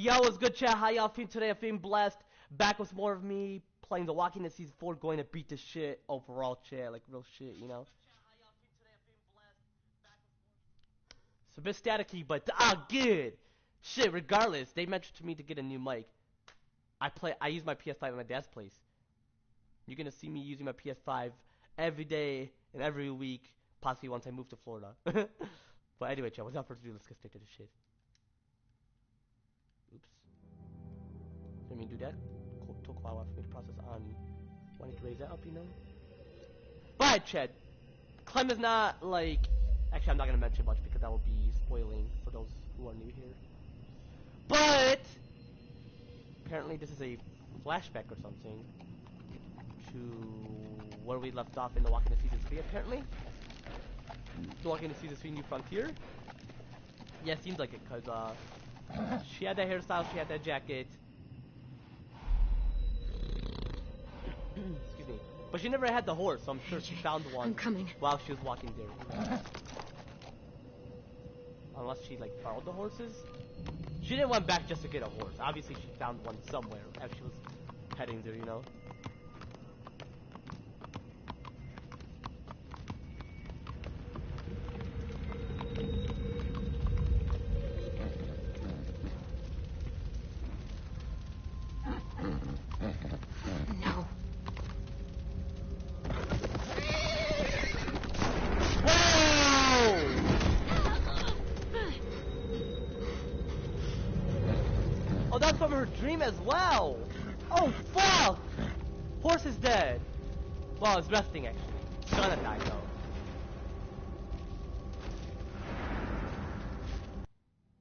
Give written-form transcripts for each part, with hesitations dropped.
Yo, what's good, chat? How y'all feeling today? I'm feeling blessed. Back with more of me playing The Walking Dead Season 4, going to beat the shit overall, chat. Like, real shit, you know? It's a bit staticky, but, good! Shit, regardless, they mentioned to me to get a new mic. I use my PS5 at my dad's place. You're gonna see me using my PS5 every day and every week, possibly once I move to Florida. But anyway, chat, without further ado, let's get straight to the shit. Oops. Didn't mean to do that. Took a while for me to process on wanting to raise that up, you know? But, Chad, Clem is not, like... Actually, I'm not going to mention much because that will be spoiling for those who are new here. But, apparently this is a flashback or something to where we left off in The Walking Dead Season 3, apparently. The Walking Dead Season 3 New Frontier. Yeah, it seems like it, because, she had that hairstyle, she had that jacket. Excuse me. But she never had the horse, so I'm sure she found one I'm coming. while she was walking there. You know? Unless she, like, followed the horses. She didn't went back just to get a horse. Obviously, she found one somewhere as she was heading there, you know? No. Oh, that's from her dream as well! Oh, fuck! Horse is dead. Well, it's resting, actually. It's gonna die, though.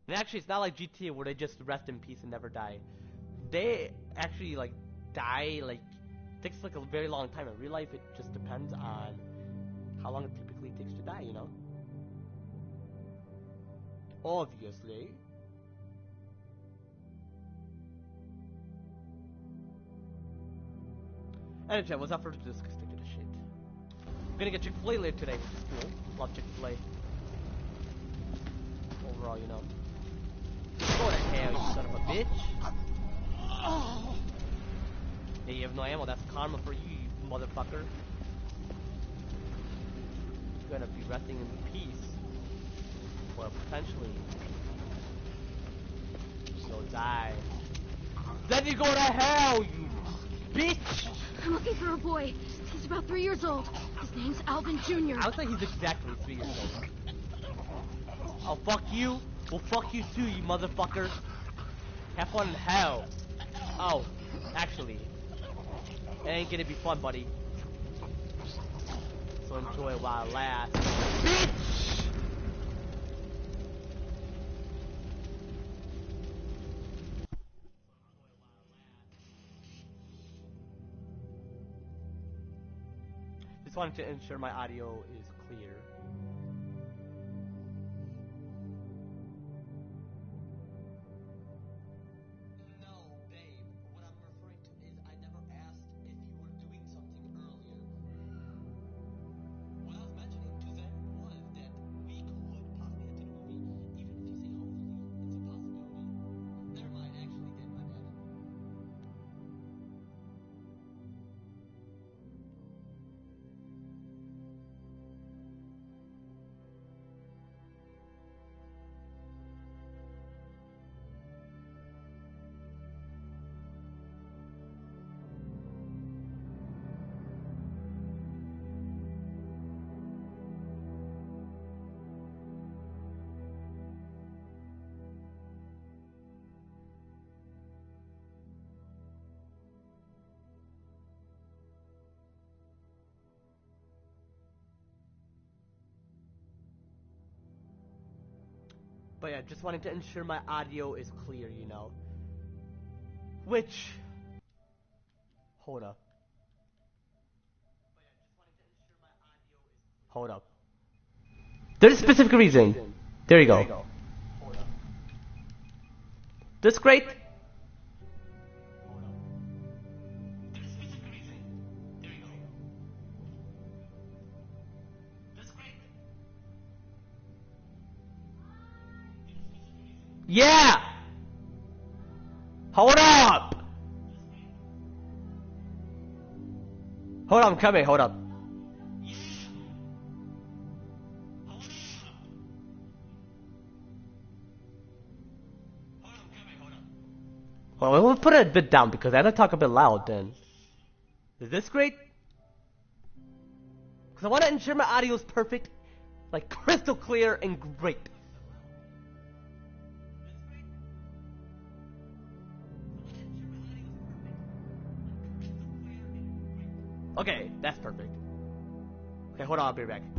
And actually, it's not like GTA where they just rest in peace and never die. They actually, like, die, like, takes, like, a very long time. In real life, it just depends on how long it typically takes to die, you know? Obviously. Anyway, chat, without further ado, let's stick to the shit. I'm gonna get Chick-fil-A later today, which is cool. Love Chick-fil-A. Overall, you know. Go to hell, you son of a bitch. Yeah, you have no ammo. That's karma for you, you motherfucker. You're gonna be resting in peace. Well, potentially. So die. Then you go to hell, you bitch! I'm looking for a boy. He's about 3 years old. His name's Alvin Jr. I would say he's exactly 3 years old. Oh, fuck you. Well, fuck you too, you motherfucker. Have fun in hell. Oh, actually, it ain't gonna be fun, buddy. So enjoy it while it lasts. Bitch! Just wanted to ensure my audio is clear. But yeah, just wanting to ensure my audio is clear, you know. Which... Hold up. Hold up. There's a specific reason. There you go. That's great. Yeah! Hold up! Hold on, I'm coming, hold up. Well, we'll put it a bit down because I had to talk a bit loud then. Is this great? Because I want to ensure my audio is perfect, like crystal clear and great. Okay, that's perfect. Okay, hold on, I'll be right back.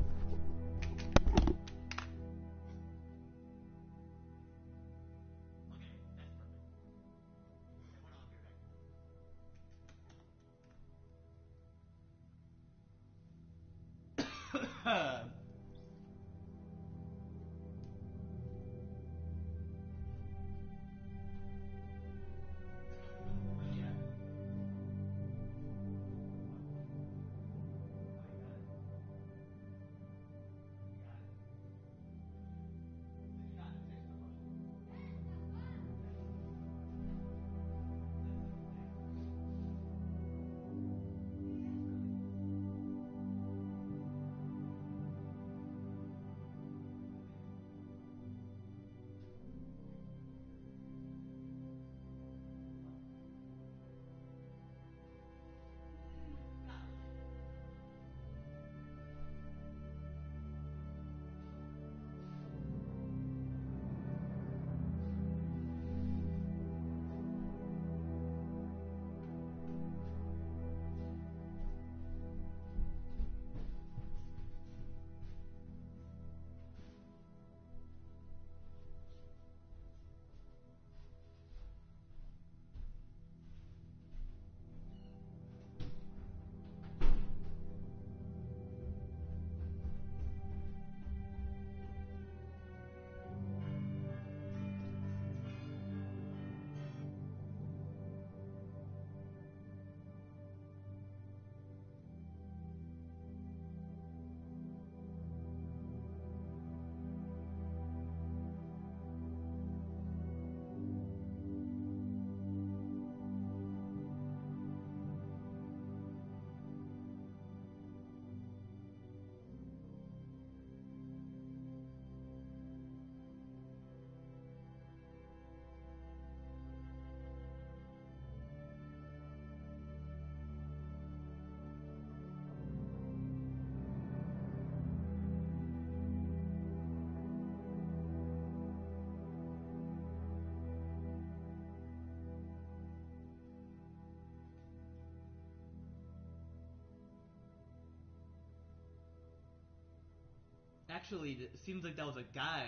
Actually, it seems like that was a guy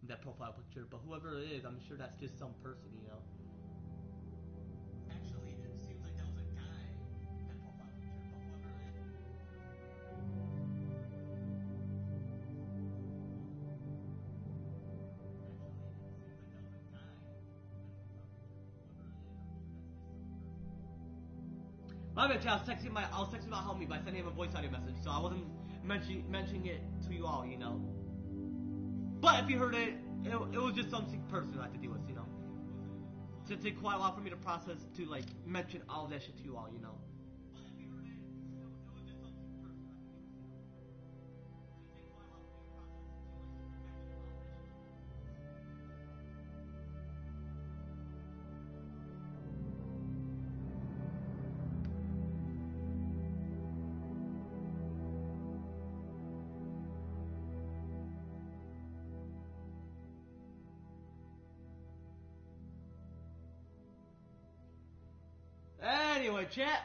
in that profile picture, but whoever it is, I'm sure that's just some person, you know? Actually, it seems like that was a guy in that profile picture, but whoever it is... My bad, I was texting my homie by sending him a voice audio message, so I wasn't mentioning it to you all, you know. But if you heard it, it was just something personal I had to deal with, you know. To take quite a while for me to process, to like mention all that shit to you all, you know. But if you heard it, it was just something personal I had to deal with, you know. To take quite a while for me to process, to like mention all that shit to you all. Anyway, chat.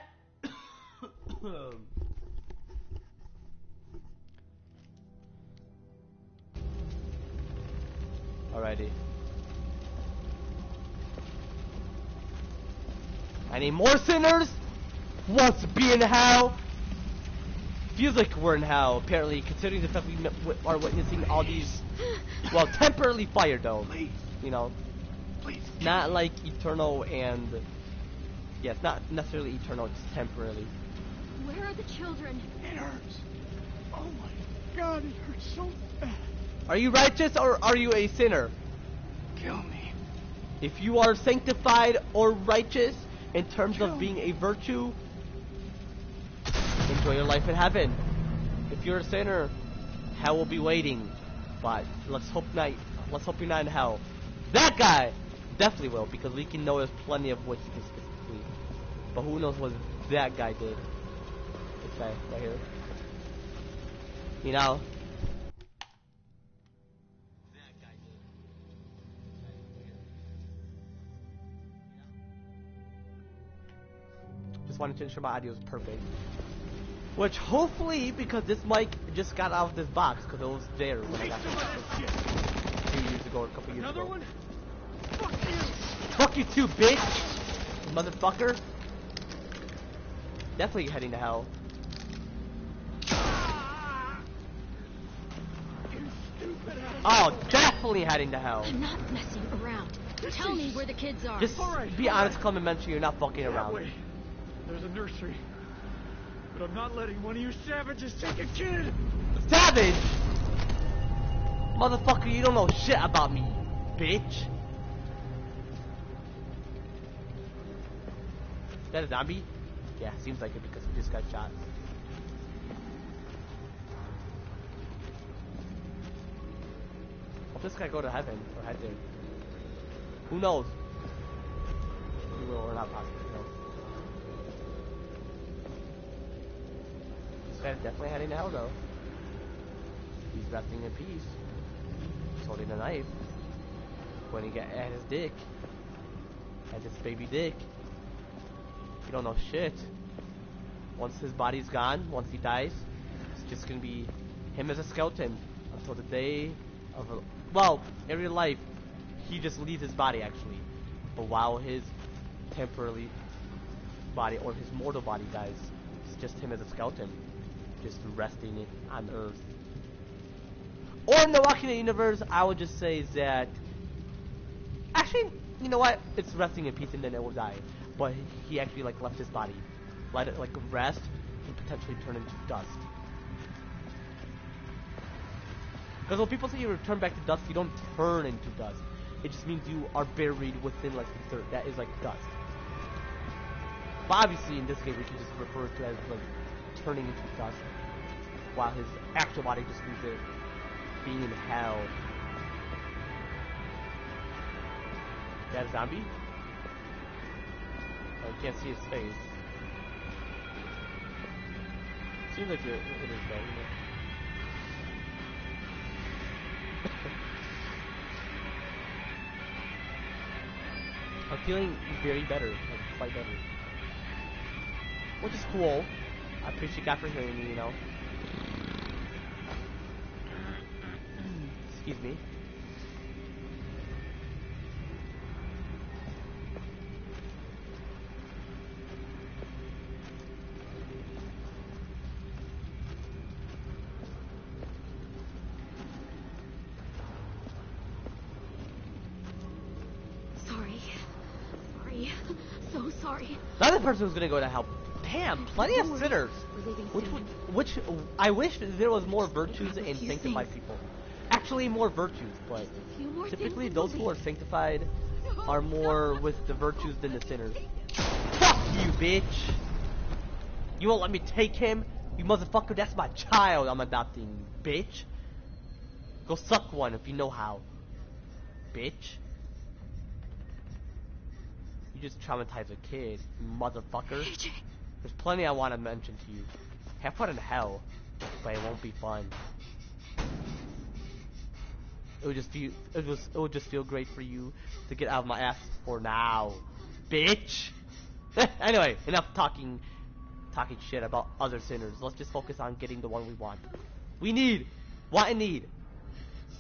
Alrighty. Any more sinners? Wants to be in hell? Feels like we're in hell, apparently, considering the fact we are witnessing all these, well, temporarily fire though. Please. You know? Please. Not like eternal and... Yeah, it's not necessarily eternal, it's temporarily. Where are the children? It hurts. Oh my God, it hurts so bad. Are you righteous or are you a sinner? Kill me. If you are sanctified or righteous in terms of being a virtue, enjoy your life in heaven. If you're a sinner, hell will be waiting. But let's hope not. Let's hope you're not in hell. That guy definitely will, because we can know there's plenty of witches specifically. But who knows what that guy did? This guy right here. You know. Just wanted to ensure my audio is perfect. Which hopefully, because this mic just got out of this box, because it was there when I got it a few years ago or a couple years ago. Another one? Fuck you! Fuck you too, bitch! Motherfucker. Definitely heading to hell. You stupid ass! Oh, definitely heading to hell. I'm not messing around. Tell me where the kids are. Just be honest, come and mention you're not fucking That around. way. There's a nursery. But I'm not letting one of you savages take a kid! Savage! Motherfucker, you don't know shit about me, bitch. Is that a zombie? Yeah, seems like it because he just got shot. Hope this guy go to heaven or head there. Who knows? He will or not possibly. No. This guy's definitely heading to hell though. He's resting in peace. He's holding a knife. Pointing at his dick. At his baby dick. You don't know shit. Once his body's gone, once he dies, it's just gonna be him as a skeleton until the day of well, in real life, he just leaves his body actually. But while his temporary body or his mortal body dies, it's just him as a skeleton, just resting on Earth. Or in the Walking Dead universe, I would just say that actually, you know what? It's resting in peace and then it will die. But he actually like left his body, let it like rest and potentially turn into dust. Because when people say you return back to dust, you don't turn into dust. It just means you are buried within like the dirt. That is like dust. But obviously in this case we can just refer to it as like turning into dust, while his actual body just leaves it being in hell. Is that a zombie? Oh, you can't see his face. Seems like it is though, you know? I'm feeling very better, like quite better. Which is cool. I appreciate God for hearing me, you know. Excuse me. So sorry. The other person who's gonna go to hell. Damn, plenty of sinners. Which I wish there was more virtues in sanctified people. Actually, more virtues, but typically those who are sanctified are more with the virtues than the sinners. Fuck you, bitch! You won't let me take him? You motherfucker, that's my child I'm adopting, bitch. Go suck one if you know how. Bitch. You just traumatized a kid, you motherfucker. There's plenty I want to mention to you. Have fun in hell, but it won't be fun. It would just feel great for you to get out of my ass for now, bitch. Anyway, enough talking shit about other sinners. Let's just focus on getting the one we want. Want and need.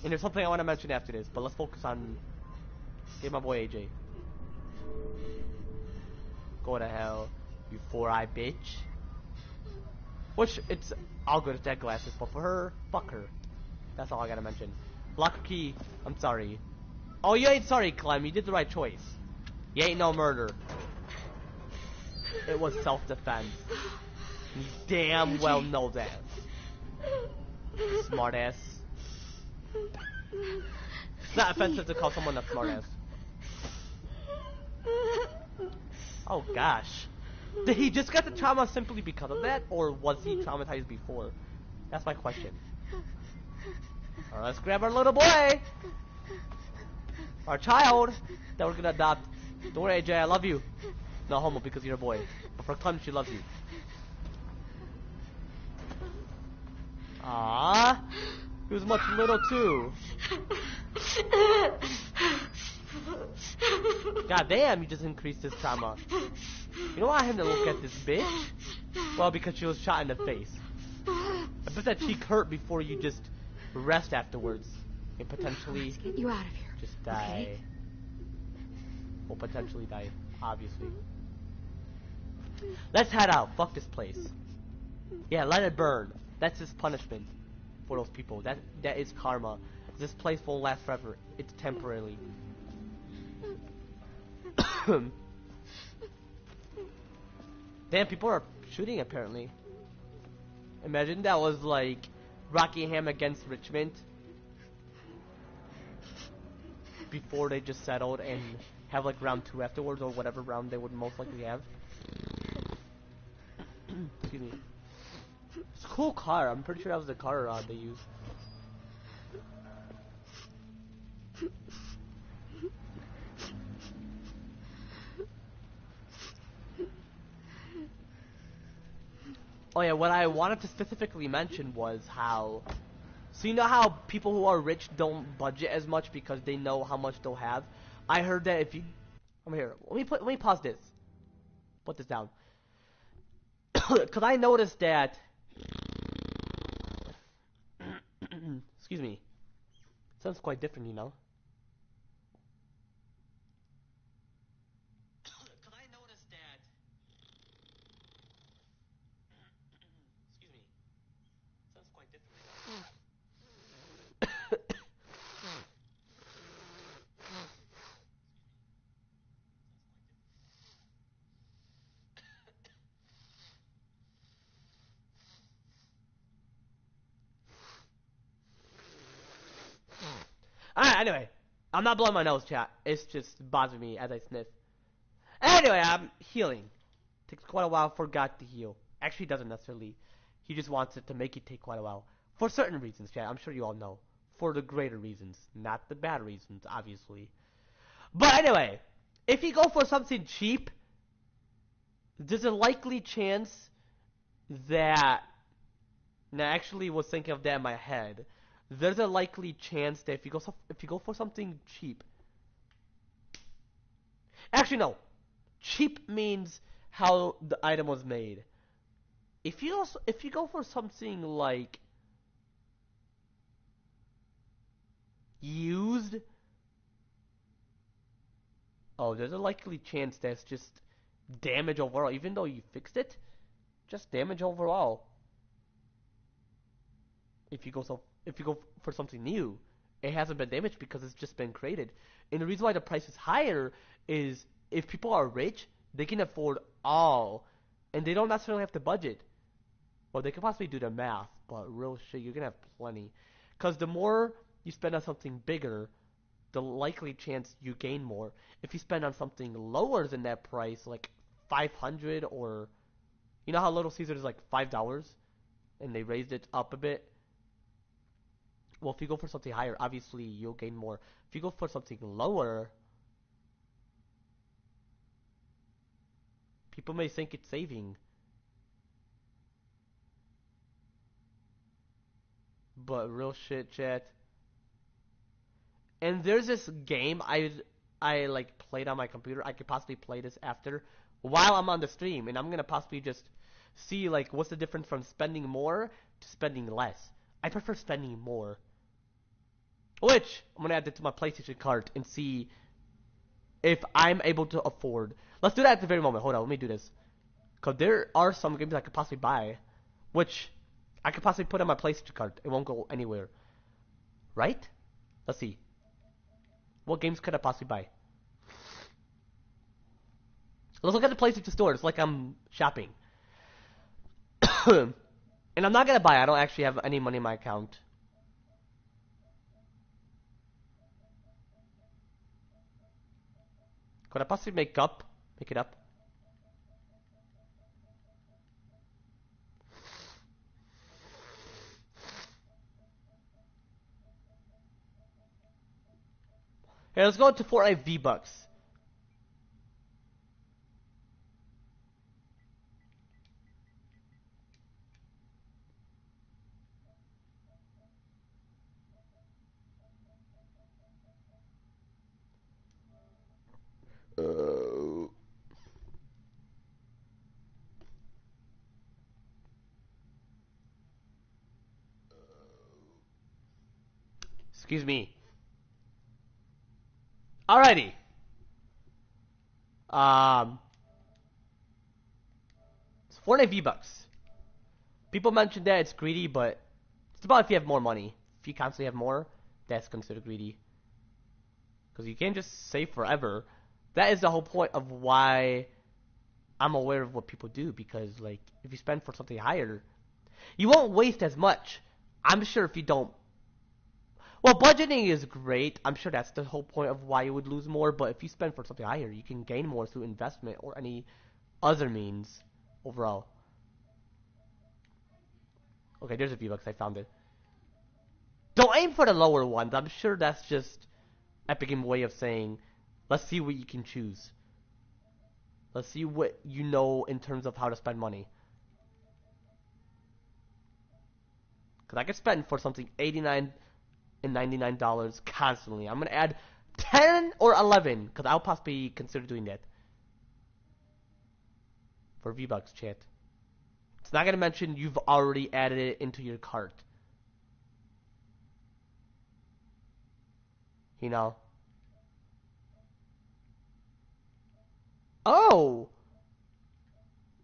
And there's something I want to mention after this, but let's focus on get my boy AJ. Go to hell, you four-eyed bitch. Which, I'll go to that glasses, but for her, fuck her. That's all I gotta mention. Lock key, I'm sorry. Oh, you ain't sorry, Clem, you did the right choice. You ain't no murder. It was self-defense. You damn well know that. Smartass. It's not offensive to call someone a smartass. Oh gosh. Did he just get the trauma simply because of that, or was he traumatized before? That's my question. Alright, let's grab our little boy! Our child that we're gonna adopt. Don't worry, AJ, I love you. Not homo because you're a boy. But for Clem, she loves you. Ah, he was much little too. God damn, you just increased his trauma. You don't want him to look at this bitch? Well, because she was shot in the face. I bet that cheek hurt before you just rest afterwards. And potentially Let's get you out of here. just die. Okay. Or potentially die, obviously. Let's head out. Fuck this place. Yeah, let it burn. That's his punishment for those people. That is karma. This place won't last forever. It's temporarily. Damn, people are shooting apparently. Imagine that was like Rockingham against Richmond before they just settled and have like round 2 afterwards, or whatever round they would most likely have. Excuse me. It's a cool car. I'm pretty sure that was the car they used. Oh yeah, what I wanted to specifically mention was how, so you know how people who are rich don't budget as much because they know how much they'll have? I heard that if you, I'm here, let me pause this. Put this down. Cause I noticed that, excuse me, sounds quite different, you know? Cause I noticed that, excuse me, sounds quite different, you know? Alright, anyway. I'm not blowing my nose, chat. It's just bothering me as I sniff. Anyway, I'm healing. Takes quite a while for God to heal. Actually, it doesn't necessarily. He just wants it to make it take quite a while. For certain reasons, chat. I'm sure you all know. For the greater reasons. Not the bad reasons, obviously. But anyway, if you go for something cheap, there's a likely chance that... Now, I actually was thinking of that in my head. There's a likely chance that if you go for something cheap... Actually, no. Cheap means how the item was made. If you go for something like used, oh, there's a likely chance that's just damage overall. Even though you fixed it, just damage overall. If you go for something new, it hasn't been damaged because it's just been created. And the reason why the price is higher is if people are rich, they can afford all, and they don't necessarily have to budget. Well, they could possibly do the math, but real shit, you're gonna have plenty. Because the more you spend on something bigger, the likely chance you gain more. If you spend on something lower than that price, like 500, or you know how Little Caesar is like $5, and they raised it up a bit. Well, if you go for something higher, obviously you'll gain more. If you go for something lower, people may think it's saving. But real shit, chat. And there's this game I like played on my computer. I could possibly play this after while I'm on the stream, and I'm gonna possibly just see like what's the difference from spending more to spending less. I prefer spending more. Which I'm gonna add it to my PlayStation cart and see if I'm able to afford. Let's do that at the very moment. Hold on, let me do this. Cause there are some games I could possibly buy, which I could possibly put on my PlayStation cart. It won't go anywhere. Right? Let's see. What games could I possibly buy? Let's look at the PlayStation Store. It's like I'm shopping. And I'm not gonna buy. I don't actually have any money in my account. Could I possibly make up Pick it up. Hey, let's go to Fortnite V-Bucks. Excuse me. Alrighty. It's Fortnite V-Bucks. People mentioned that it's greedy, but it's about if you have more money. If you constantly have more, that's considered greedy. Because you can't just save forever. That is the whole point of why I'm aware of what people do. Because, like, if you spend for something higher, you won't waste as much. I'm sure if you don't. Well, budgeting is great. I'm sure that's the whole point of why you would lose more. But if you spend for something higher, you can gain more through investment or any other means overall. Okay, there's a V-Bucks. I found it. Don't aim for the lower ones. I'm sure that's just Epic Game's way of saying, let's see what you can choose. Let's see what you know in terms of how to spend money. Because I could spend for something $89 and $99 constantly. I'm going to add 10 or 11 because I'll possibly consider doing that. For V-Bucks, chat. It's not going to mention you've already added it into your cart. You know? Oh!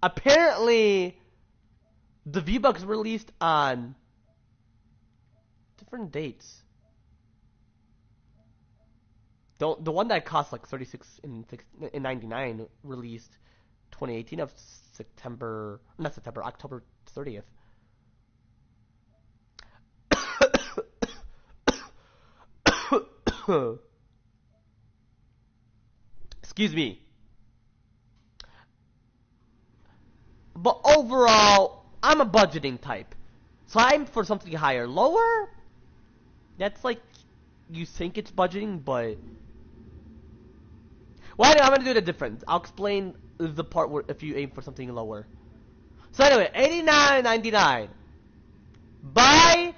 Apparently, the V-Bucks released on different dates. The one that cost like $36.99 released 2018 of October 30th. Excuse me. But overall, I'm a budgeting type. So I'm for something higher. Lower? That's like, you think it's budgeting, but... Well, anyway, I'm going to do the difference. I'll explain the part where if you aim for something lower. So anyway, $89.99. Buy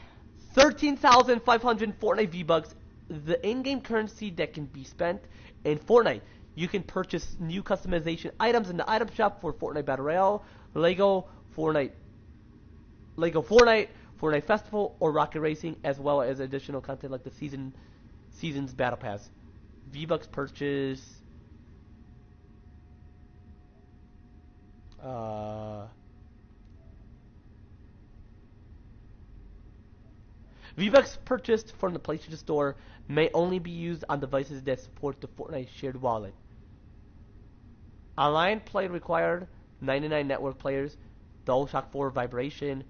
13,500 Fortnite V-Bucks, the in-game currency that can be spent in Fortnite. You can purchase new customization items in the item shop for Fortnite Battle Royale, Lego Fortnite, Fortnite Festival, or Rocket Racing, as well as additional content like the Season's Battle Pass. V-Bucks purchase... V-Bucks purchased from the PlayStation Store may only be used on devices that support the Fortnite shared wallet. Online play required, 99 network players, DualShock 4 vibration.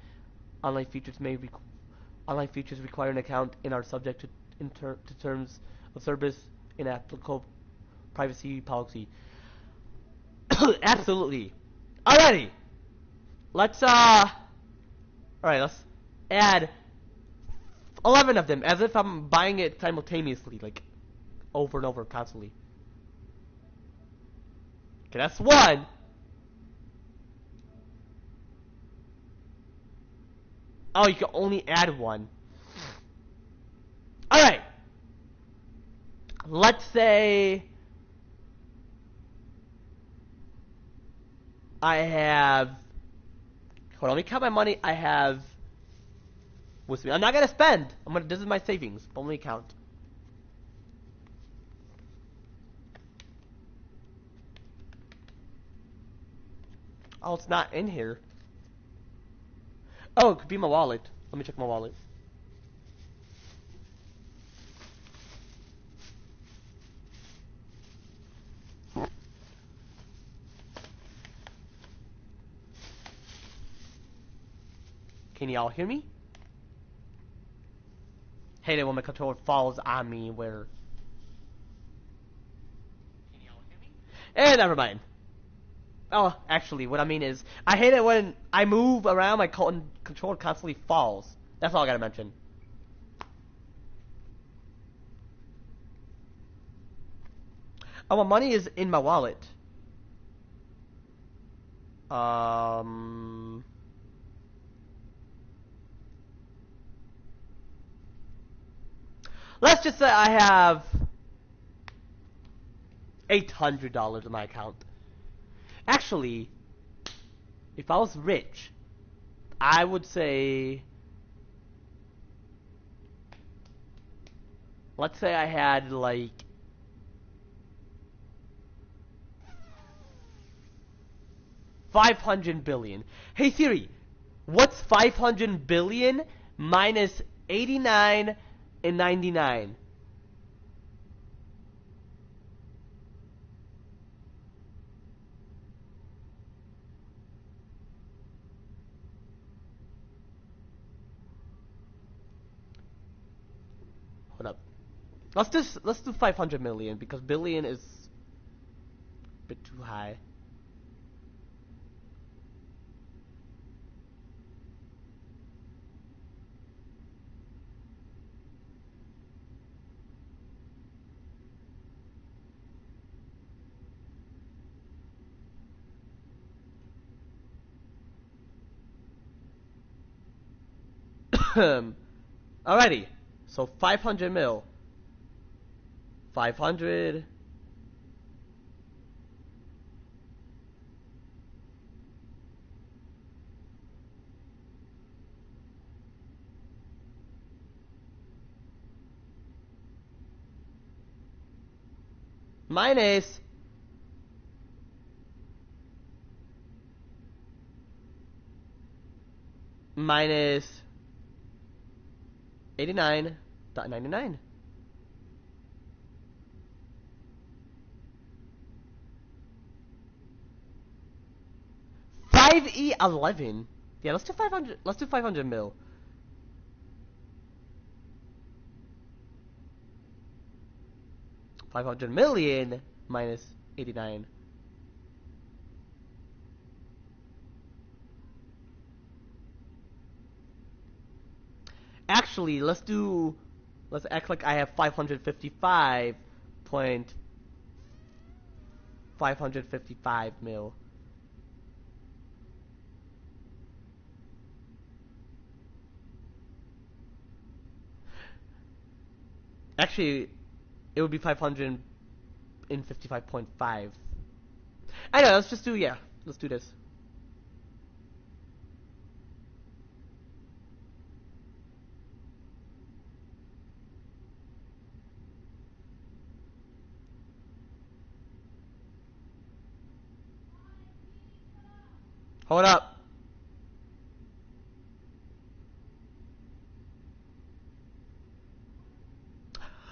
Online features require an account and are subject to terms of service and applicable privacy policy. Absolutely. Alrighty. Let's let's add 11 of them, as if I'm buying it simultaneously, like, over and over, constantly. Okay, that's one. Oh, you can only add one. Alright. Let's say... I have... Hold on, let me count my money. I have... with me. I'm not gonna spend. This is my savings. But let me count. Oh, it's not in here. Oh, it could be my wallet. Let me check my wallet. Can y'all hear me? Hate it when my controller falls on me where... Can y'all hear me? Never mind. Oh, actually, what I mean is, I hate it when I move around, my controller constantly falls. That's all I gotta mention. Oh, my money is in my wallet. Let's just say I have $800 in my account. Actually, if I was rich, I would say, let's say I had like $500 billion. Hey Siri, what's 500 billion minus 89 and 99? Hold up. Let's do 500 million because billion is a bit too high. Alrighty. So 500 mil. 500 minus minus 89.99. 5E11. Yeah, let's do 500. Let's do 500 mil. $500 million minus 89. Actually, let's act like I have 555 mil. Actually, it would be 555.5. I know, let's just do, yeah, let's do this. Hold up.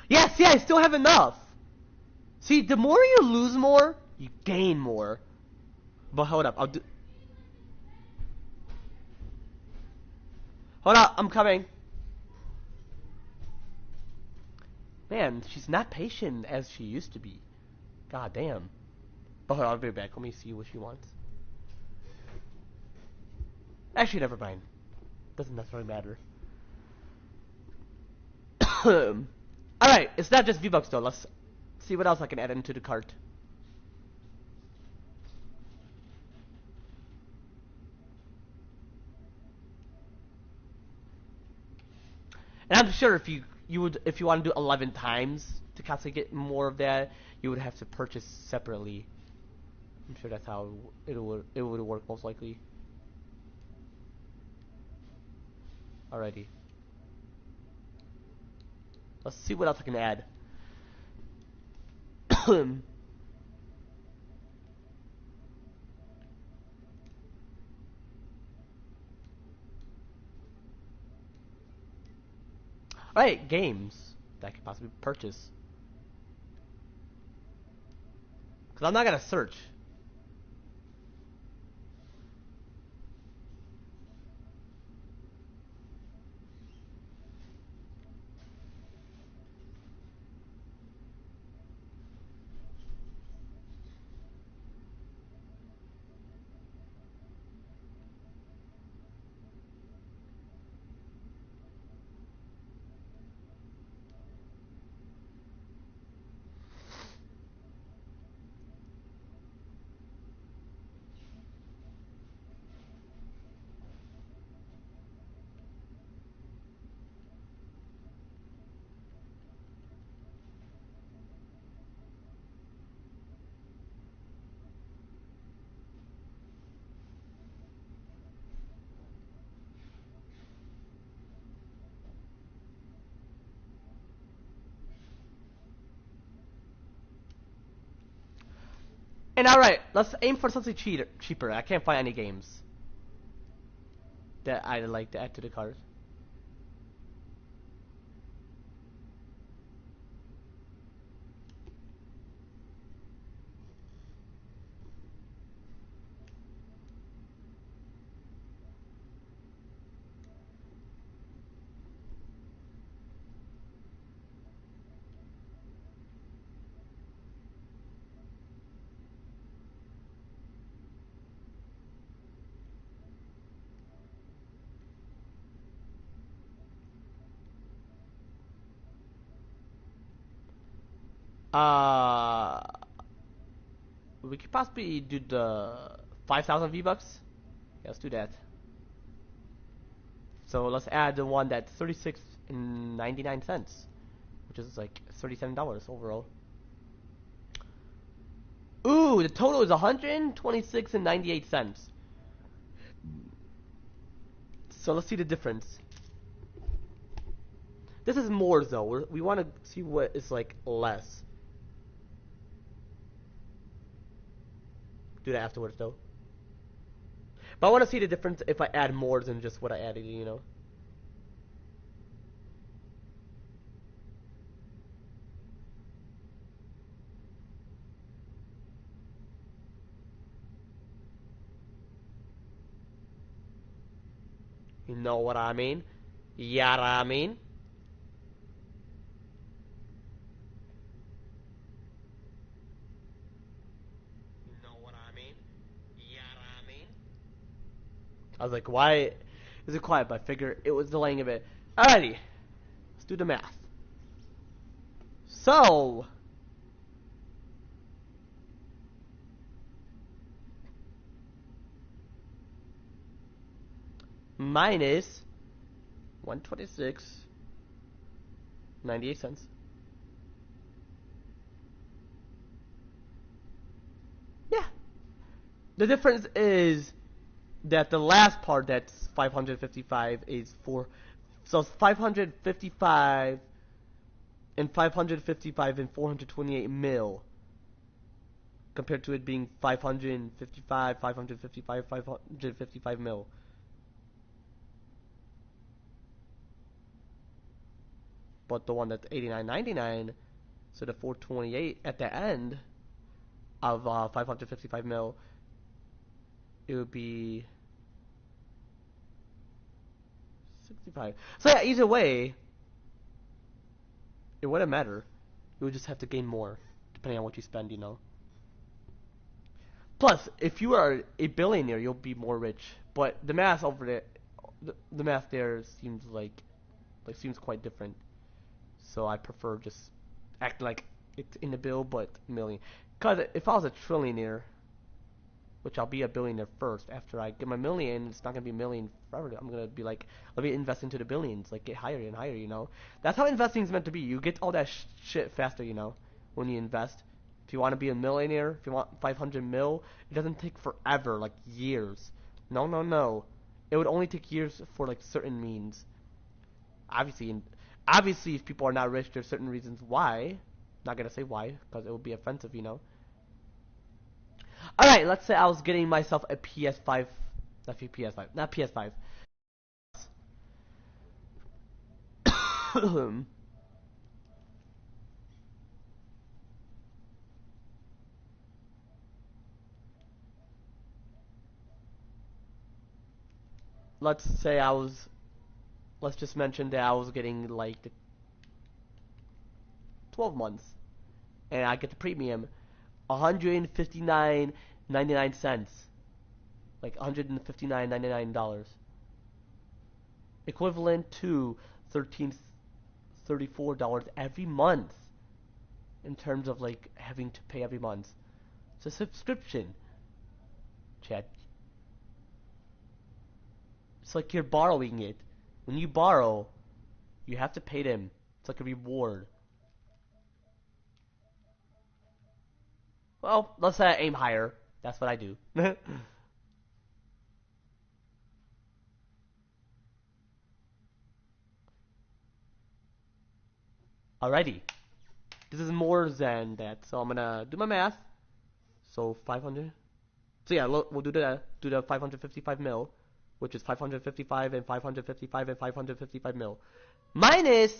Yes, yeah, I still have enough. See, the more you lose more, you gain more. But hold up, Hold up, I'm coming. Man, she's not patient as she used to be. God damn. But hold on, I'll be back. Let me see what she wants. Actually, never mind. Doesn't necessarily matter. Alright, it's not just V-Bucks though. Let's see what else I can add into the cart. And I'm sure if you want to do 11 times to constantly get more of that, you would have to purchase separately. I'm sure that's how it would work most likely. Alrighty. Let's see what else I can add. Alright, games that I could possibly purchase. Because I'm not going to search. And alright, let's aim for something cheaper. I can't find any games that I'd like to add to the cart. Uh, we could possibly do the 5,000 V-Bucks. Yeah, let's do that. So let's add the one that's 36.99 cents, which is like $37 overall. Ooh, the total is 126.98 cents. So let's see the difference. This is more though. We want to see what is like less. Do that afterwards though. But I want to see the difference if I add more than just what I added, you know. You know what I mean? Yeah, I mean. You know what I mean? Yeah, I mean. I was like, why is it quiet? But I figure it was delaying a bit. Alrighty, let's do the math. So, minus 126.98 cents. Yeah. The difference is that the last part, that's 555, is for, so it's 555 and 555 and 428 mil, compared to it being 555, 555, 555 mil. But the one that's 89.99, so the 428 at the end of 555 mil, it would be 65. So yeah, either way, it wouldn't matter. You would just have to gain more, depending on what you spend, you know. Plus, if you are a billionaire, you'll be more rich. But the math over there, the math there seems like seems quite different. So I prefer just acting like it's in the bill, but million. Cause if I was a trillionaire, which I'll be a billionaire first. After I get my million, it's not gonna be a million forever. I'm gonna be like, let me invest into the billions, like get higher and higher, you know. That's how investing is meant to be. You get all that shit faster, you know, when you invest. If you want to be a millionaire, if you want 500 mil, it doesn't take forever, like years. No, no, no. It would only take years for like certain means. Obviously, obviously, if people are not rich, there's certain reasons why. Not gonna say why, because it would be offensive, you know. Alright, let's say I was getting myself a PS5. Not PS5. Not PS5. Let's say I was. Let's just mention that I was getting like 12 months. And I get the premium 159.99 cents. Like $159.99. Equivalent to $13.34 every month. In terms of like having to pay every month. It's a subscription. Chat. It's like you're borrowing it. When you borrow, you have to pay them. It's like a reward. Well, let's say I aim higher. That's what I do. Alrighty. This is more than that, so I'm gonna do my math. So 500. So yeah, we'll do the 555 mil, which is 555 and 555 and 555 mil, minus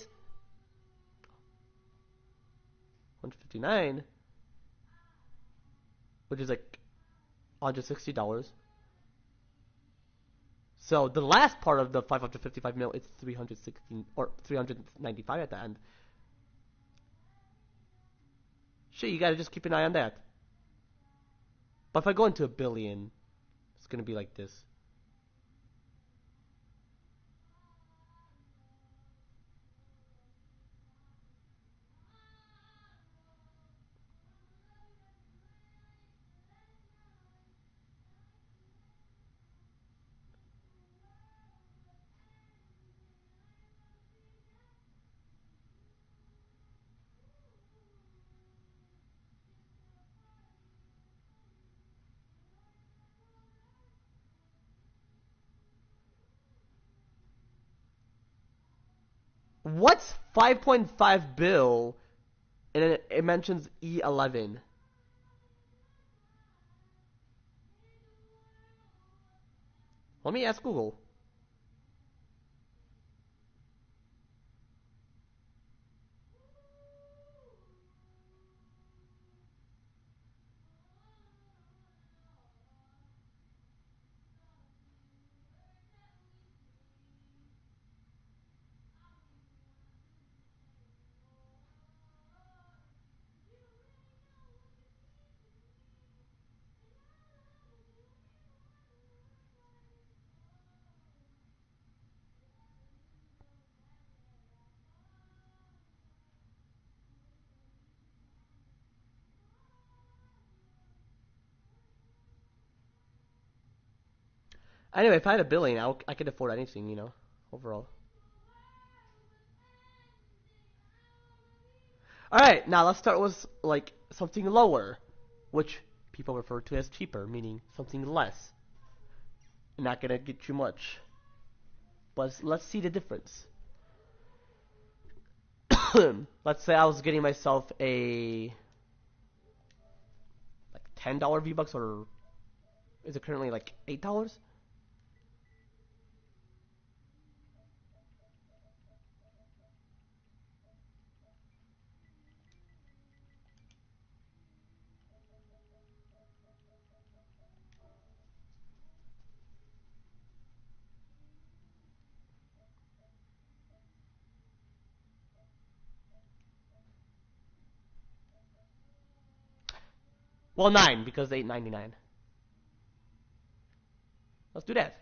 159, which is like $160. So the last part of the 555 mil is 316 or 395 at the end. Shit, you gotta just keep an eye on that. But if I go into a billion, it's gonna be like this. What's 5.5 bill? And it mentions E11. Let me ask Google. Anyway, if I had a billion, I could afford anything, you know, overall. Alright, now let's start with, like, something lower, which people refer to as cheaper, meaning something less. Not gonna get you much. But let's see the difference. Let's say I was getting myself a like $10 V-Bucks, or is it currently like $8? Well, 9 because $8.99. Let's do that.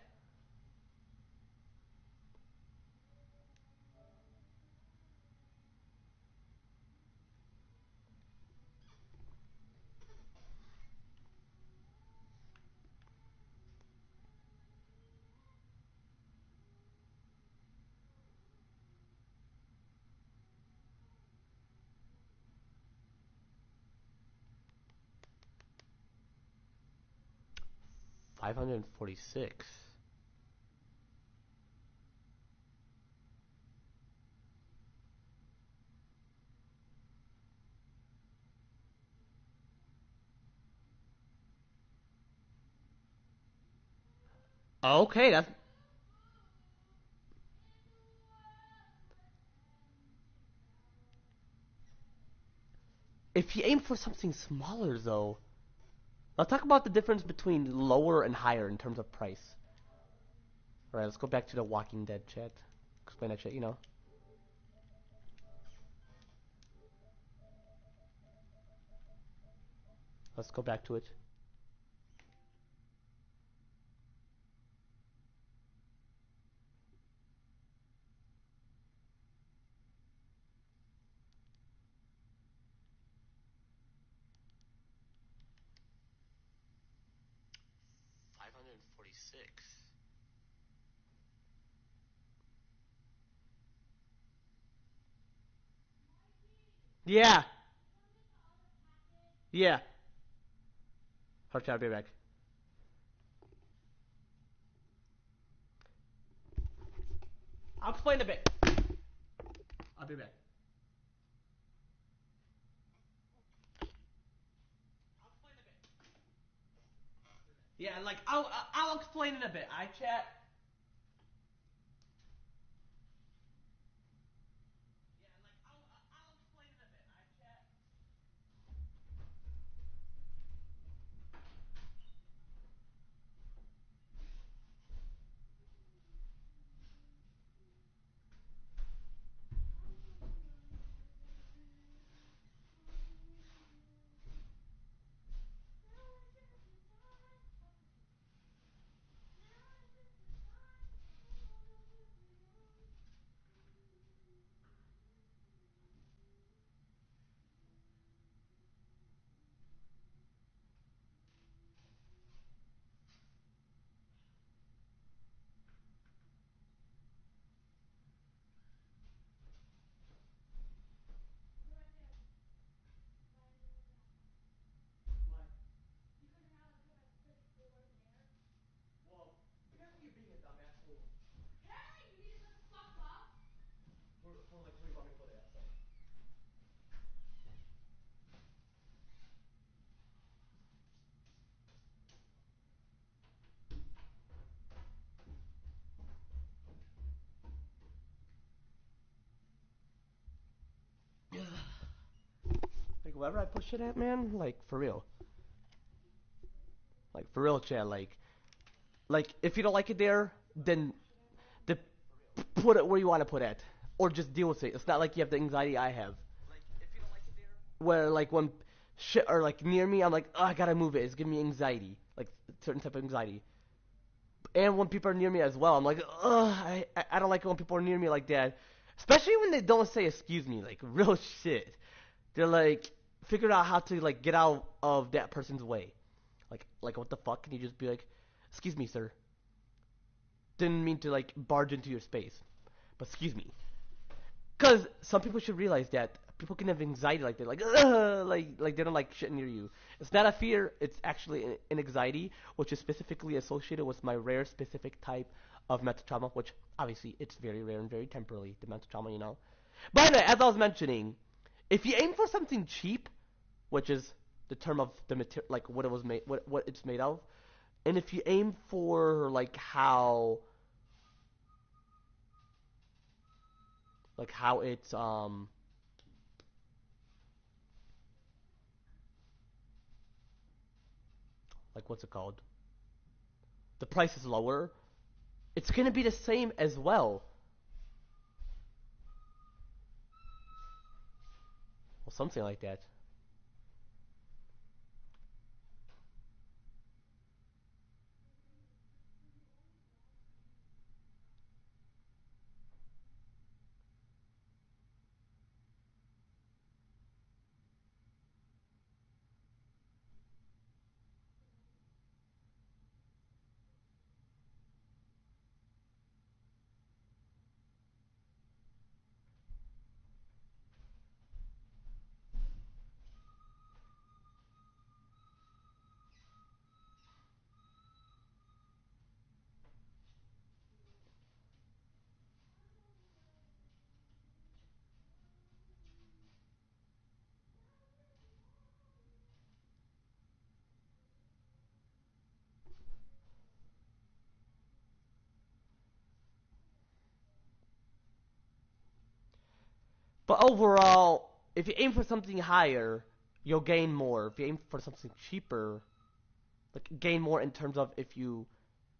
$546. Okay, that's. If you aim for something smaller, though. Let's talk about the difference between lower and higher in terms of price. Alright, let's go back to the Walking Dead chat. Explain that shit, you know. Let's go back to it. $546. Yeah. Yeah. Hard chat, I'll be back. I'll explain a bit. I'll be back. I'll explain a bit. Yeah, like I'll explain in a bit. I chat. Well, because you're being a dumbass fool. Apparently you need to shut the fuck up. For like where you want me to put it at, so. Like wherever I put shit at, man, like for real. Like for real, chat. Like if you don't like it there, then the, put it where you want to put it, or just deal with it. It's not like you have the anxiety I have, where like when shit are like near me, I'm like, oh, I gotta move it. It's giving me anxiety, like certain type of anxiety. And when people are near me as well, I'm like, ugh, I don't like it when people are near me like that. Especially when they don't say excuse me, like real shit. They're like, figure out how to like get out of that person's way. Like what the fuck? Can you just be like, excuse me, sir? Didn't mean to like barge into your space, but excuse me. Because some people should realize that people can have anxiety like that, like ugh, like they don't like shit near you. It's not a fear; it's actually an anxiety, which is specifically associated with my rare specific type of mental trauma, which obviously it's very rare and very temporary. The mental trauma, you know. By the way, as I was mentioning, if you aim for something cheap, which is the term of the material, like what it was made, what it's made of, and if you aim for like how it's like what's it called? The price is lower, it's gonna be the same as well. Well, something like that. But overall, if you aim for something higher, you'll gain more. If you aim for something cheaper, like gain more in terms of if you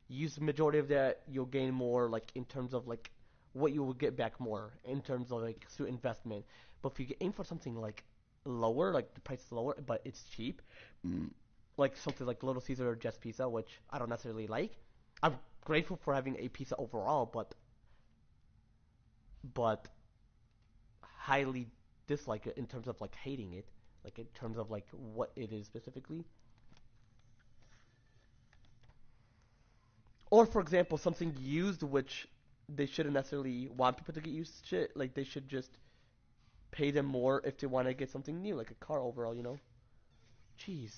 use the majority of that, you'll gain more like in terms of like what you will get back more in terms of like through investment. But if you aim for something like lower, like the price is lower, but it's cheap, like something like Little Caesar or Just Pizza, which I don't necessarily like. I'm grateful for having a pizza overall, but highly dislike it in terms of like hating it, like in terms of like what it is specifically. Or for example, something used which they shouldn't necessarily want people to get used to shit. Like they should just pay them more if they want to get something new, like a car overall, you know? Jeez.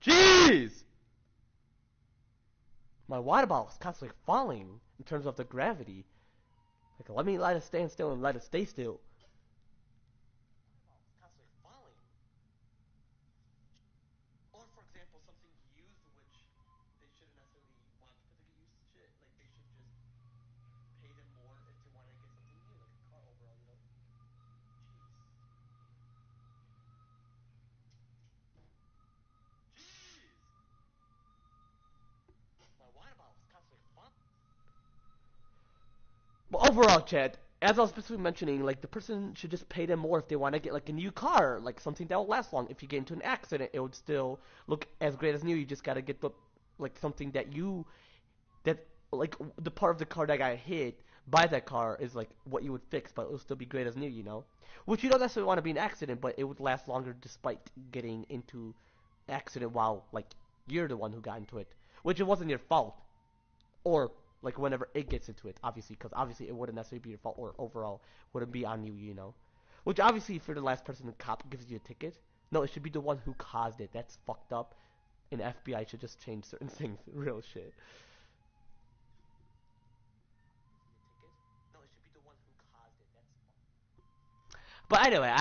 Jeez! My water bottle is constantly falling in terms of the gravity. Like, let it stand still and let it stay still. something used, which they shouldn't necessarily want people to get used to shit. Like they should just pay them more if they want to get something new, like a car overall, you know? Jeez. Jeez. My wine bottle's constantly fun. But overall, Chad, as I was specifically mentioning, like the person should just pay them more if they want to get like a new car, like something that will last long. If you get into an accident, it would still look as great as new. You just gotta get the like something that like the part of the car that got hit by that car is like what you would fix, but it will still be great as new, you know. Which you don't necessarily want to be an accident, but it would last longer despite getting into accident while like you're the one who got into it, which it wasn't your fault or like whenever it gets into it, obviously, because obviously it wouldn't necessarily be your fault or overall wouldn't be on you, you know. Which obviously, if you're the last person the cop gives you a ticket, no, it should be the one who caused it. That's fucked up. And the FBI should just change certain things. Real shit. But anyway,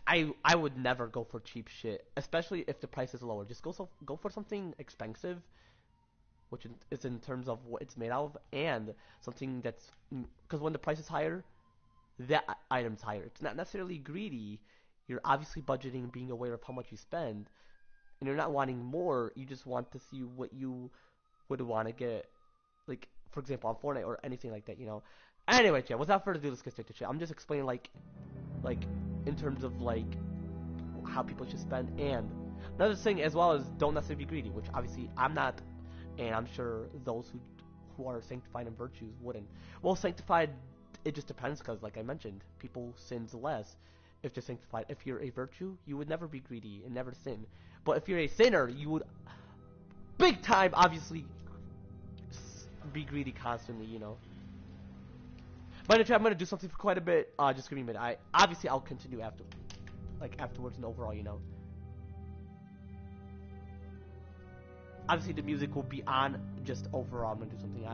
I would never go for cheap shit, especially if the price is lower. Just go for something expensive, which is in terms of what it's made out of, and something that's because when the price is higher, that item's higher. It's not necessarily greedy. You're obviously budgeting, being aware of how much you spend, and you're not wanting more. You just want to see what you would want to get, like for example on Fortnite or anything like that, you know. Anyway, yeah. Without further ado, let's get straight to shit. I'm just explaining like in terms of like how people should spend, and another thing as well is don't necessarily be greedy, which obviously I'm not, and I'm sure those who are sanctified in virtues wouldn't. Well, sanctified, it just depends because, like I mentioned, people sins less if they're sanctified. If you're a virtue, you would never be greedy and never sin. But if you're a sinner, you would big time, obviously, be greedy constantly, you know. But if I'm gonna do something for quite a bit, just give me a minute. I'll continue afterwards and overall, you know. Obviously, the music will be on. Just overall, I'm gonna do something.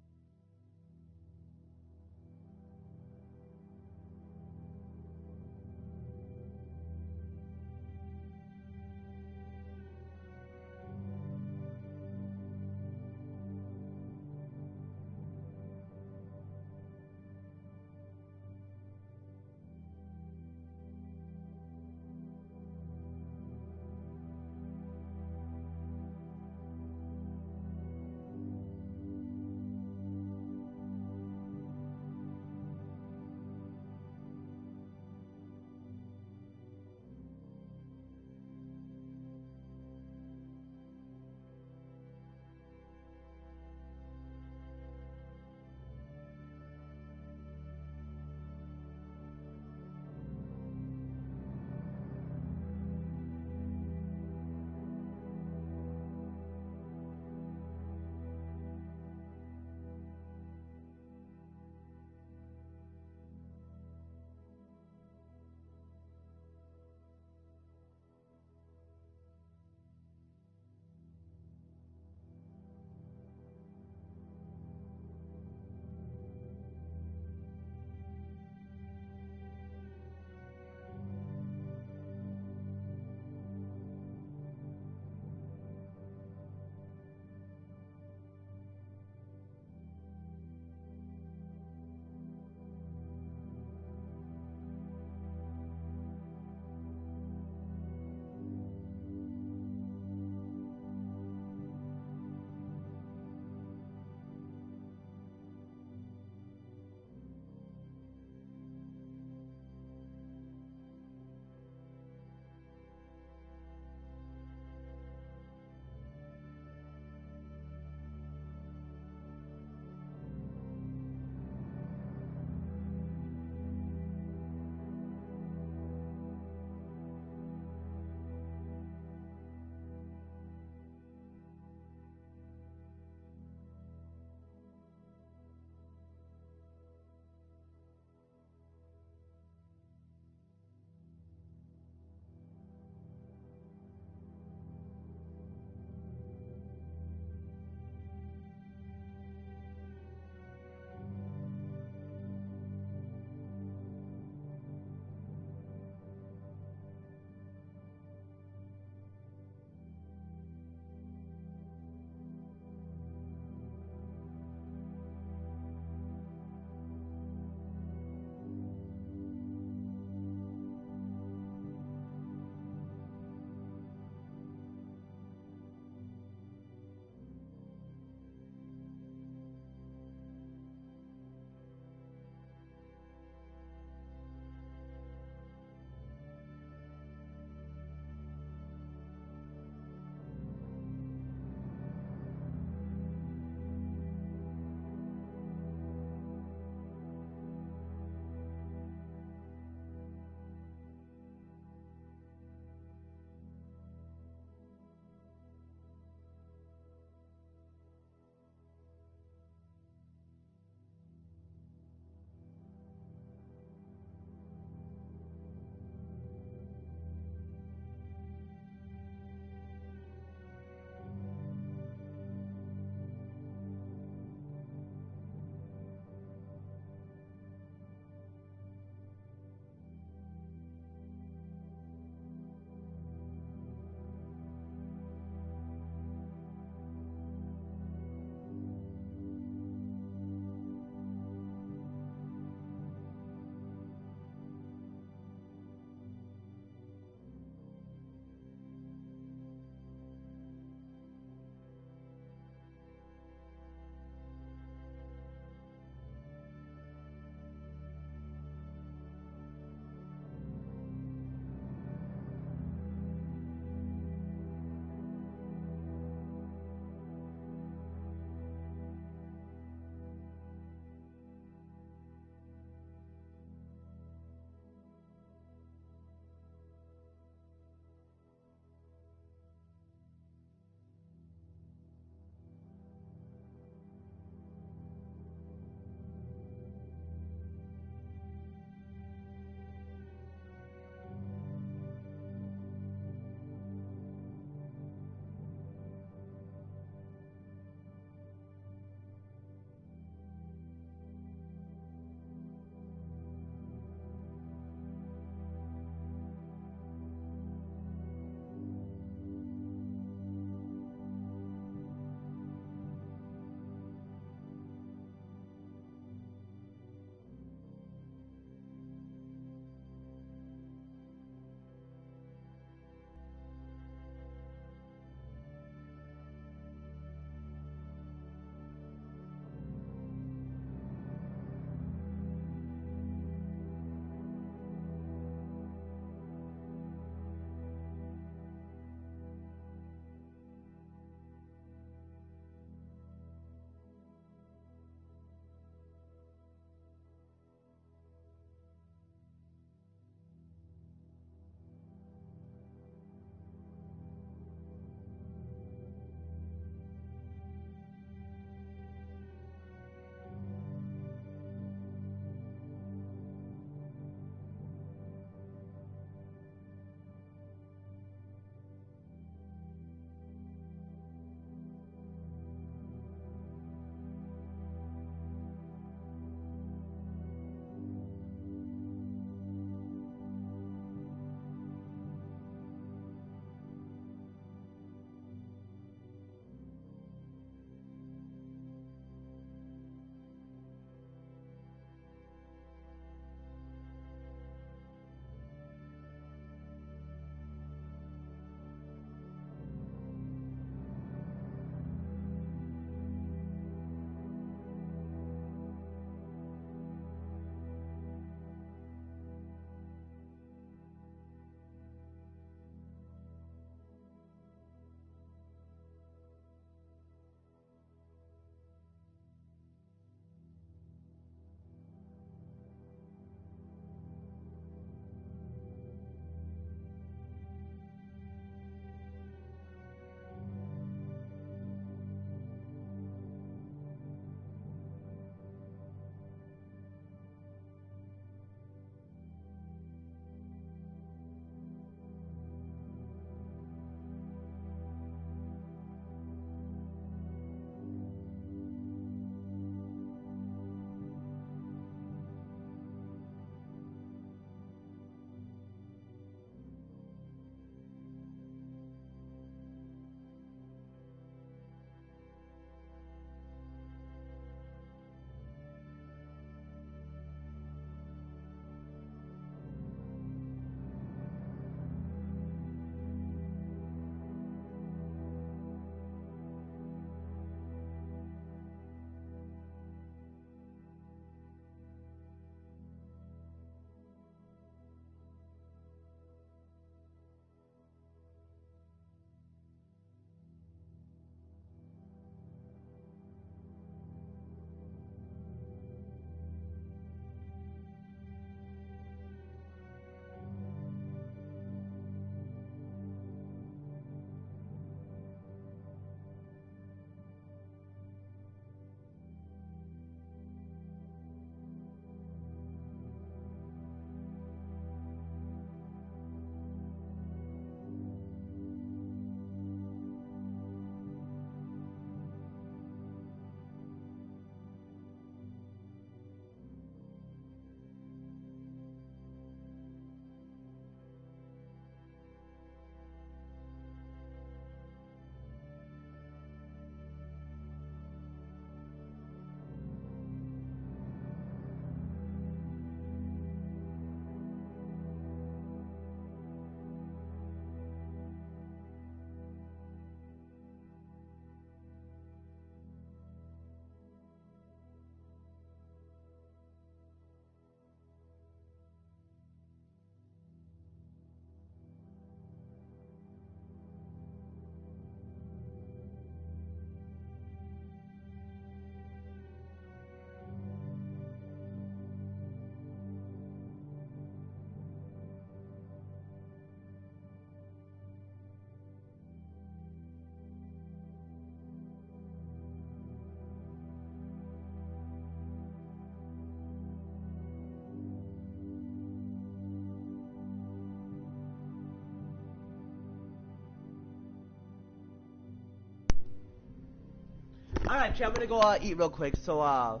actually, I'm gonna go eat real quick. So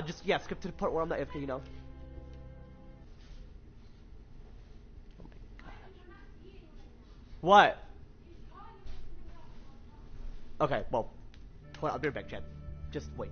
just yeah, skip to the part where I'm not AFK, you know. Oh my god. What? Okay, well, I'll be right back, Chad. Just wait.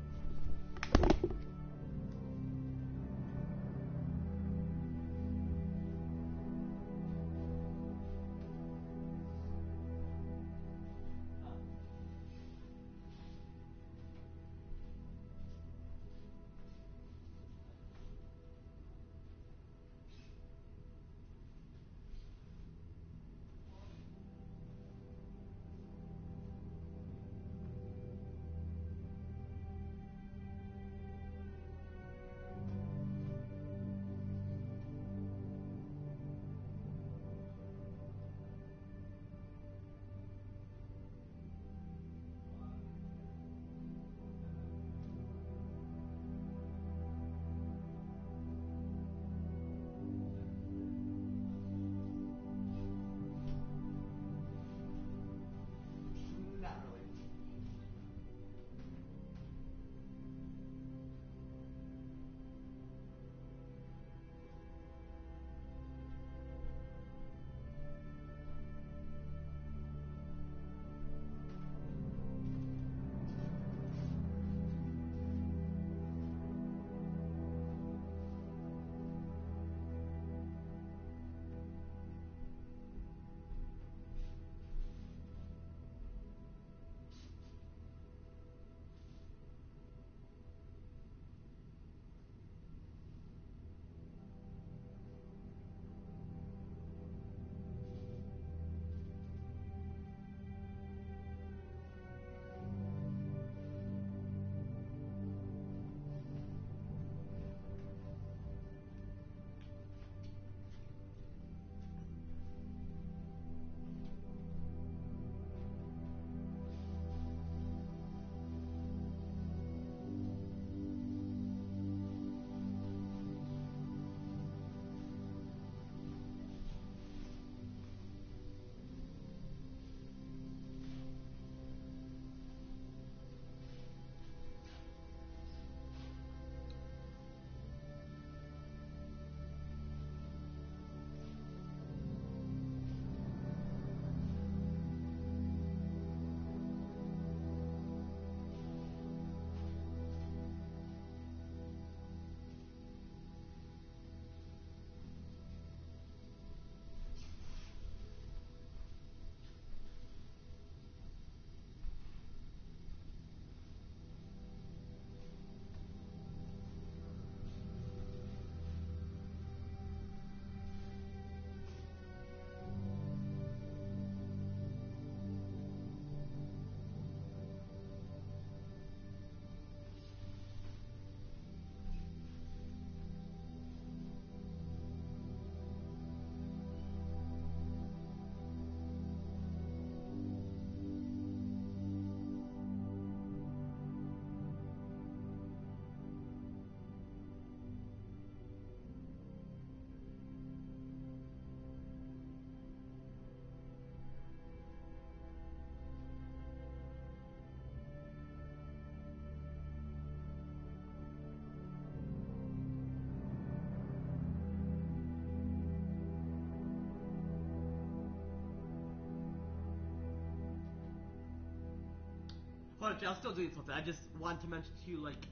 Hold on, I'll still doing something. I just wanted to mention to you, like,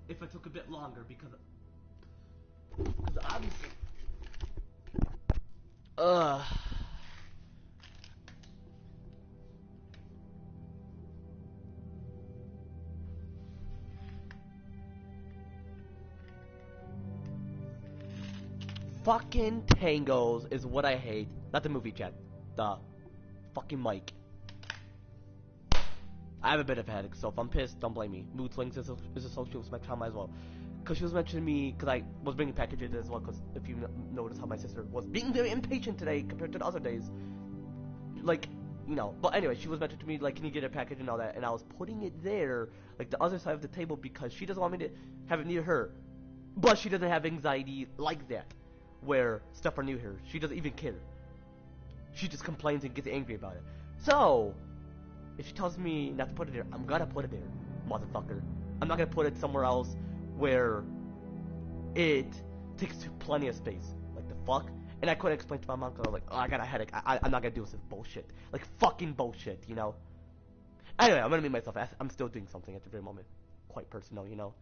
if I took a bit longer because obviously, fucking tangos is what I hate. Not the movie, Chad. The fucking mic. I have a bit of a headache, so if I'm pissed, don't blame me. Mood swings is associated with my trauma as well. Because she was mentioning me, because I was bringing packages as well, because if you notice how my sister was being very impatient today compared to the other days. Like, you know, but anyway, she was mentioning to me, like, can you get a package and all that, and I was putting it there, like, the other side of the table, because she doesn't want me to have it near her. But she doesn't have anxiety like that, where stuff are near her. She doesn't even care. She just complains and gets angry about it. So, If she tells me not to put it there, I'm gonna put it there, motherfucker. I'm not gonna put it somewhere else where it takes plenty of space. Like the fuck? And I couldn't explain to my mom because I was like, oh, I got a headache. I'm not gonna do this bullshit. Like fucking bullshit, you know? Anyway, I'm gonna meet myself. I'm still doing something at the very moment. Quite personal, you know?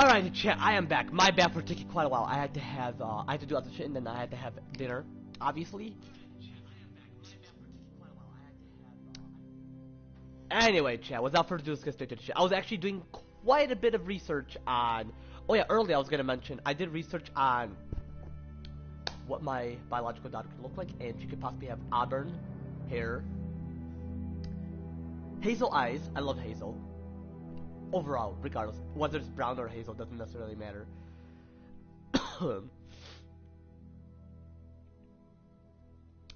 Alright, chat, I am back. My bad for taking quite a while. I had to have, I had to do other shit, and then I had to have dinner, obviously. Anyway, chat, without further ado, let's get straight to the shit. I was actually doing quite a bit of research on, oh yeah, earlier I was gonna mention, I did research on what my biological daughter could look like, and she could possibly have auburn hair, hazel eyes. I love hazel. Overall, regardless, whether it's brown or hazel doesn't necessarily matter.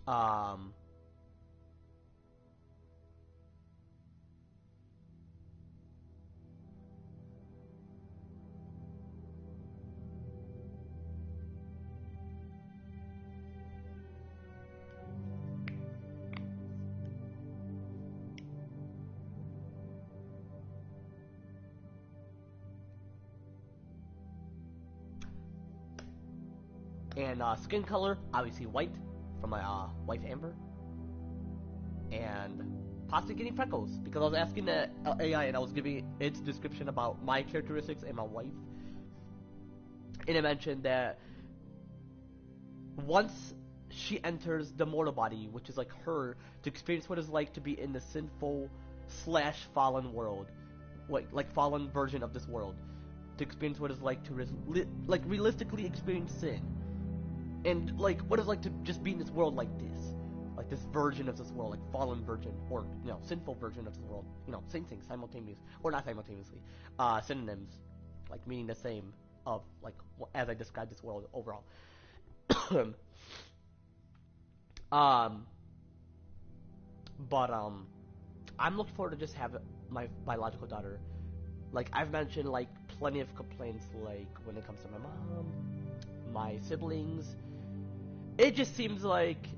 um, and skin color, obviously white, from my wife Amber, and possibly getting freckles, because I was asking the AI and I was giving its description about my characteristics and my wife, and it mentioned that once she enters the mortal body, which is like her, to experience what it's like to be in the sinful slash fallen world, like fallen version of this world, to experience what it's like to realistically experience sin, and like what it's like to just be in this world like this version of this world, like fallen version, or sinful version of this world, same thing, simultaneous or not simultaneously, synonyms, like meaning the same of like as I described this world overall. But I'm looking forward to just have my biological daughter. Like I've mentioned, like plenty of complaints, like when it comes to my mom, my siblings. It just seems like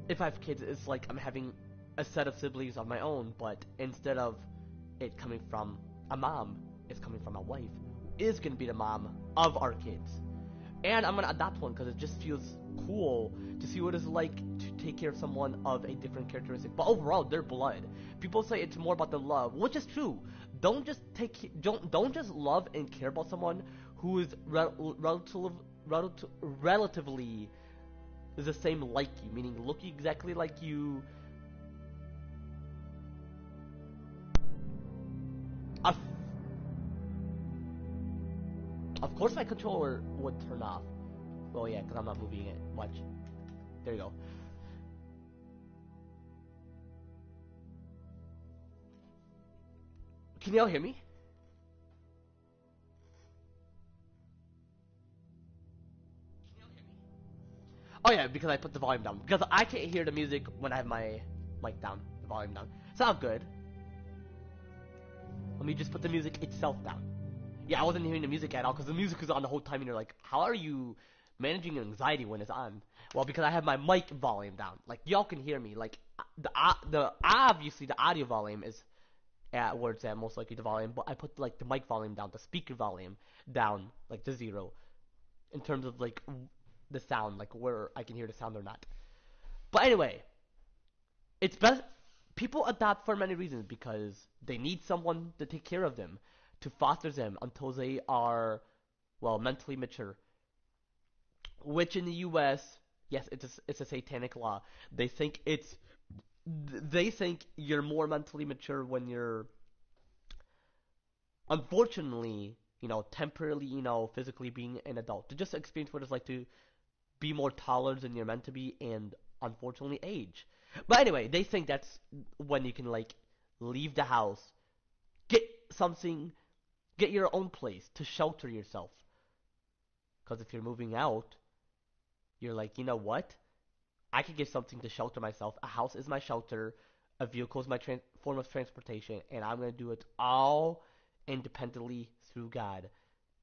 if I have kids, it's like I'm having a set of siblings of my own, but instead of it coming from a mom, it's coming from my wife, who is gonna be the mom of our kids. And I'm gonna adopt one because it just feels cool to see what it's like to take care of someone of a different characteristic. But overall, they're blood. People say it's more about the love, which is true. Don't just love and care about someone who is relatively is the same like you, meaning look exactly like you. Of course, my controller would turn off. Well, yeah, because I'm not moving it much. There you go. Can y'all hear me? Oh yeah, because I put the volume down. Because I can't hear the music when I have my mic down, the volume down. Sounds good. Let me just put the music itself down. Yeah, I wasn't hearing the music at all because the music is on the whole time, and you're like, how are you managing your anxiety when it's on? Well, because I have my mic volume down. Like y'all can hear me. Like the obviously the audio volume is at where it's at, most likely the volume, but I put like the mic volume down, the speaker volume down, like to 0, in terms of like the sound, like where I can hear the sound or not. But anyway, it's best. People adopt for many reasons because they need someone to take care of them, to foster them until they are, well, mentally mature. Which in the U.S., yes, it's a satanic law. They think it's they think you're more mentally mature when you're, unfortunately, temporarily, physically being an adult, to just experience what it's like to be more tolerant than you're meant to be, and unfortunately age. But anyway, they think that's when you can like leave the house, get something, get your own place to shelter yourself. Because if you're moving out, you're like, you know what? I could get something to shelter myself. A house is my shelter. A vehicle is my form of transportation, and I'm gonna do it all independently through God.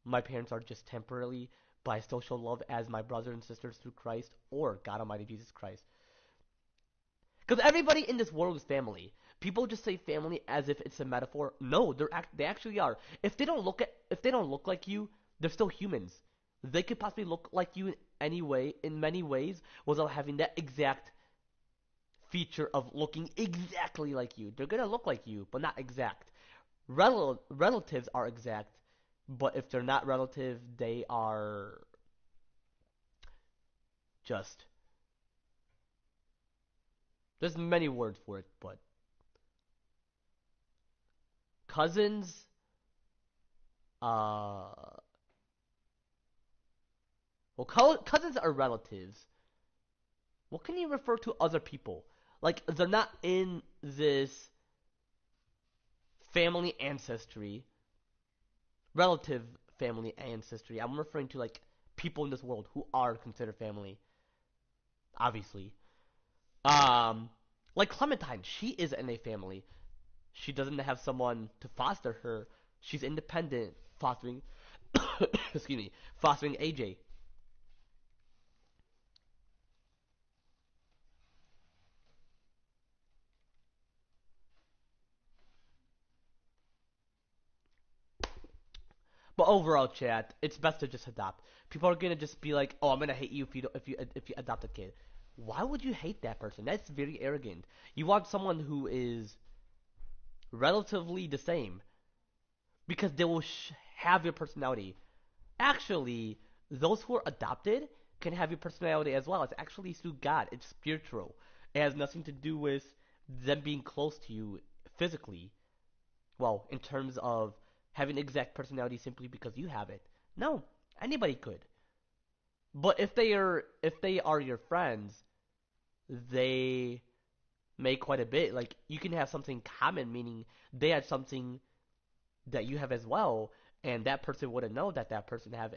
My parents are just temporarily, but I still show love as my brothers and sisters through Christ or God Almighty Jesus Christ. Because everybody in this world is family. People just say family as if it's a metaphor. No, they actually are. If they don't look like you, they're still humans. They could possibly look like you in many ways, without having that exact feature of looking exactly like you. They're gonna look like you, but not exact. Relatives are exact. But if they're not relative, they are just. There's many words for it, but cousins. Uh, well, cousins are relatives. What can you refer to other people? Like they're not in this family ancestry, relative family ancestry. I'm referring to like people in this world who are considered family, obviously. Um, like Clementine, she is in a family. She doesn't have someone to foster her. She's independent, fostering, excuse me, fostering AJ. But overall, chat, it's best to just adopt. People are gonna just be like, "Oh, I'm gonna hate you if you if you adopt a kid." Why would you hate that person? That's very arrogant. You want someone who is relatively the same because they will have your personality. Actually, those who are adopted can have your personality as well. It's actually through God. It's spiritual. It has nothing to do with them being close to you physically. Well, in terms of having exact personality simply because you have it. No, anybody could. But if they are your friends, they make quite a bit. Like you can have something common, meaning they had something that you have as well, and that person wouldn't know that that person have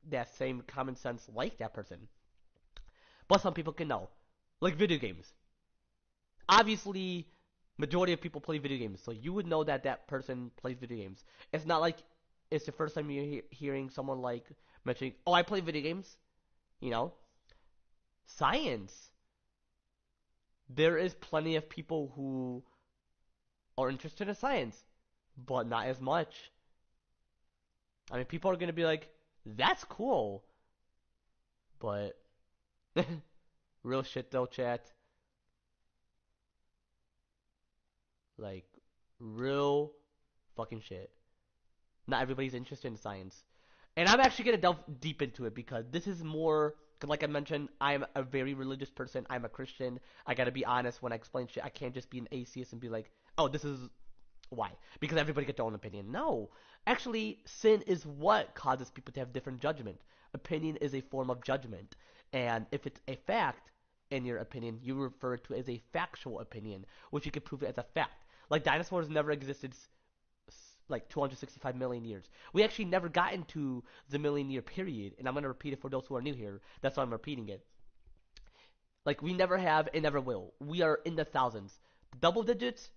that same common sense like that person. But some people can know, like video games. Obviously, majority of people play video games, so you would know that that person plays video games. It's not like it's the first time you're hearing someone like mentioning, "Oh, I play video games." You know, science. There is plenty of people who are interested in science, but not as much. I mean, people are gonna be like, "That's cool," but real shit though, chat. Like, real fucking shit. Not everybody's interested in science. And I'm actually going to delve deep into it because this is more, cause like I mentioned, I'm a very religious person. I'm a Christian. I got to be honest when I explain shit. I can't just be an atheist and be like, oh, this is why. Because everybody gets their own opinion. No. Actually, sin is what causes people to have different judgment. Opinion is a form of judgment. And if it's a fact, in your opinion, you refer to it as a factual opinion, which you can prove it as a fact. Like dinosaurs never existed like 265 million years. We actually never got into the million year period, and I'm going to repeat it for those who are new here. That's why I'm repeating it. Like, we never have and never will. We are in the thousands. Double digits,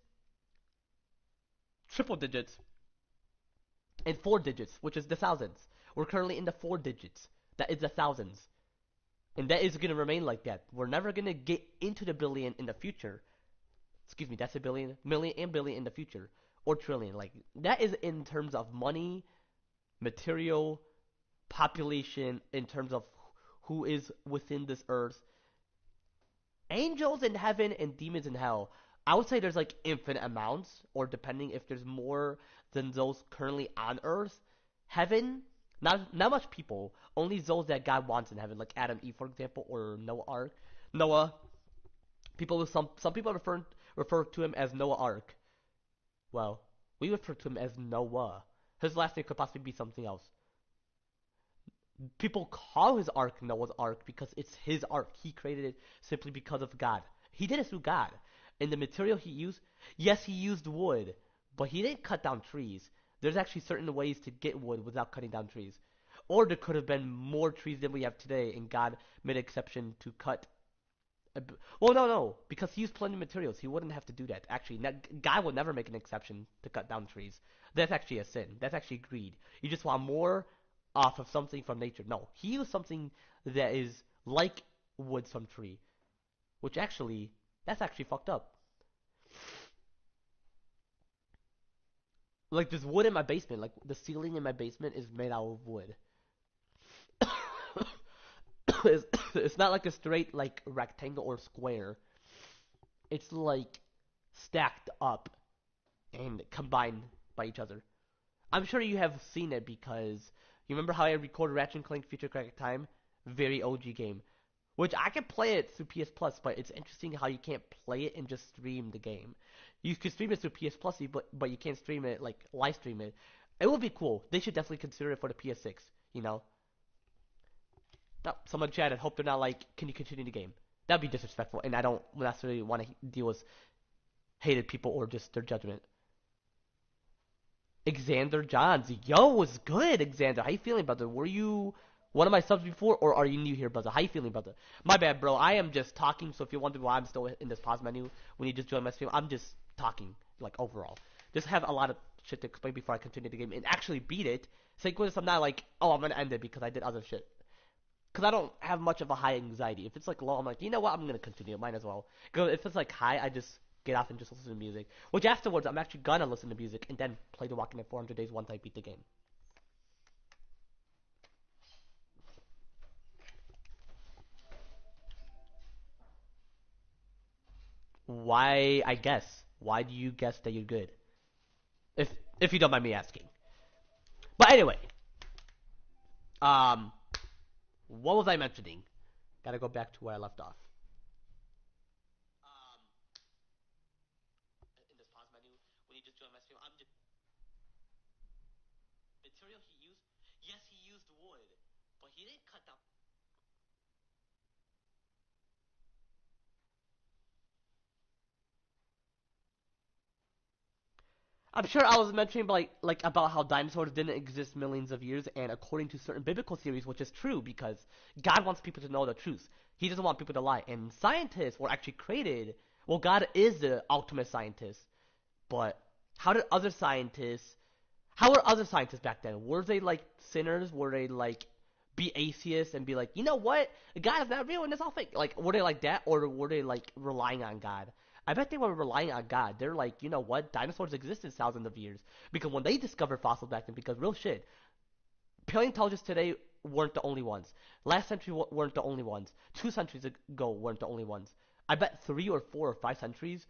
triple digits, and four digits, which is the thousands. We're currently in the four digits. That is the thousands. And that is going to remain like that. We're never going to get into the billion in the future. Excuse me, that's a billion, million, and billion in the future. Or trillion. Like, that is in terms of money, material, population, in terms of who is within this earth. Angels in heaven and demons in hell. I would say there's like infinite amounts, or depending if there's more than those currently on earth. Heaven, not much people, only those that God wants in heaven, like Adam, Eve, for example, or Noah Ark. Noah, people some people refer to him as Noah Ark. Well, we refer to him as Noah. His last name could possibly be something else. People call his ark Noah's Ark because it's his ark. He created it simply because of God. He did it through God. And the material he used, yes, he used wood, but he didn't cut down trees. There's actually certain ways to get wood without cutting down trees. Or there could have been more trees than we have today, and God made an exception to cut. Well, no, because he used plenty of materials. He wouldn't have to do that. Actually, God would never make an exception to cut down trees. That's actually a sin. That's actually greed. You just want more off of something from nature. No, he used something that is like wood from tree, which actually, that's actually fucked up. Like there's wood in my basement. Like the ceiling in my basement is made out of wood. it's not like a straight like rectangle or square. It's like stacked up and combined by each other. I'm sure you have seen it because you remember how I recorded Ratchet and Clank Future Crack Time? Very OG game. Which I can play it through PS Plus, but it's interesting how you can't play it and just stream the game. You can stream it through PS Plus, but you can't stream it, like, live stream it. It would be cool. They should definitely consider it for the PS6, you know? No, someone chatted, hope they're not like, can you continue the game? That'd be disrespectful, and I don't necessarily want to deal with hated people or just their judgment. Xander Johns. Yo, was good, Xander. How you feeling, brother? Were you one of my subs before, or are you new here, brother? How you feeling, brother? My bad, bro. I am just talking, so if you're wondering why I'm still in this pause menu when you just joined my stream, I'm just talking, like, overall. Just have a lot of shit to explain before I continue the game and actually beat it. Thank goodness I'm not like, oh, I'm gonna end it because I did other shit. Because I don't have much of a high anxiety. If it's like low, I'm like, you know what? I'm gonna continue. Might as well. Because if it's like high, I just get off and just listen to music. Which afterwards, I'm actually gonna listen to music and then play The Walking Dead 400 Days once I beat the game. Why? I guess. Why do you guess that you're good? If if you don't mind me asking. But anyway, um, what was I mentioning? Gotta go back to where I left off. Um, in this pause menu, when you just join my stream, I'm just material he used. Yes, he used wood, but he didn't cut down. I'm sure I was mentioning like about how dinosaurs didn't exist millions of years, and according to certain biblical theories, which is true because God wants people to know the truth. He doesn't want people to lie. And scientists were actually created. Well, God is the ultimate scientist, but how did other scientists? How were other scientists back then? Were they like sinners? Were they like be atheists and be like, you know what, God is not real and it's all fake? Like, were they like that, or were they like relying on God? I bet they were relying on God. They're like, you know what, dinosaurs existed thousands of years because when they discovered fossils back then, because real shit, paleontologists today weren't the only ones. Last century weren't the only ones. 2 centuries ago weren't the only ones. I bet 3 or 4 or 5 centuries,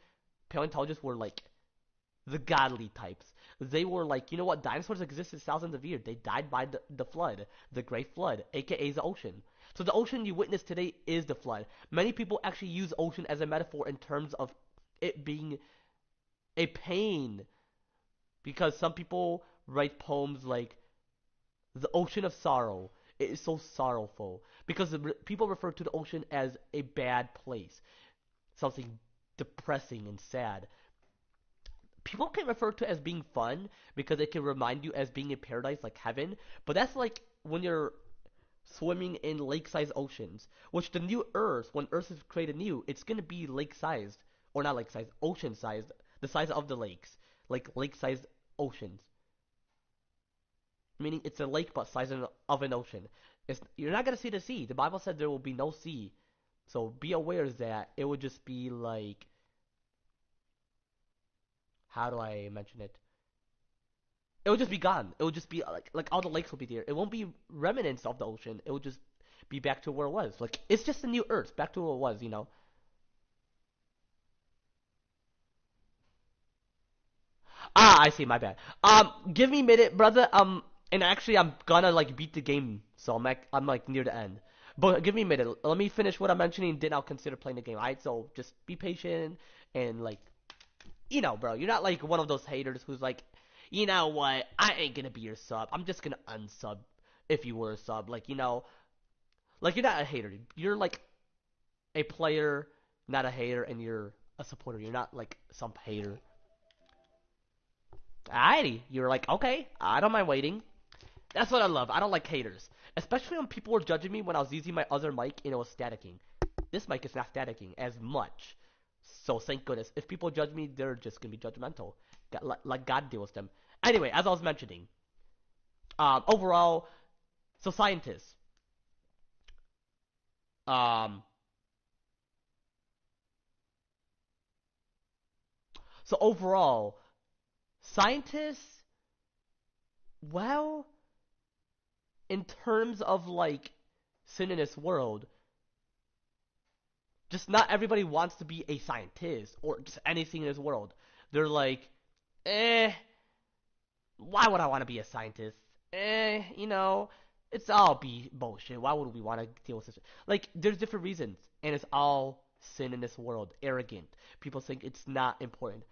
paleontologists were like the godly types. They were like, you know what, dinosaurs existed thousands of years. They died by the flood, the Great Flood, a.k.a. the ocean. So the ocean you witness today is the flood. Many people actually use ocean as a metaphor in terms of it being a pain, because some people write poems like the ocean of sorrow. It is so sorrowful because people refer to the ocean as a bad place, something depressing and sad. People can refer to it as being fun because it can remind you as being in paradise, like heaven. But that's like when you're swimming in lake-sized oceans, which the new Earth, when Earth is created new, it's gonna be lake-sized, or not lake-sized, ocean-sized, the size of the lakes, like lake-sized oceans. Meaning it's a lake but size of an ocean. You're not gonna see the sea. The Bible said there will be no sea, so be aware that it would just be like, how do I mention it? It will just be gone. It will just be like all the lakes will be there. It won't be remnants of the ocean. It will just be back to where it was. Like, it's just a new Earth, back to where it was, you know. Ah, I see. My bad. Give me a minute, brother. And actually, I'm gonna like beat the game, so I'm like near the end. But give me a minute. Let me finish what I'm mentioning, then I'll consider playing the game. Alright, so just be patient and like, you know, bro, you're not like one of those haters who's like, you know what, I ain't gonna be your sub. I'm just gonna unsub if you were a sub. Like, you know, like you're not a hater. You're like a player, not a hater, and you're a supporter. You're not like some hater. Alrighty, you're like, okay, I don't mind waiting. That's what I love. I don't like haters, especially when people were judging me when I was using my other mic and it was staticking. This mic is not staticking as much. So thank goodness. If people judge me, they're just gonna be judgmental. Like God deals with them. Anyway, as I was mentioning, overall, so scientists, um, so overall, scientists, well, in terms of like sin in this world, just not everybody wants to be a scientist or just anything in this world. They're like, eh, why would I want to be a scientist? You know, it's all be bullshit. Why would we want to deal with this? Like, there's different reasons, and it's all sin in this world. Arrogant. People think it's not important.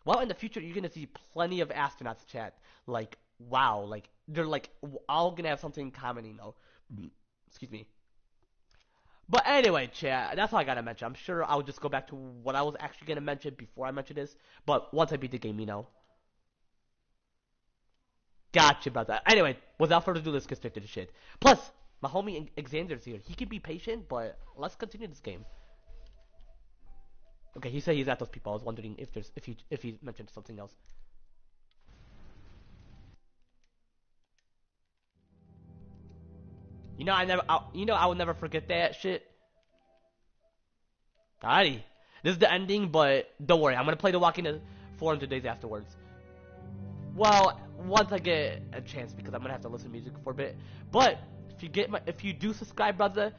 Well, in the future, you're gonna see plenty of astronauts chat. Like, wow, like they're like all gonna have something in common, you know. Excuse me. But anyway, chat, that's all I gotta mention. I'm sure I'll just go back to what I was actually gonna mention before I mention this. But once I beat the game, you know. Gotcha about that. Anyway, without further ado, let's get straight to the shit. Plus, my homie Xander's here. He can be patient, but let's continue this game. Okay, he said he's at those people. I was wondering if he mentioned something else. I will never forget that shit. Alrighty, this is the ending, but don't worry, I'm gonna play The Walking Dead 400 days afterwards. Well, once I get a chance, because I'm gonna have to listen to music for a bit. But if you do subscribe, brother,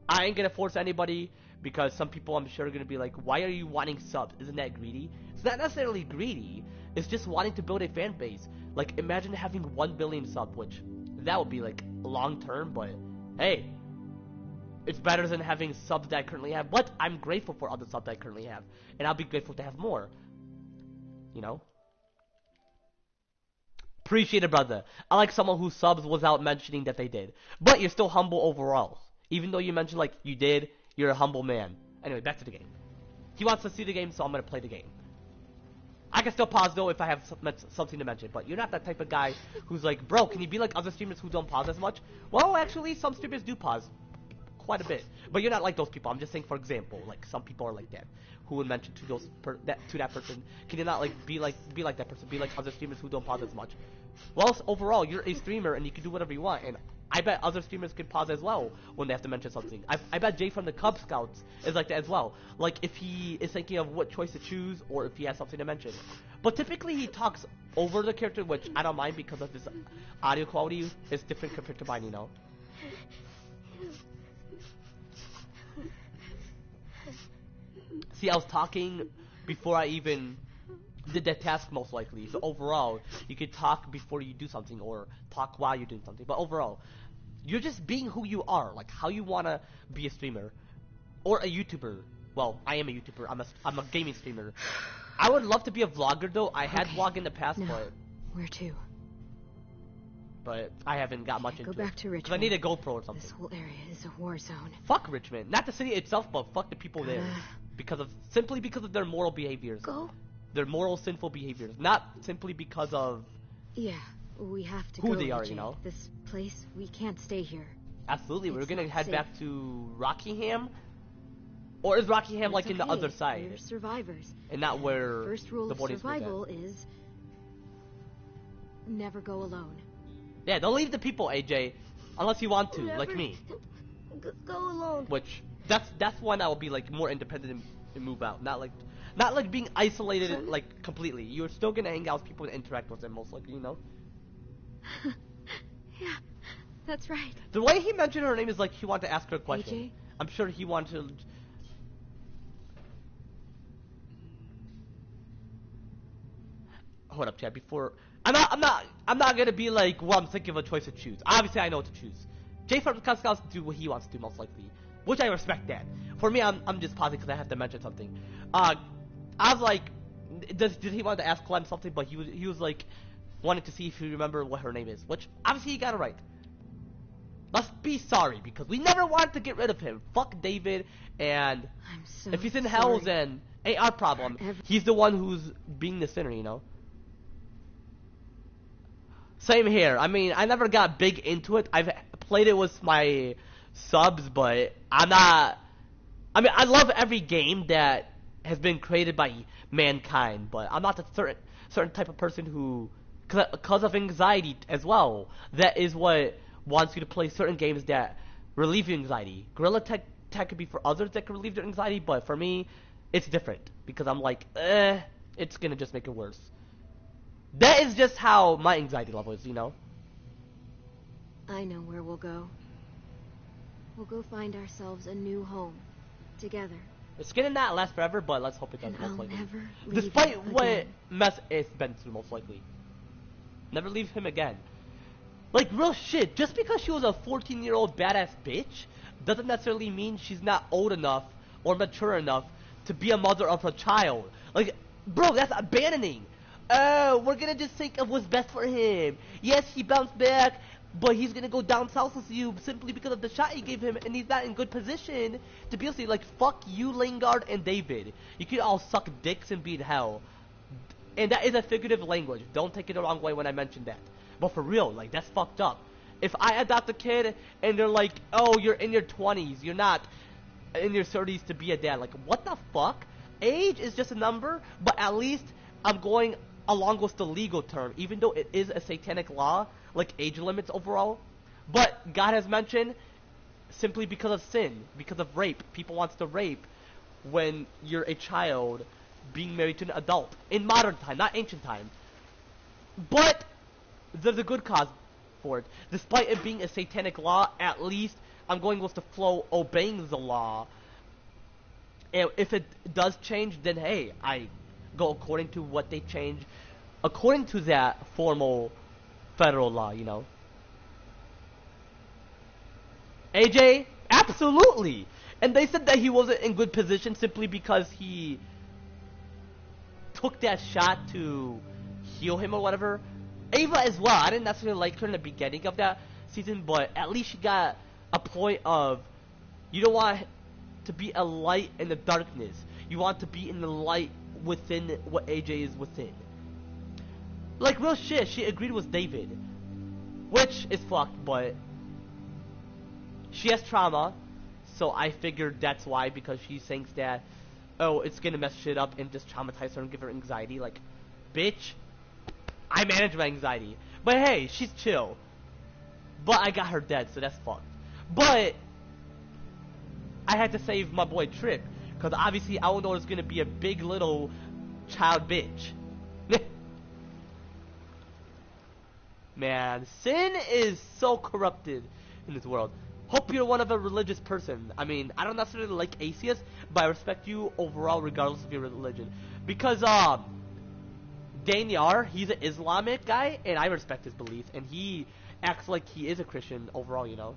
I ain't gonna force anybody, because some people I'm sure are gonna be like, why are you wanting subs? Isn't that greedy? It's not necessarily greedy. It's just wanting to build a fan base. Like, imagine having 1 billion subs, which that would be like long term, but hey, it's better than having subs that I currently have. But I'm grateful for other subs that I currently have, and I'll be grateful to have more. You know? Appreciate it, brother. I like someone who subs without mentioning that they did. But you're still humble overall. Even though you mentioned, like, you did, you're a humble man. Anyway, back to the game. He wants to see the game, so I'm going to play the game. I can still pause, though, if I have something to mention. But you're not that type of guy who's like, bro, can you be like other streamers who don't pause as much? Well, actually, some streamers do pause quite a bit. But you're not like those people. I'm just saying, for example, like, some people are like that. Who would mention to that person, can you not like be like that person, be like other streamers who don't pause as much? Well, overall, you're a streamer and you can do whatever you want, and I bet other streamers can pause as well when they have to mention something. I bet Jay from the Cub Scouts is like that as well. Like, if he is thinking of what choice to choose, or if he has something to mention. But typically he talks over the character, which I don't mind because of his audio quality is different compared to mine, you know. See, I was talking before I even did that task, most likely. So overall, you could talk before you do something, or talk while you're doing something. But overall, you're just being who you are, like how you wanna be a streamer or a YouTuber. Well, I am a YouTuber. I'm a gaming streamer. I would love to be a vlogger, though. I had vlogged in the past, but where to? But I haven't got much into it. Go back to Richmond. Because I need a GoPro or something. This whole area is a war zone. Fuck Richmond, not the city itself, but fuck the people there, simply because of their moral behaviors. Go. Their moral, sinful behaviors, not simply because of Yeah, we have to who go, they are, AJ. you know. This place, we can't stay here. Absolutely, we're It's gonna not head safe. back to Rockingham, or is Rockingham like in the other side, We're survivors. and not where First rule the of boarding school is at? survival is never go alone. Yeah, don't leave the people, AJ, unless you want to, like Never me. Go alone. Which that's when I will be like more independent and move out, not like being isolated like completely. You're still gonna hang out with people and interact with them most likely, you know. Yeah, that's right. The way he mentioned her name is like he wanted to ask her a question. AJ? I'm sure he wanted to. Hold up, Chad. Before I'm not gonna be like, well, I'm thinking of a choice to choose. Obviously, I know what to choose. Jay from the Scouts do what he wants to do most likely, which I respect that. For me, I'm just pausing because I have to mention something. I was like, did he want to ask Clem something? But he was like, wanted to see if you remember what her name is, which obviously he got it right. Let's be sorry, because we never wanted to get rid of him. Fuck David, and I'm so if he's in hell, then ain't our problem. He's the one who's being the sinner, you know. Same here. I mean, I never got big into it. I've played it with my subs, but I'm not. I mean, I love every game that has been created by mankind, but I'm not the certain type of person who, because of anxiety as well, that is what wants you to play certain games that relieve your anxiety. Guerrilla tech could be for others that can relieve their anxiety, but for me, it's different because I'm like, it's gonna just make it worse. That is just how my anxiety level is, you know. I know where we'll go. We'll go find ourselves a new home, together. It's gonna not last forever, but let's hope it does. And Most I'll likely. never leave Despite you what again. mess it's been through, most likely. Never leave him again. Like, real shit, just because she was a 14-year-old badass bitch doesn't necessarily mean she's not old enough or mature enough to be a mother of a child. Like, bro, that's abandoning. We're gonna just think of what's best for him. Yes, he bounced back, but he's gonna go down south with you simply because of the shot you gave him, and he's not in good position to be able to say, like, fuck you, Lingard and David. You can all suck dicks and be in hell. And that is a figurative language. Don't take it the wrong way when I mention that. But for real, like, that's fucked up. If I adopt a kid and they're like, oh, you're in your 20s, you're not in your 30s to be a dad. Like, what the fuck? Age is just a number, but at least I'm going along with the legal term, even though it is a satanic law, like age limits overall. But God has mentioned, simply because of sin, because of rape, people wants to rape when you're a child being married to an adult. In modern time, not ancient time. But there's a good cause for it. Despite it being a satanic law, at least I'm going with the flow, obeying the law. And if it does change, then hey, I go according to what they change, according to that formal federal law, you know. AJ, absolutely. And they said that he wasn't in good position simply because he took that shot to heal him or whatever. Ava as well. I didn't necessarily like her in the beginning of that season, but at least she got a point of, you don't want to be a light in the darkness. You want to be in the light within what AJ is within. Like, real shit, she agreed with David, which is fucked, but she has trauma, so I figured that's why, because she thinks that, oh, it's gonna mess shit up and just traumatize her and give her anxiety. Like, bitch, I manage my anxiety. But hey, she's chill. But I got her dead, so that's fucked. But I had to save my boy Trip, because obviously Eleanor is gonna be a big little child bitch. Man, sin is so corrupted in this world. Hope you're one of a religious person. I mean, I don't necessarily like atheists, but I respect you overall regardless of your religion. Because, Danyar, he's an Islamic guy, and I respect his beliefs, and he acts like he is a Christian overall, you know.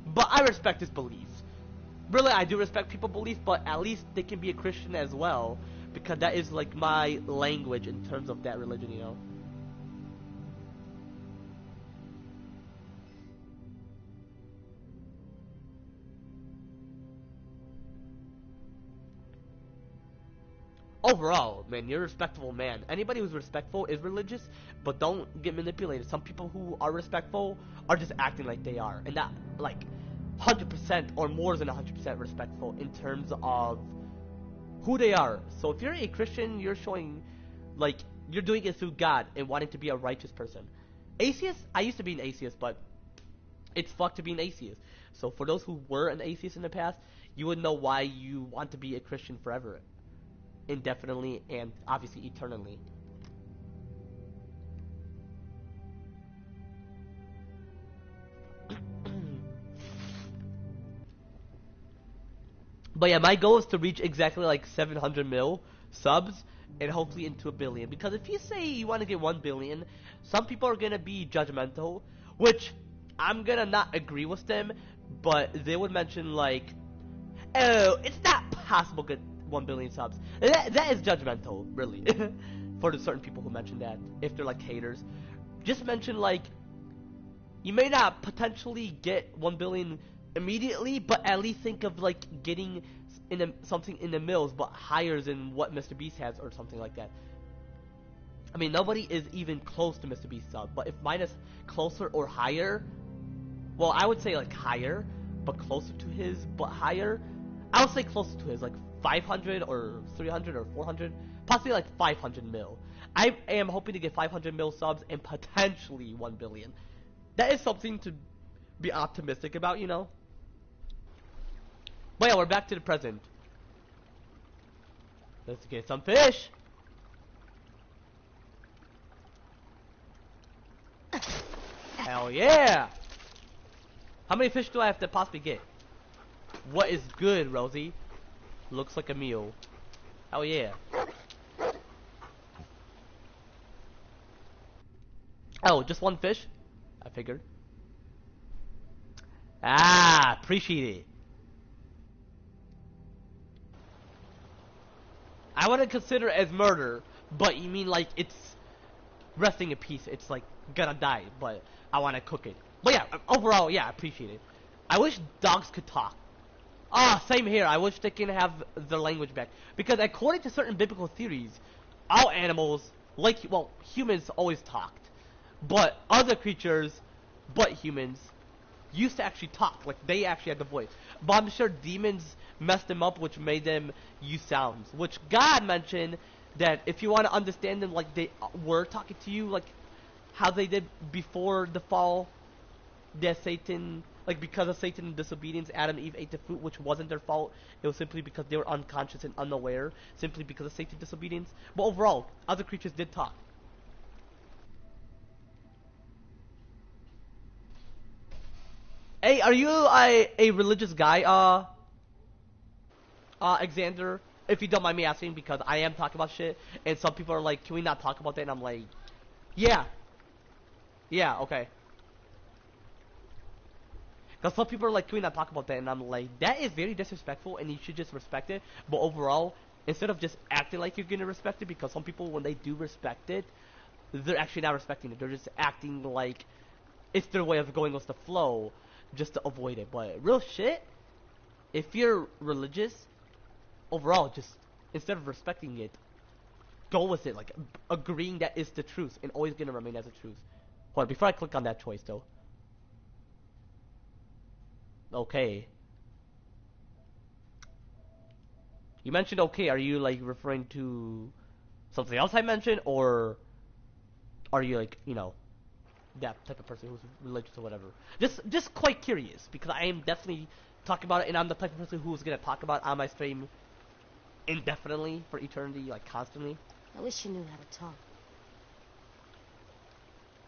But I respect his beliefs. Really, I do respect people's beliefs, but at least they can be a Christian as well, because that is like my language in terms of that religion, you know. Overall, man, you're a respectable man. Anybody who's respectful is religious, but don't get manipulated. Some people who are respectful are just acting like they are, and not like 100% or more than 100% respectful in terms of who they are. So if you're a Christian, you're showing, like, you're doing it through God and wanting to be a righteous person. Atheist, I used to be an atheist, but it's fucked to be an atheist. So for those who were an atheist in the past, you would know why you want to be a Christian forever, indefinitely, and obviously eternally. But yeah, my goal is to reach exactly like 700 mil subs and hopefully into 1 billion. Because if you say you want to get 1 billion, some people are gonna be judgmental, which I'm gonna not agree with them, but they would mention like, oh, it's not possible to get 1 billion subs. That is judgmental, really. For the certain people who mention that, if they're like haters. Just mention like, you may not potentially get 1 billion immediately, but at least think of like getting something in the mills, but higher than what Mr. Beast has or something like that. I mean, nobody is even close to Mr. Beast's sub, but if mine is closer or higher, well, I would say like higher, but closer to his, but higher. I would say closer to his, like 500 or 300 or 400, possibly like 500 mil. I am hoping to get 500 mil subs and potentially 1 billion. That is something to be optimistic about, you know. But yeah, we're back to the present. Let's get some fish. Hell yeah! How many fish do I have to possibly get? What is good, Rosie? Looks like a meal. Hell yeah. Oh, just one fish? I figured. Ah, appreciate it. I wouldn't consider it as murder, but you mean like it's resting in peace. It's like gonna die, but I want to cook it. But yeah, overall, yeah, I appreciate it. I wish dogs could talk. Ah, same here. I wish they can have their language back. Because according to certain biblical theories, all animals, like, well, humans always talked. But other creatures, but humans, used to actually talk. Like, they actually had the voice. But I'm sure demons messed them up, which made them use sounds. Which God mentioned that if you want to understand them like they were talking to you, like how they did before the fall, that Satan, like because of Satan's disobedience, Adam and Eve ate the fruit, which wasn't their fault. It was simply because they were unconscious and unaware, simply because of Satan's disobedience. But overall, other creatures did talk. Hey, are you a religious guy, Xander? If you don't mind me asking, because I am talking about shit, and some people are like, can we not talk about that? And I'm like, yeah. Yeah, okay. Because some people are like, can we not talk about that? And I'm like, that is very disrespectful, and you should just respect it. But overall, instead of just acting like you're going to respect it, because some people, when they do respect it, they're actually not respecting it. They're just acting like it's their way of going with the flow, just to avoid it. But real shit, if you're religious, overall, just instead of respecting it, go with it, like agreeing that is the truth and always gonna remain as a truth. Hold on, before I click on that choice though. Okay. You mentioned okay, are you like referring to something else I mentioned, or are you like, you know, that type of person who's religious or whatever? Just quite curious, because I am definitely talking about it, and I'm the type of person who's gonna talk about it on my stream indefinitely, for eternity, like constantly. I wish you knew how to talk.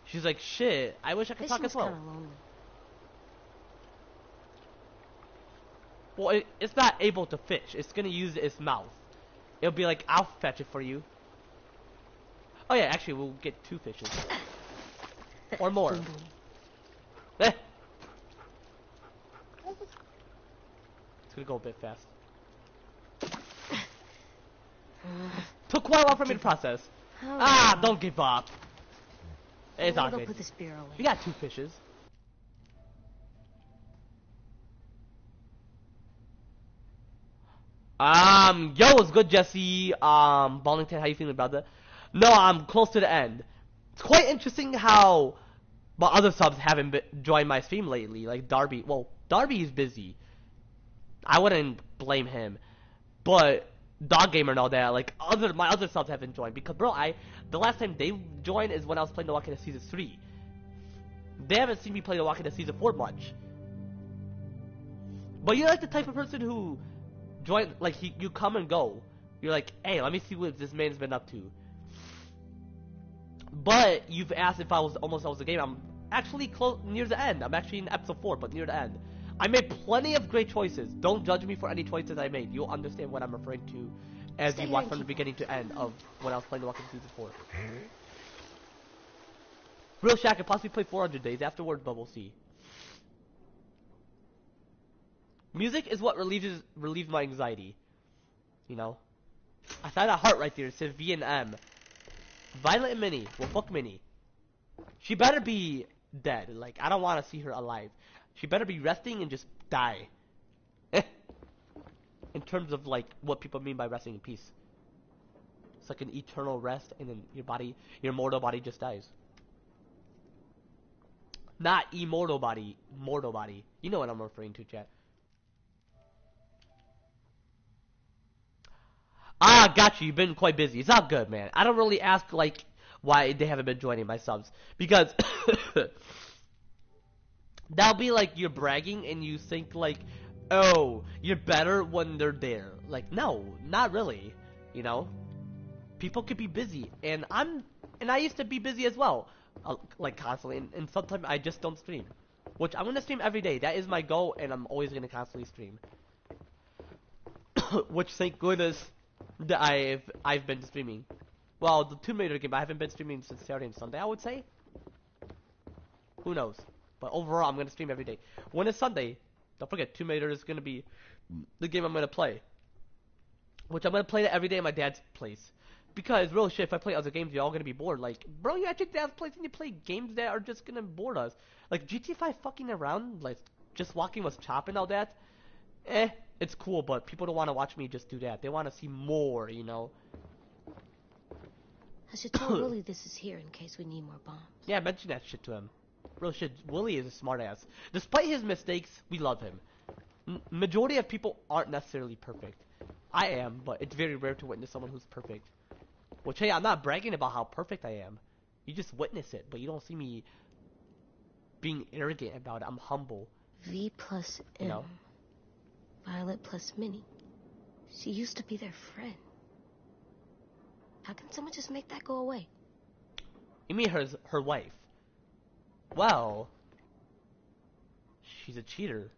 She's like, shit, I wish I could talk as well. Kinda lonely. Well, it's not able to fish. It's gonna use its mouth. It'll be like, I'll fetch it for you. Oh yeah, actually, we'll get 2 fishes. Or more. Eh. It's gonna go a bit fast. Took quite a while for me to process. Ah, don't give up. It's all good. Put the spear away. We got 2 fishes. Yo, what's good, Jesse? Ballington, how you feeling about that? No, I'm close to the end. It's quite interesting how my other subs haven't joined my stream lately. Like Darby. Well, Darby is busy. I wouldn't blame him. But Dog Gamer and all that, like my other subs haven't joined because, bro, the last time they joined is when I was playing The Walking Dead Season 3. They haven't seen me play The Walking Dead Season 4 much. But you're like the type of person who join, like you come and go. You're like, hey, let me see what this man's been up to. But you've asked if I was almost out of the game. I'm actually close, near the end. I'm actually in episode 4, but near the end. I made plenty of great choices. Don't judge me for any choices I made. You'll understand what I'm referring to as you watch from the beginning to end of when I was playing The Walking Dead Season 4. Real Shaq could possibly play 400 days afterward, but we'll see. Music is what relieves my anxiety. You know? I saw that heart right there. It says V and M. Violet and Minnie. Well, fuck Minnie. She better be dead. Like, I don't want to see her alive. She better be resting and just die. In terms of, like, what people mean by resting in peace. It's like an eternal rest, and then your mortal body just dies. Not immortal body, mortal body. You know what I'm referring to, chat. Ah, got you. You've been quite busy. It's not good, man. I don't really ask, like, why they haven't been joining my subs. Because that'll be like you're bragging and you think, like, oh, you're better when they're there. Like, no, not really. You know? People could be busy. And I used to be busy as well. Like, constantly. And sometimes I just don't stream. Which I'm going to stream every day. That is my goal, and I'm always going to constantly stream. Which, thank goodness that I've been streaming. Well, the Tomb Raider game, I haven't been streaming since Saturday and Sunday, I would say. Who knows? But overall, I'm gonna stream every day. When it's Sunday, don't forget, Tomb Raider is gonna be the game I'm gonna play. Which I'm gonna play that every day at my dad's place. Because real shit, if I play other games, you're all gonna be bored. Like, bro, you at your dad's place and you play games that are just gonna bore us. Like GTA 5 fucking around, like just walking with Chop and all that. It's cool, but people don't want to watch me just do that. They want to see more, you know. I should tell Willie this is here in case we need more bombs. Yeah, mention that shit to him. Real shit, Willie is a smartass. Despite his mistakes, we love him. Majority of people aren't necessarily perfect. I am, but it's very rare to witness someone who's perfect. Which, hey, I'm not bragging about how perfect I am. You just witness it, but you don't see me being arrogant about it. I'm humble. V plus M. You know? Violet plus Minnie. She used to be their friend. How can someone just make that go away? You mean her wife? Well, she's a cheater.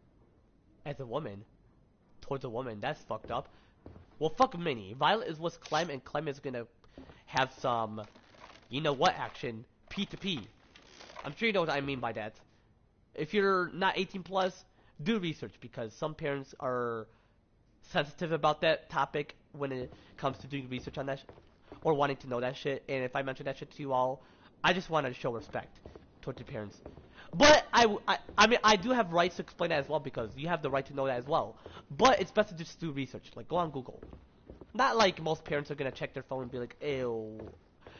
As a woman. Towards a woman. That's fucked up. Well, fuck Minnie. Violet is with Clem, and Clem is gonna have some, you know what action. P2P. I'm sure you know what I mean by that. If you're not 18 plus, do research, because some parents are sensitive about that topic when it comes to doing research on that or wanting to know that shit. And if I mention that shit to you all, I just want to show respect towards your parents. But I mean, I do have rights to explain that as well, because you have the right to know that as well. But it's best to just do research. Like, go on Google. Not like most parents are gonna check their phone and be like, ew.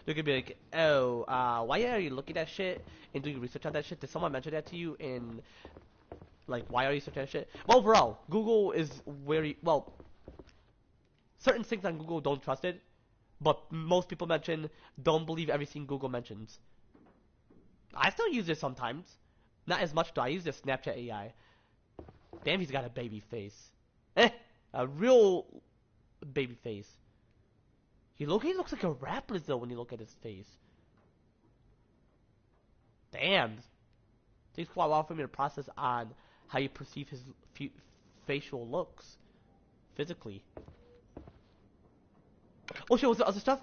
They're gonna be like, oh, why are you looking at shit and doing research on that shit? Did someone mention that to you? And like, why are you searching that shit? Well, overall, Google is very, well, certain things on Google, don't trust it. But most people mention, don't believe everything Google mentions. I still use it sometimes. Not as much though. I use the Snapchat AI. Damn, he's got a baby face. A real baby face. He looks like a rapper though when you look at his face. Damn. Takes quite a while for me to process on how you perceive his facial looks. Physically. Oh shit, was there other stuff?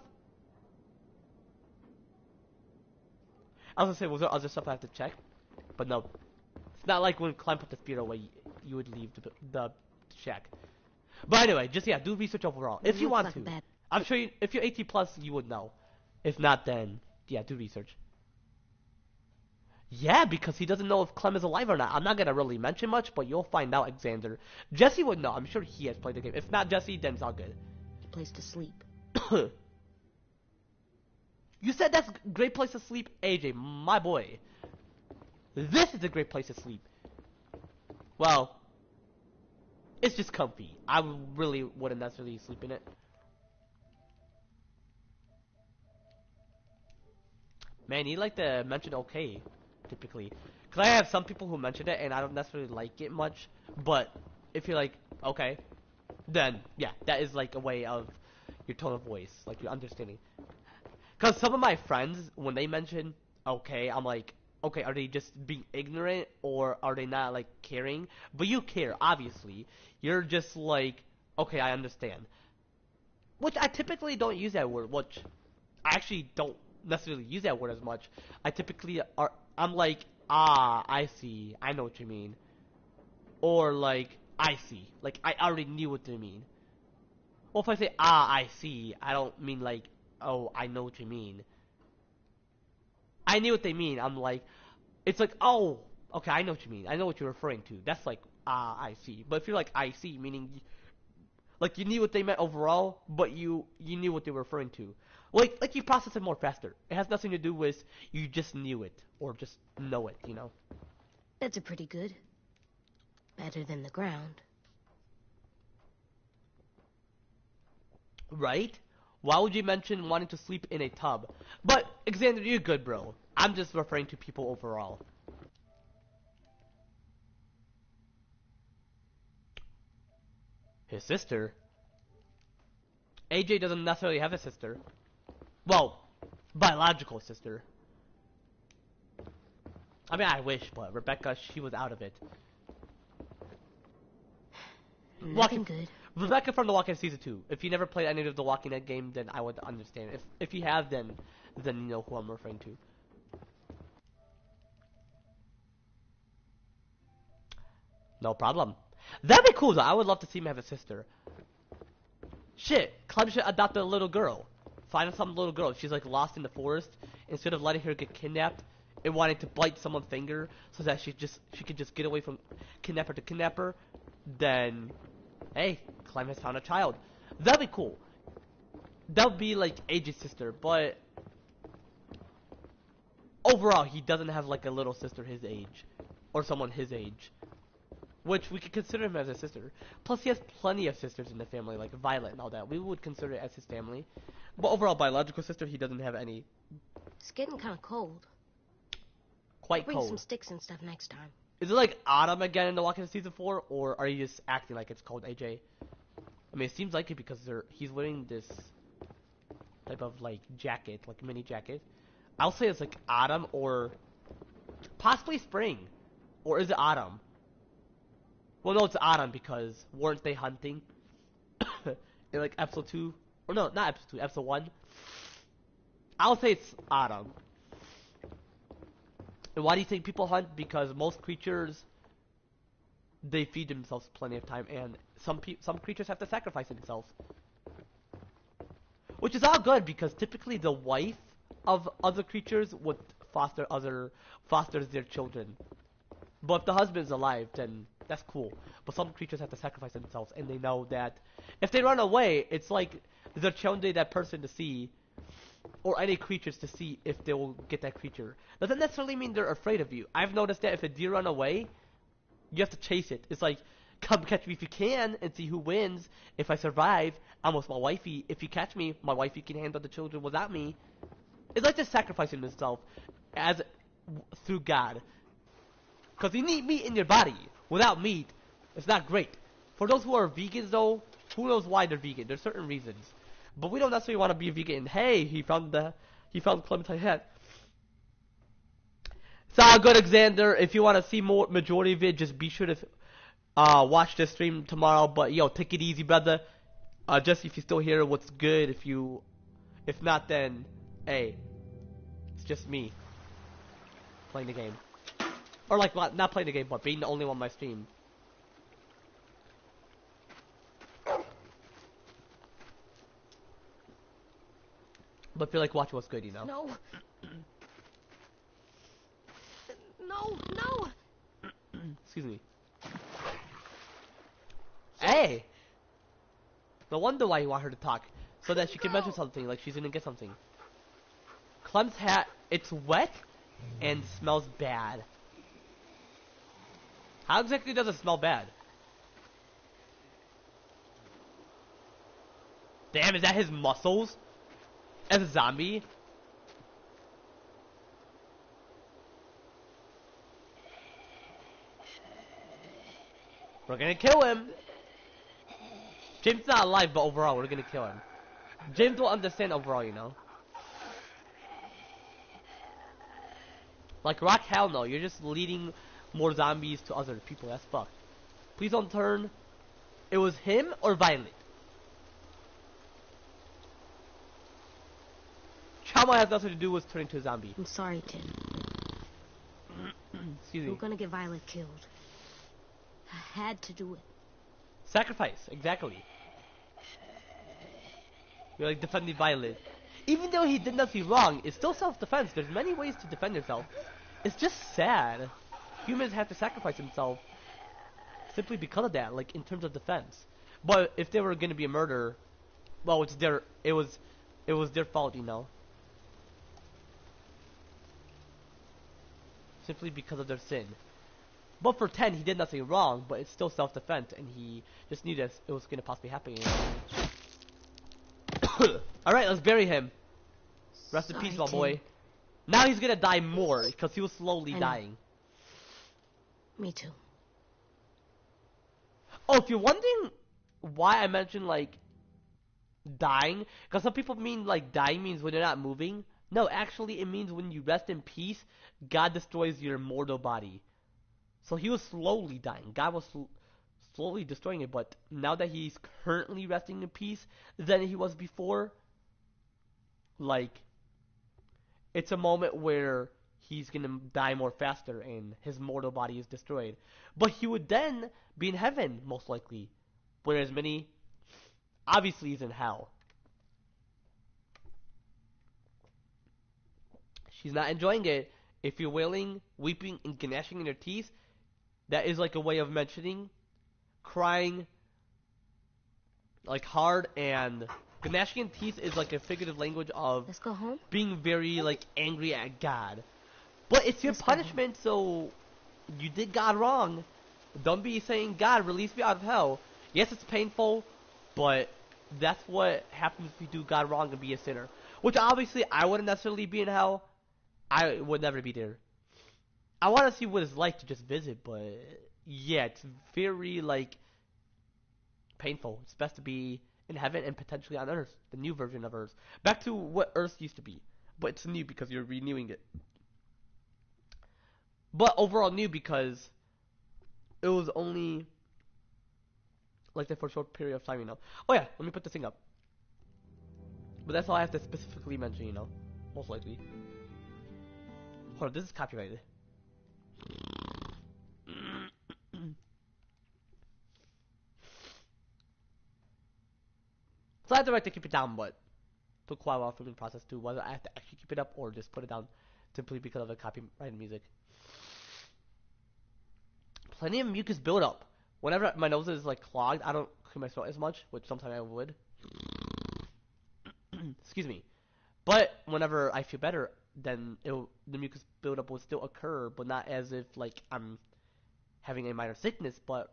I was gonna say, was there other stuff I have to check? But no. It's not like when Clem put the spear away, you would leave the shack. But anyway, just, yeah, do research overall. If you want to. I'm sure if you're 18 plus, you would know. If not, then, yeah, do research. Yeah, because he doesn't know if Clem is alive or not. I'm not gonna really mention much, but you'll find out, Xander. Jesse would know. I'm sure he has played the game. If not Jesse, then it's all good. Place to sleep. You said that's a great place to sleep, AJ, my boy. This is a great place to sleep. Well, it's just comfy. I really wouldn't necessarily sleep in it. Man, you like to mention okay, typically. Because I have some people who mention it, and I don't necessarily like it much. But if you're like, okay, then, yeah, that is like a way of your tone of voice, like your understanding. Because some of my friends, when they mention okay, I'm like, okay, are they just being ignorant, or are they not, like, caring? But you care, obviously. You're just like, okay, I understand. Which I typically don't use that word, which I actually don't necessarily use that word as much. I typically I'm like, ah, I see, I know what you mean. Or like, I see, like, I already knew what they mean. Well, if I say, ah, I see, I don't mean like, oh, I know what you mean. I knew what they mean. I'm like, it's like, oh, okay, I know what you mean. I know what you're referring to. That's like, ah, I see. But if you're like, I see, meaning, like, you knew what they meant overall, but you knew what they were referring to. Like you process it more faster. It has nothing to do with you just knew it, or just know it, you know? That's a pretty good. Better than the ground. Right? Why would you mention wanting to sleep in a tub? But, Xander, you're good, bro. I'm just referring to people overall. His sister? AJ doesn't necessarily have a sister. Well, biological sister. I mean, I wish, but Rebecca, she was out of it. Nothing good. Rebecca from The Walking Dead Season 2. If you never played any of the Walking Dead game, then I would understand. If you have, then you know who I'm referring to. No problem. That'd be cool though. I would love to see him have a sister. Shit, Clem should adopt a little girl. Find some little girl. She's like lost in the forest. Instead of letting her get kidnapped and wanting to bite someone's finger so that she could just get away from kidnapper to kidnapper, then hey, Clem has found a child. That'd be cool. That would be like AJ's sister, but overall he doesn't have like a little sister his age or someone his age. Which we could consider him as a sister. Plus, he has plenty of sisters in the family, like Violet and all that. We would consider it as his family. But overall, biological sister, he doesn't have any. It's getting kind of cold. Quite Bring cold. some sticks and stuff next time. Is it like autumn again in The Walking Dead Season 4? Or are you just acting like it's cold, AJ? I mean, it seems like it because he's wearing this type of, like, jacket, like mini jacket. I'll say it's like autumn or possibly spring. Or is it autumn? Well, no, it's autumn because weren't they hunting in like episode 2? Or no, not episode 2, episode 1. I'll say it's autumn. And why do you think people hunt? Because most creatures, they feed themselves plenty of time, and some creatures have to sacrifice themselves. Which is all good because typically the wife of other creatures would fosters their children. But if the husband's alive, then that's cool. But some creatures have to sacrifice themselves, and they know that if they run away, it's like they're challenging that person to see, or any creatures to see if they will get that creature. Doesn't necessarily mean they're afraid of you. I've noticed that if a deer run away, you have to chase it. It's like, come catch me if you can, and see who wins. If I survive, I'm with my wifey. If you catch me, my wifey can handle the children without me. It's like just sacrificing himself through God. Because you need meat in your body. Without meat, it's not great. For those who are vegans, though, who knows why they're vegan? There's certain reasons. But we don't necessarily want to be vegan. Hey, he found Clementine head. It's all good, Alexander. If you want to see more majority of it, just be sure to watch the stream tomorrow. But yo, take it easy, brother. Just if you're still here, what's good? If not, then hey, it's just me playing the game. Or like, not playing the game, but being the only one on my stream. But feel like watching what's good, you know? No. No. Excuse me. Hey! No wonder why you want her to talk. So that she can mention something, like she's gonna get something. Clem's hat, it's wet and smells bad. How exactly does it smell bad? Damn, is that his muscles? As a zombie? We're gonna kill him! James not alive, but overall, we're gonna kill him. James will understand overall, you know? Like, rock hell no, you're just leading more zombies to other people, that's fucked. Please don't turn. It was him or Violet? Trauma has nothing to do with turning to a zombie. I'm sorry, Tim. Excuse me. We're gonna get Violet killed. I had to do it. Sacrifice, exactly. You're like defending Violet. Even though he did nothing wrong, it's still self-defense. There's many ways to defend yourself. It's just sad. Humans have to sacrifice themselves simply because of that, like in terms of defense. But if they were gonna be a murderer, well, it was their fault, you know. Simply because of their sin. But for 10, he did nothing wrong, but it's still self-defense, and he just knew that it was gonna possibly happen. You know? Alright, let's bury him. Rest in peace, my boy. Now he's gonna die more, because he was slowly dying. Me too. Oh, if you're wondering why I mentioned, like, dying, because some people mean, like, dying means when you're not moving. No, actually, it means when you rest in peace, God destroys your mortal body. So he was slowly dying. God was slowly destroying it, but now that he's currently resting in peace than he was before, like, it's a moment where he's gonna die more faster and his mortal body is destroyed. But he would then be in heaven, most likely. Whereas Minnie, obviously, is in hell. She's not enjoying it. If you're wailing, weeping, and gnashing in your teeth, that is like a way of mentioning crying like hard, and gnashing in teeth is like a figurative language of Let's go home. being very like angry at God. But it's your punishment, so you did God wrong. Don't be saying, God, release me out of hell. Yes, it's painful, but that's what happens if you do God wrong and be a sinner. Which obviously I wouldn't necessarily be in hell. I would never be there. I want to see what it's like to just visit, but yeah, it's very like painful. It's best to be in heaven and potentially on Earth, the new version of Earth. Back to what Earth used to be, but it's new because you're renewing it. But overall new because it was only like that for a short period of time, you know. Oh yeah, let me put this thing up. But that's all I have to specifically mention, you know, most likely. Hold on, this is copyrighted. So I have the right to keep it down, but it took quite a while for me to process too, whether I have to actually keep it up or just put it down simply because of the copyrighted music. Plenty of mucus buildup. Whenever my nose is like clogged, I don't clear my throat as much, which sometimes I would. Excuse me. But whenever I feel better, then the mucus buildup will still occur, but not as if like I'm having a minor sickness, but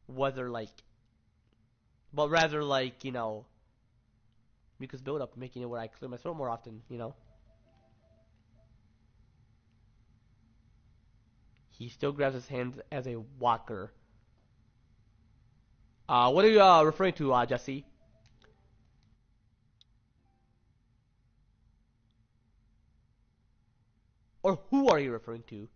rather like, you know, mucus buildup, making it where I clear my throat more often, you know. He still grabs his hands as a walker. What are you referring to, Jesse? Or who are you referring to?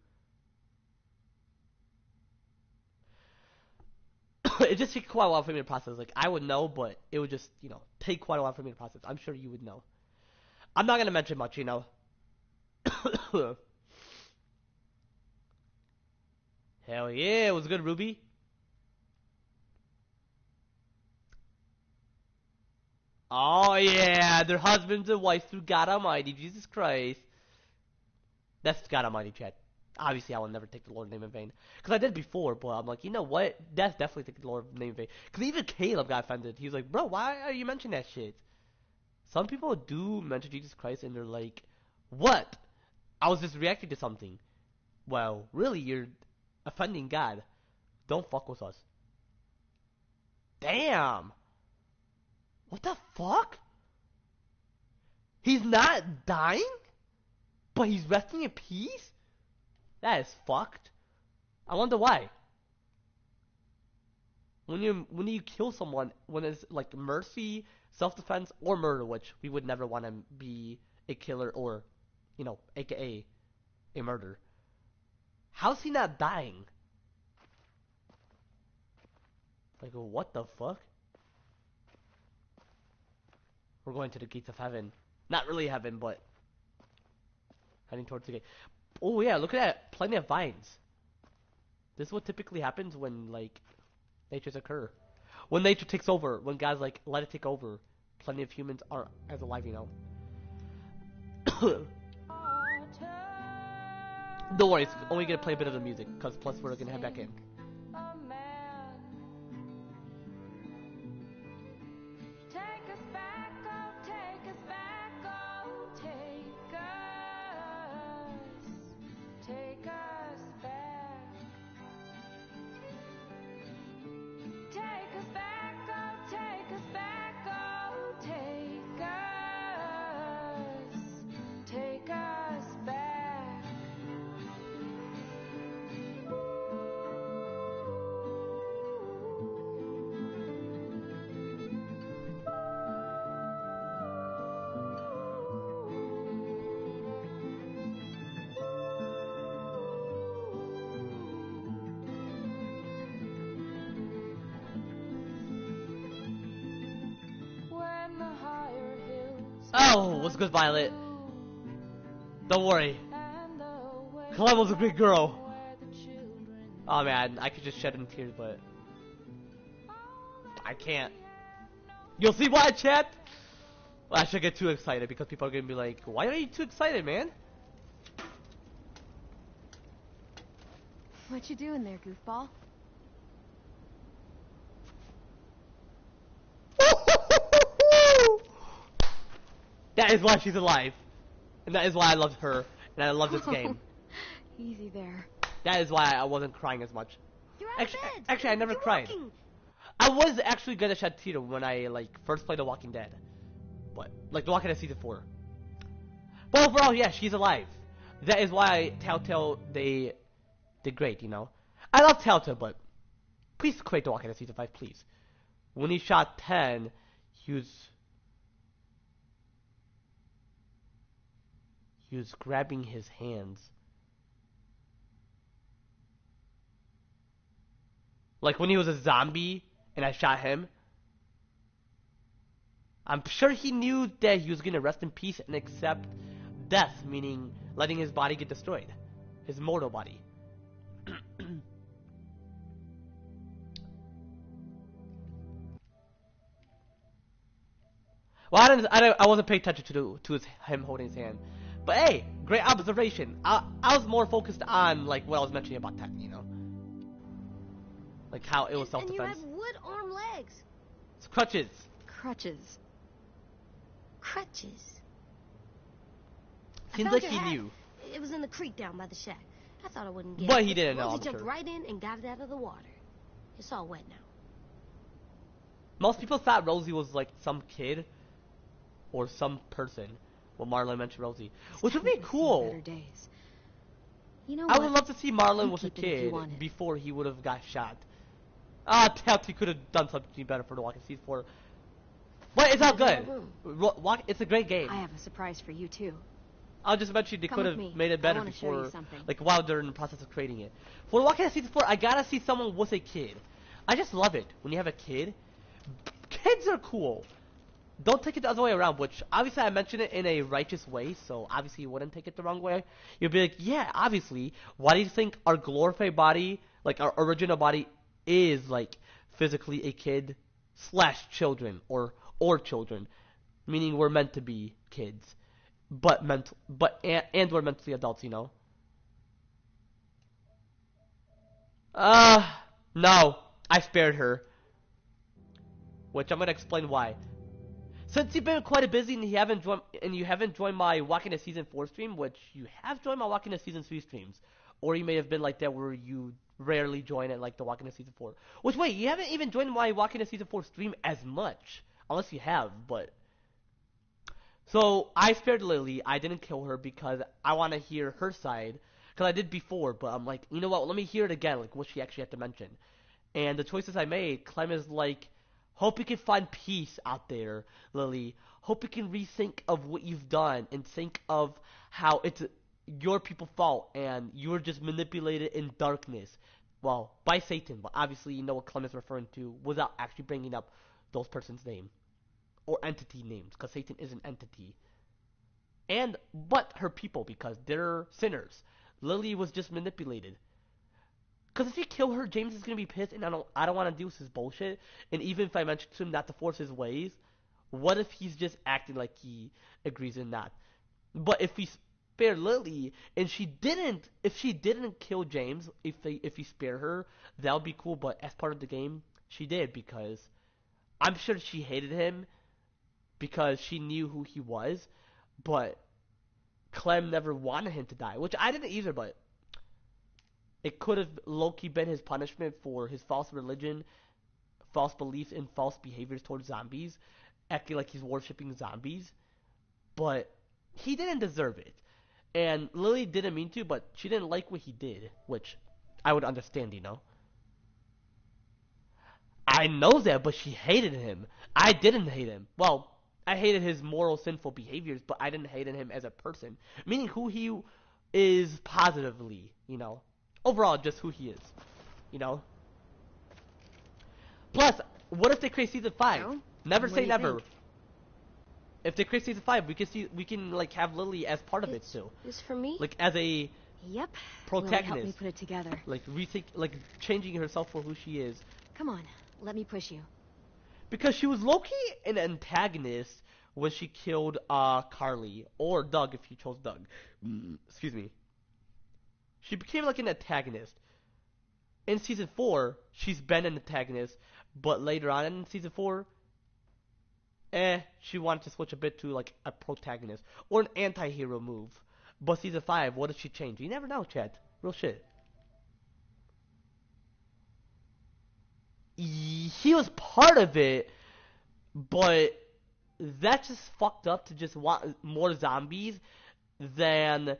It just takes quite a while for me to process. Like, I would know, but it would just, you know, take quite a while for me to process. I'm sure you would know. I'm not gonna mention much, you know. Hell yeah, it was good, Ruby. Oh yeah, they're husbands and wives through God Almighty, Jesus Christ. That's God Almighty, Chad. Obviously, I will never take the Lord's name in vain. Because I did before, but I'm like, you know what? That's definitely taking the Lord's name in vain. Because even Caleb got offended. He was like, bro, why are you mentioning that shit? Some people do mention Jesus Christ and they're like, what? I was just reacting to something. Well, really, you're offending God. Don't fuck with us. Damn. What the fuck? He's not dying? But he's resting in peace? That is fucked. I wonder why. When you kill someone, when it's like mercy, self-defense, or murder, which we would never want to be a killer or, you know, a.k.a. a murderer. How's he not dying? Like, what the fuck? We're going to the gates of heaven. Not really heaven, but heading towards the gate. Oh yeah, look at that. Plenty of vines. This is what typically happens when, like, natures occur. When nature takes over, when God's like, let it take over, plenty of humans are as alive, you know. Don't worry, it's only gonna play a bit of the music, because plus we're gonna head back in. Oh, what's good, Violet? Don't worry. Clem was a great girl. Oh man, I could just shed in tears, but I can't. You'll see why, chat. Well, I should get too excited because people are gonna be like, "Why are you too excited, man?" What you doing there, goofball? That is why she's alive, and that is why I love her, and I love this game. Easy there. That is why I wasn't crying as much. You're out of bed. Actually, I never You're cried. walking. I was actually gonna shed tears when I first played The Walking Dead, but The Walking Dead season 4. But overall, yeah, she's alive. That is why Telltale they did great, you know. I love Telltale, but please create The Walking Dead season 5, please. When he shot 10, he was grabbing his hands. Like when he was a zombie and I shot him. I'm sure he knew that he was going to rest in peace and accept death, meaning letting his body get destroyed. His mortal body. Well, I wasn't paying attention to him holding his hand. But hey, great observation. I was more focused on what I was mentioning about tech, you know. Like how it was self-defense. And you have wood arm legs. It's crutches. Crutches. Crutches. Seems like he knew. It was in the creek down by the shack. I thought I wouldn't get it. But he didn't know. Rosie jumped right in and got it out of the water. It's all wet now. Most people thought Rosie was some kid or some person. Well, Marlon mentioned Rosie, which would be cool. Better days. You know I what? would love to see Marlon You was a keep it if you kid want it. before he would have got shot. Telltale could have done something better for The Walking Dead 4. But it's all good. It's a great game. I have a surprise for you too. I'll just mention they Come could with have me. made it better I wanna show you before, something. while they're in the process of creating it. For The Walking Dead Season 4, I gotta see someone with a kid. I just love it when you have a kid. Kids are cool. Don't take it the other way around, which obviously I mentioned it in a righteous way, so obviously you wouldn't take it the wrong way. You'd be like, yeah, obviously, why do you think our glorified body, our original body, is physically a kid / children or children, meaning we're meant to be kids, but we're mentally adults, you know. No, I spared her, which I'm gonna explain why. Since you've been quite busy and you haven't joined my Walking Dead Season 4 stream, which you have joined my Walking Dead Season 3 streams, or you may have been like that where you rarely join it the Walking Dead Season 4. Which, wait, you haven't even joined my Walking Dead Season 4 stream as much, unless you have, but... So, I spared Lily. I didn't kill her because I want to hear her side, because I did before, but I'm like, you know what, let me hear it again, what she actually had to mention. And the choices I made, Clem is like, hope you can find peace out there, Lily. Hope you can rethink of what you've done and think of how it's your people's fault and you're just manipulated in darkness. Well, by Satan, but obviously you know what Clem is referring to without actually bringing up those person's name or entity names, because Satan is an entity. But her people, because they're sinners. Lily was just manipulated. Because if you kill her, James is going to be pissed, and I don't want to deal with his bullshit. And even if I mention to him not to force his ways, what if he's just acting like he agrees in that? But if we spare Lily, and if she didn't kill James, if you spare her, that would be cool. But as part of the game, she did, because I'm sure she hated him, because she knew who he was, but Clem never wanted him to die, which I didn't either, but... It could have low-key been his punishment for his false religion, false beliefs, and false behaviors towards zombies, acting like he's worshipping zombies. But he didn't deserve it. And Lily didn't mean to, but she didn't like what he did, which I would understand, you know. I know that, but she hated him. I didn't hate him. Well, I hated his moral, sinful behaviors, but I didn't hate him as a person. Meaning who he is positively, you know. Overall, just who he is, you know? Plus, what if they create Season 5? No? Never What say do you never. think? if they create season 5, we can like have Lily as part of it too. Is for me? Like as a Yep. protagonist. Will help me put it together. Like like changing herself for who she is. Come on, let me push you. Because she was low-key an antagonist when she killed Carly or Doug if you chose Doug. Excuse me. She became like an antagonist. In season 4, she's been an antagonist, but later on in season 4, she wanted to switch a bit to like a protagonist or an anti-hero move. But season 5, what did she change? You never know, Chad. Real shit. He was part of it, but that's just fucked up to just want more zombies than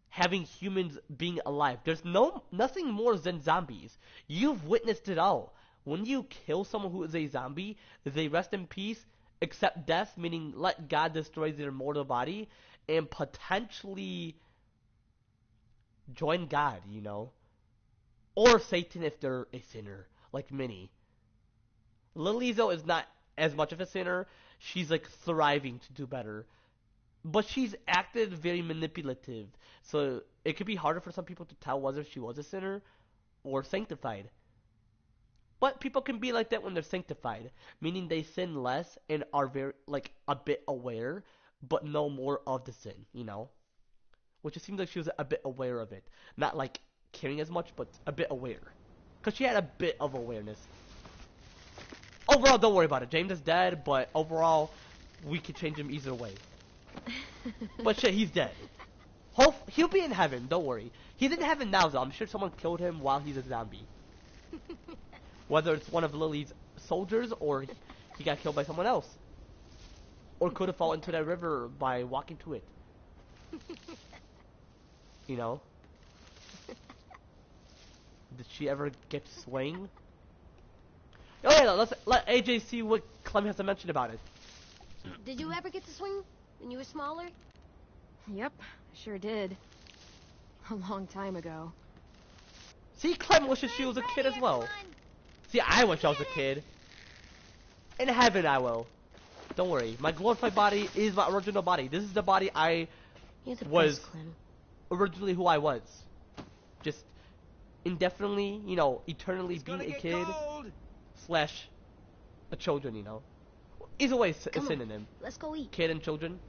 having humans being alive. There's nothing more than zombies. You've witnessed it all. When you kill someone who is a zombie, they rest in peace, accept death, meaning let God destroy their mortal body, and potentially join God, you know? Or Satan if they're a sinner, like Minnie. Lily, though, is not as much of a sinner. She's, like, thriving to do better. But she's acted very manipulative. So it could be harder for some people to tell whether she was a sinner or sanctified. But people can be like that when they're sanctified, meaning they sin less and are very, like, a bit aware, but know more of the sin, you know? Which it seems like she was a bit aware of it. Not, like, caring as much, but a bit aware. Because she had a bit of awareness. Overall, don't worry about it. James is dead, but overall, we can change him either way. But shit, he's dead. He'll be in heaven, don't worry. He's in heaven now, though. I'm sure someone killed him while he's a zombie. Whether it's one of Lily's soldiers, or he got killed by someone else. Or could have fallen into that river by walking to it. You know? Did she ever get to swing? Oh yeah, let's let AJ see what Clem has to mention about it. Did you ever get to swing when you were smaller? Yep, sure did. A long time ago. See, Clem wishes she was a kid as well. See, I wish I was a kid. In heaven I will. Don't worry, my glorified body is my original body. This is the body I You're the was best, Clem. originally who I was. Just indefinitely, you know, eternally being a kid slash a children, you know. Either way, a Come on, synonym. let's go eat. Kid and children.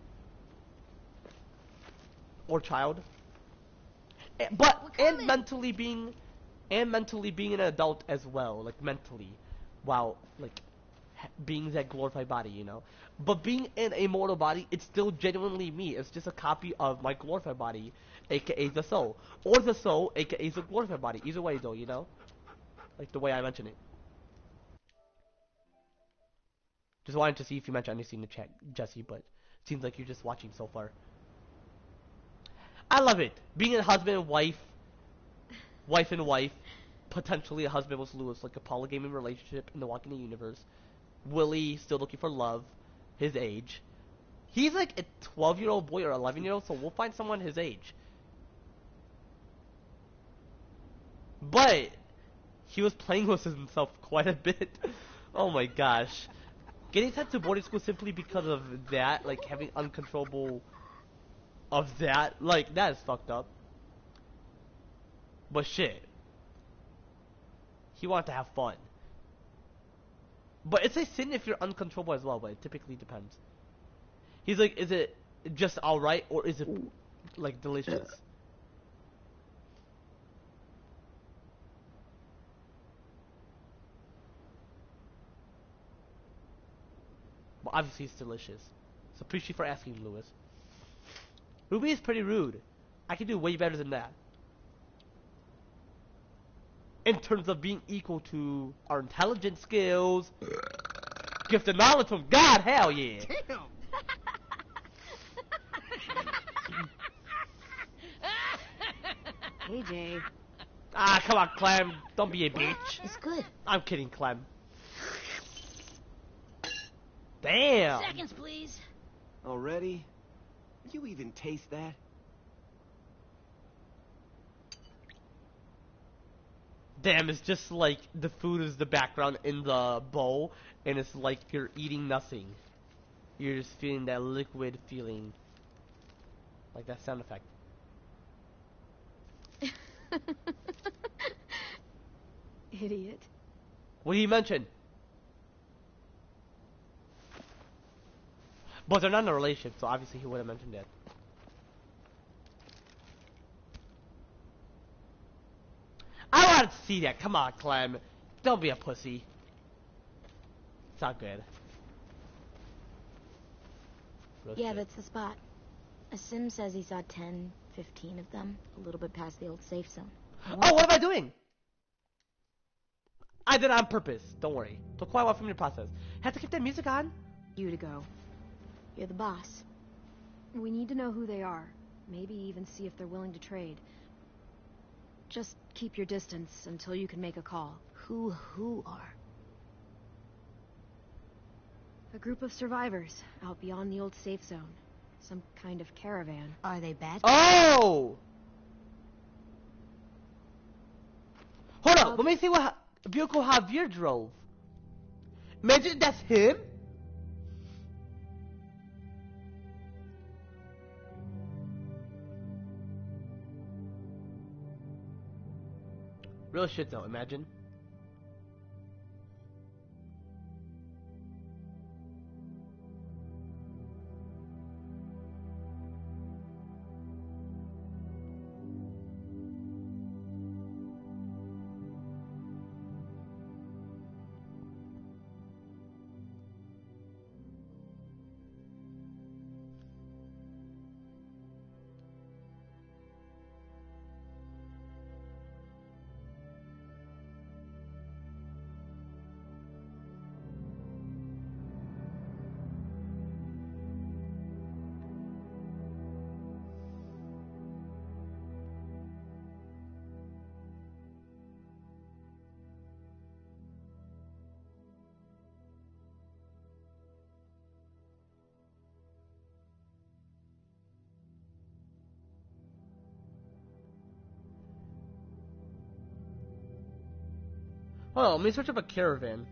Or child. And mentally being an adult as well, like mentally, while like being that glorified body, you know. But being in a mortal body, it's still genuinely me. It's just a copy of my glorified body, a.k.a. the soul, or the soul, a.k.a. the glorified body. Either way, though, you know, like the way I mention it. Just wanted to see if you mentioned anything in the chat, Jesse, but it seems like you're just watching so far. I love it. Being a husband and wife, potentially a husband with Lewis, like a polygaming relationship in the Walking Dead universe. Willie still looking for love, his age. He's like a 12-year-old boy or 11-year-old, so we'll find someone his age. But he was playing with himself quite a bit. Oh my gosh. Getting sent to boarding school simply because of that, like having uncontrollable of that, like that is fucked up. But shit. He wanted to have fun. But it's a sin if you're uncontrollable as well, but it typically depends. He's like, is it just alright or is it like delicious? But obviously it's delicious. So appreciate you for asking, Lewis. Ruby is pretty rude. I can do way better than that. In terms of being equal to our intelligence skills, gift of knowledge from God, hell yeah. Damn! AJ. Ah, come on, Clem. Don't be a bitch. It's good. I'm kidding, Clem. Damn. Seconds, please. Already? You even taste that? Damn, it's just like the food is the background in the bowl, and it's like you're eating nothing. You're just feeling that liquid feeling. Like that sound effect. Idiot. What did he mention? But they're not in a relationship, so obviously he would have mentioned it. I want to see that. Come on, Clem. Don't be a pussy. It's not good. Real Yeah, shit. that's the spot. A sim says he saw 10, 15 of them, a little bit past the old safe zone. Oh, what am I doing? I did it on purpose. Don't worry. Took quite a while for me to process. Had to keep that music on. You to go. You're the boss. We need to know who they are. Maybe even see if they're willing to trade. Just keep your distance until you can make a call. Who are? A group of survivors out beyond the old safe zone. Some kind of caravan. Are they bad? Oh! Hold up. Let me see what vehicle Javier drove. Imagine that's him. Real shit though, imagine. Hold on, let me search up a caravan.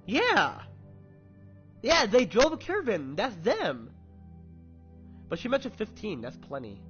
Yeah! Yeah, they drove a caravan. That's them. But she mentioned 15. That's plenty.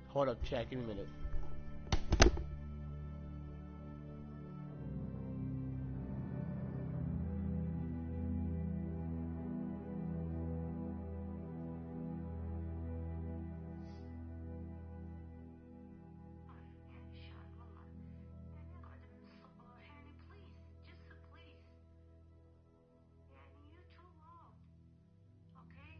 Hold up, chat. Give me a minute. Okay.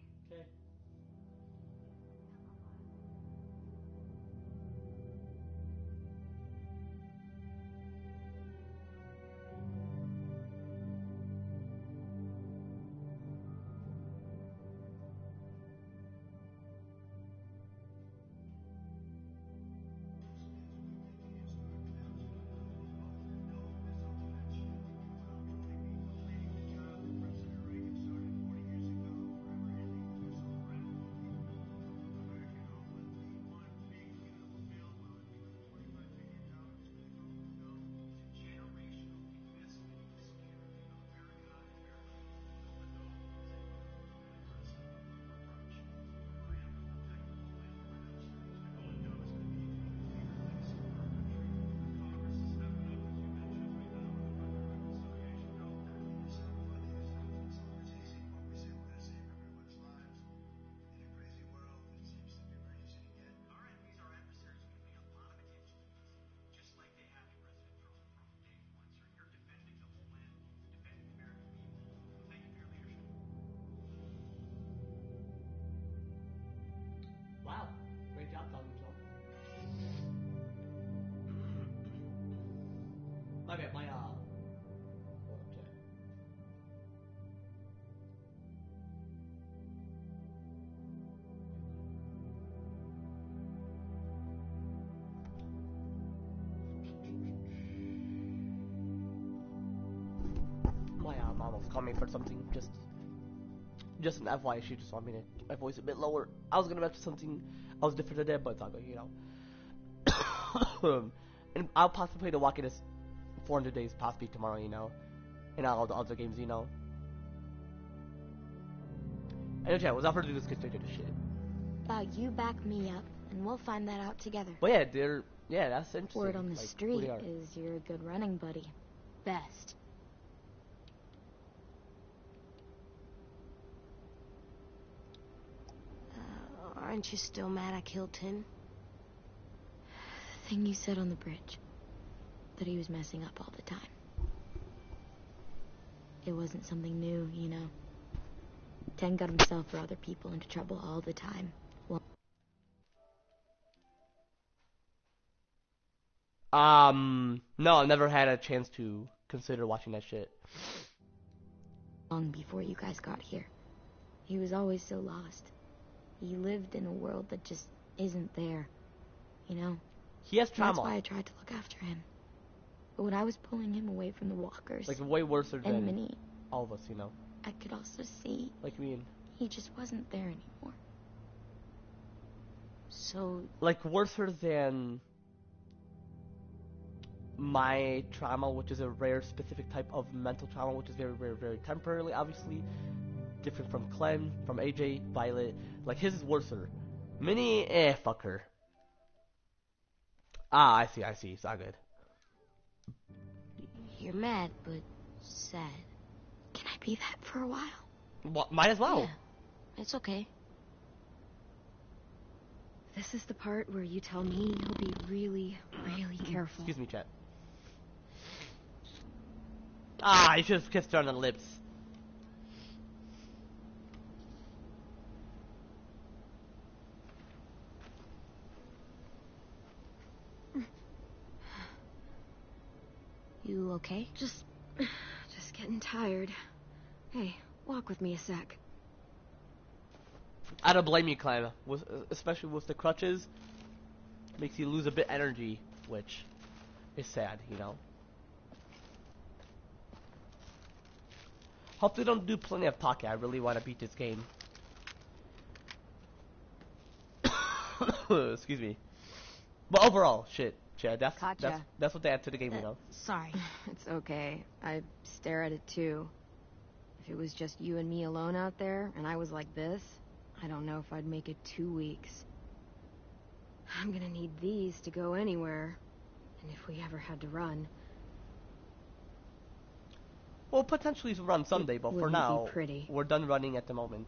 Wow, great job, Tom. My bad, hold up, chat. My mom was calling me for something, just an FYI, she just wanted me to keep my voice a bit lower. I was gonna mention something else different today, but it's all good, you know. And I'll possibly play the Walking Dead 400 Days possibly tomorrow, you know, and all the other games, you know. Anyway, chat, without further ado, let's get straight to the shit. You back me up, and we'll find that out together. But yeah, that's interesting. Word on the like, street is you're a good running buddy. Best. Aren't you still mad I killed Tim? The thing you said on the bridge. That he was messing up all the time. It wasn't something new, you know. Ten got himself or other people into trouble all the time. Well, no, I never had a chance to consider watching that shit. long before you guys got here. He was always so lost. He lived in a world that just isn't there, you know? He has trauma. That's why I tried to look after him. But when I was pulling him away from the walkers, like way worse than and Minnie, all of us, you know. I could also see Like me and he just wasn't there anymore. So, like worse than my trauma, which is a rare specific type of mental trauma, which is very, very, very temporarily, obviously. Different from Clem, from AJ, Violet. Like his is worser. Minnie, fuck her. Ah, I see. It's not good. you're mad, but sad. Can I be that for a while? Well, might as well. Yeah, it's okay. This is the part where you tell me you'll be really, really careful. Excuse me, chat. Ah, I should have kissed her on the lips. You okay? Just getting tired. Hey, walk with me a sec. I don't blame you, Clem. Especially with the crutches, makes you lose a bit energy, which is sad, you know. Hope they don't do plenty of talking. I really want to beat this game. Excuse me. But overall, shit, Chad, that's what they add to the game, you know. Sorry. It's okay. I stare at it too. If it was just you and me alone out there, and I was like this, I don't know if I'd make it 2 weeks. I'm gonna need these to go anywhere. And if we ever had to run... We'll potentially run someday, but for wouldn't be now, pretty. we're done running at the moment.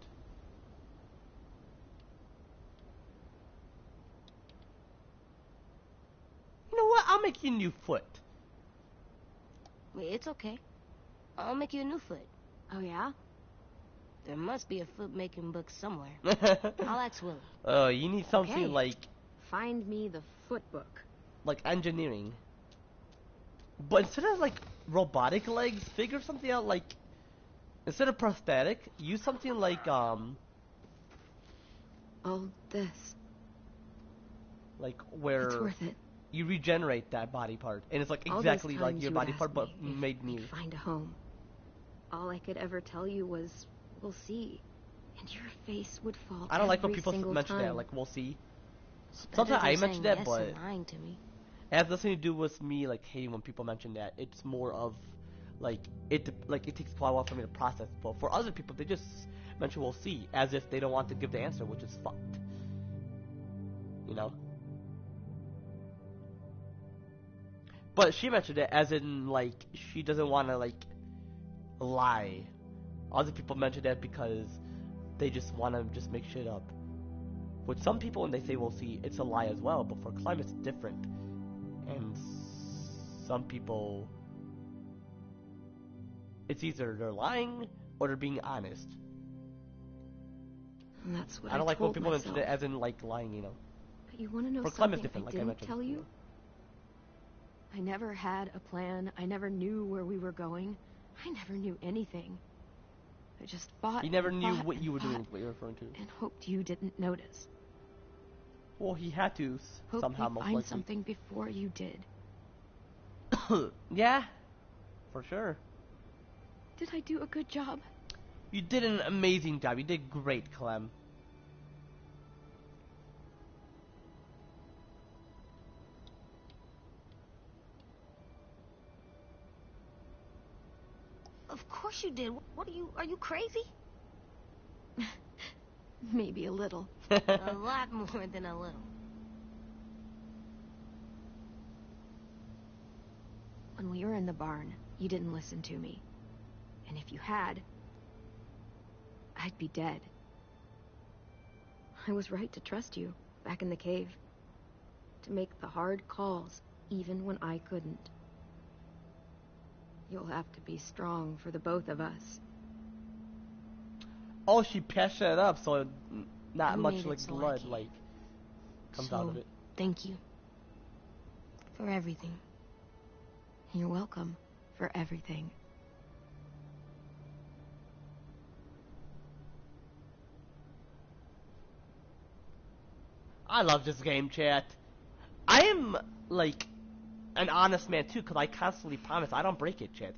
You know what? I'll make you a new foot. Wait, it's okay. I'll make you a new foot. Oh, yeah? There must be a foot-making book somewhere. I'll ask Willie. Oh, you need something Okay. like Find me the foot book. engineering. But instead of like robotic legs, figure something out like instead of prosthetic, use something like All this. where It's worth it. you regenerate that body part, and it's like All those exactly like times your you body asked part, but me if made new. we'd find a home. All I could ever tell you was, we'll see. And your face would fall I don't like when every people single mention that, time. like we'll see. It's better Sometimes than I mention saying that, yes but and lying to me. it has nothing to do with me like hating when people mention that. It's more of like it takes a while for me to process. But for other people, they just mention we'll see as if they don't want to give the answer, which is fucked. You know. But she mentioned it as in like she doesn't want to like lie. Other people mention that because they just want to just make shit up. With some people, when they say we'll see, it's a lie as well. But for Clem, it's different. And some people, it's either they're lying or they're being honest. And that's what I don't like when told people mention myself. it as in like lying, you know. But you want to know For Clem, it's something different, I like I didn't mentioned. tell you? I never had a plan. I never knew where we were going. I never knew anything. I just fought. He never and knew fought what and you were doing, fought what you're referring to. and hoped you didn't notice. Well, he had to Hoped somehow, we'd most find likely. something before you did. Yeah, for sure. Did I do a good job? You did an amazing job. You did great, Clem. Of course you did. What are you crazy? Maybe a little. A lot more than a little. When we were in the barn, you didn't listen to me. And if you had, I'd be dead. I was right to trust you, back in the cave. To make the hard calls, even when I couldn't. You'll have to be strong for the both of us. Oh, she patched it up, so not You much made it like so I blood can. like comes So, out of it. thank you. For everything. You're welcome for everything. I love this game, chat. I am like an honest man too, cause I constantly promise I don't break it, chat.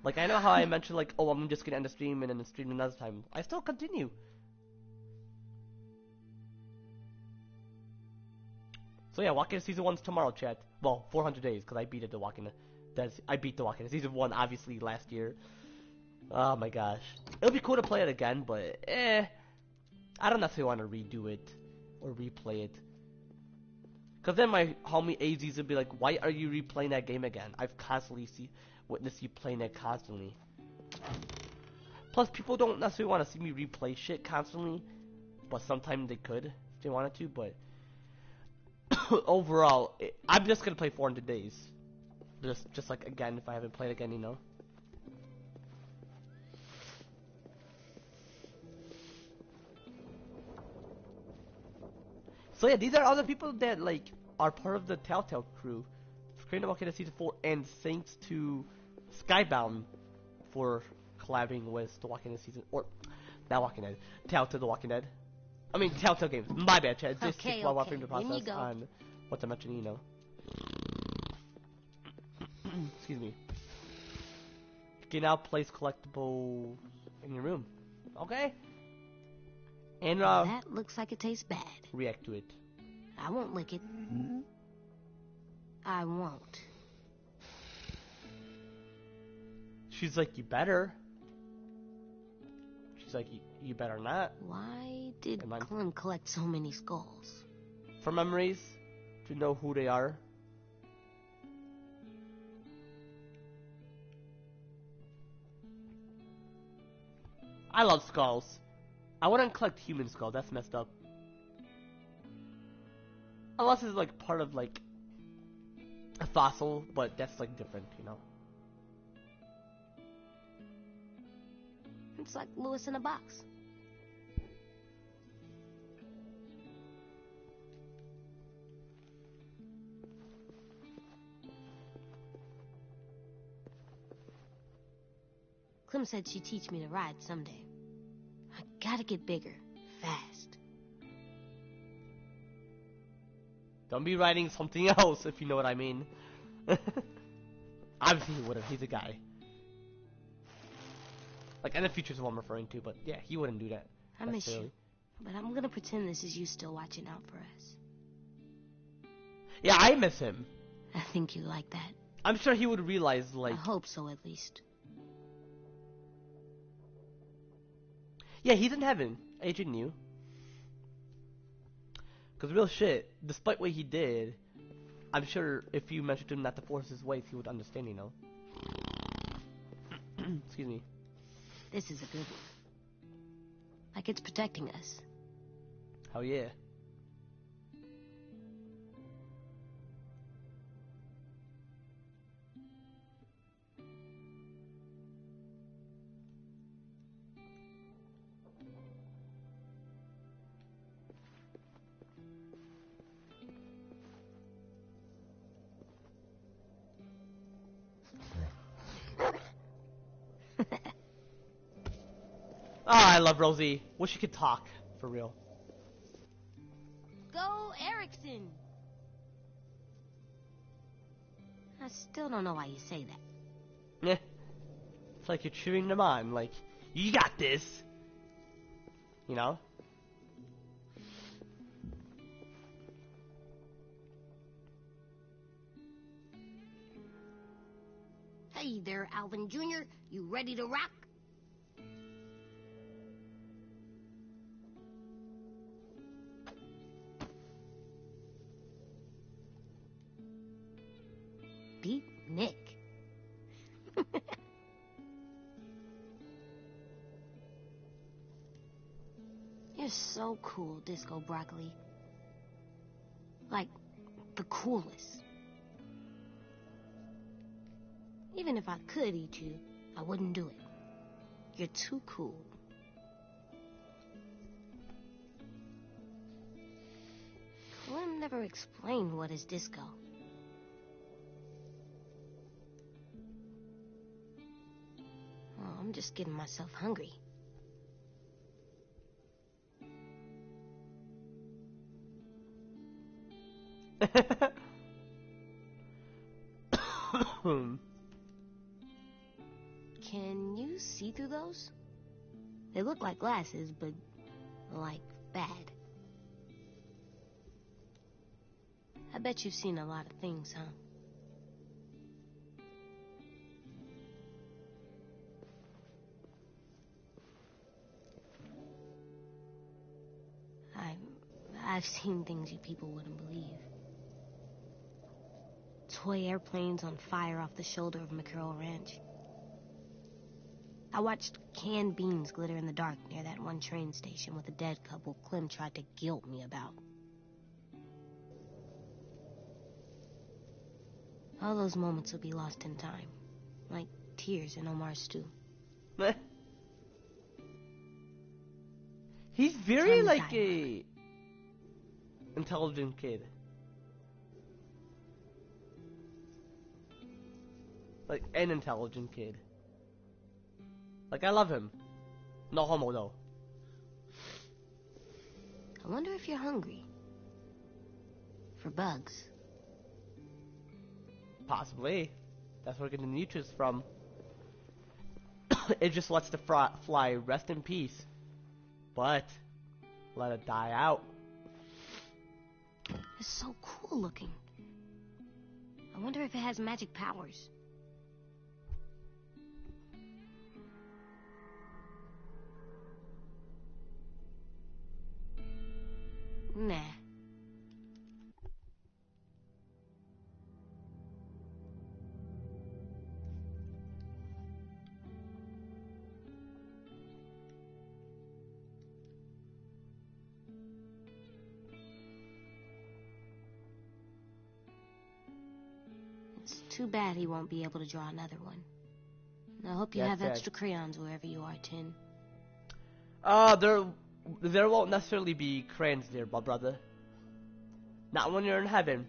Like I know how I mentioned like, oh, I'm just gonna end the stream and then stream another time. I still continue. So yeah, Walking Dead Season 1's tomorrow, chat. Well, 400 days, because I beat it, The Walking Dead. I beat The Walking Dead Season 1, obviously, last year. Oh my gosh. It'll be cool to play it again, but I don't necessarily want to redo it or replay it. Because then my homie AZ's would be like, why are you replaying that game again? I've constantly witnessed you playing it constantly. Plus, people don't necessarily want to see me replay shit constantly, but sometimes they could if they wanted to, but overall, I'm just gonna play 400 days. Just like again, if I haven't played again, you know. So yeah, these are other people that like are part of the Telltale crew. Creating Walking Dead Season 4, and thanks to Skybound for collabing with The Walking Dead Season, or not Walking Dead, Telltale The Walking Dead. I mean Telltale Games. My bad, Chad. Just Okay, while okay. walking the In you process go. on what to mention, you know. Excuse me. You can now place collectibles in your room. Okay? And That looks like it tastes bad. react to it. I won't lick it. I won't. She's like, you better. She's like, you better not. Why did Am I- Clem collect so many skulls? for memories to know who they are. I love skulls. I wouldn't collect human skulls. That's messed up. Unless it's like part of like a fossil, but that's like different, you know. It's like Lewis in a box. Clem said she'd teach me to ride someday. I gotta get bigger, fast. Don't be writing something else, if you know what I mean. Obviously he wouldn't. He's a guy. Like, in the future is what I'm referring to, but yeah, he wouldn't do that. I miss you, but I'm gonna pretend this is you still watching out for us. Yeah, I miss him. I think you like that. I'm sure he would realize, like... I hope so, at least. Yeah, he's in heaven. Agent knew. Because real shit, despite what he did, I'm sure if you mentioned to him not to force his ways, he would understand, you know. Excuse me. This is a good one. Like it's protecting us. Hell yeah. Ah, I love Rosie. Wish she could talk, for real. Go Erickson! I still don't know why you say that. Yeah. It's like you're cheering them on, like, you got this! You know? Hey there, Alvin Jr. You ready to rock? Beat Nick. You're so cool, Disco Broccoli. Like, the coolest. Even if I could eat you, I wouldn't do it. You're too cool. Clem never explained what is disco. Oh, I'm just getting myself hungry. Can you see through those? They look like glasses, but like bad. I bet you've seen a lot of things, huh? I've seen things you people wouldn't believe. Toy airplanes on fire off the shoulder of McCurl Ranch. I watched canned beans glitter in the dark near that one train station with a dead couple Clem tried to guilt me about. All those moments will be lost in time, like tears in Omar's stew. He's very Clem's like dialogue. a intelligent kid. Like an intelligent kid. Like I love him. No homo though. I wonder if you're hungry. For bugs. Possibly. That's where we're getting the nutrients from. It just lets the fly rest in peace. But let it die out. It's so cool looking. I wonder if it has magic powers. Nah. Too bad he won't be able to draw another one. I hope you That's have sad. extra crayons wherever you are, Tin. There won't necessarily be crayons there, my brother. Not when you're in heaven.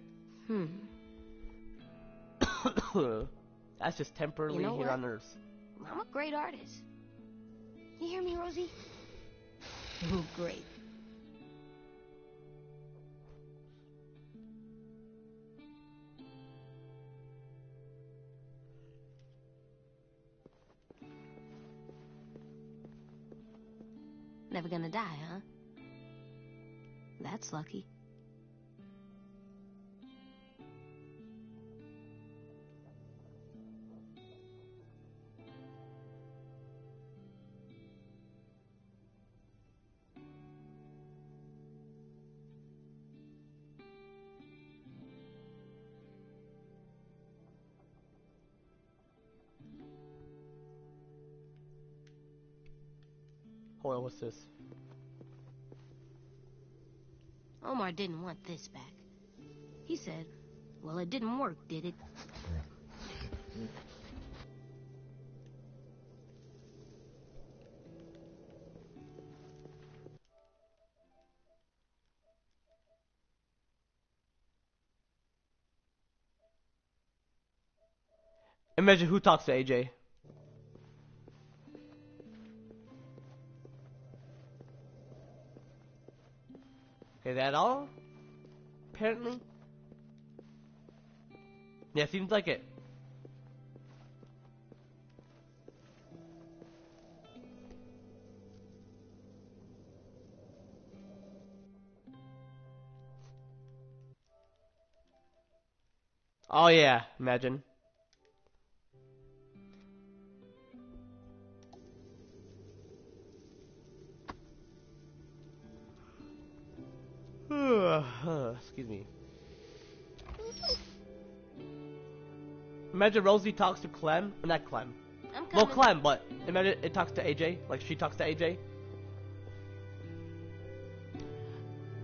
That's just temporarily You know here what? on Earth. I'm a great artist. You hear me, Rosie? Oh, great. Never gonna die, huh? That's lucky. Hold on, what's this? Omar didn't want this back. He said, well, it didn't work, did it? Imagine who talks to AJ. Okay, that all? Apparently? Yeah, seems like it. Oh yeah, imagine. Excuse me. Imagine Rosie talks to Clem, not Clem. I'm coming. Well, Clem, but imagine it talks to AJ, like she talks to AJ.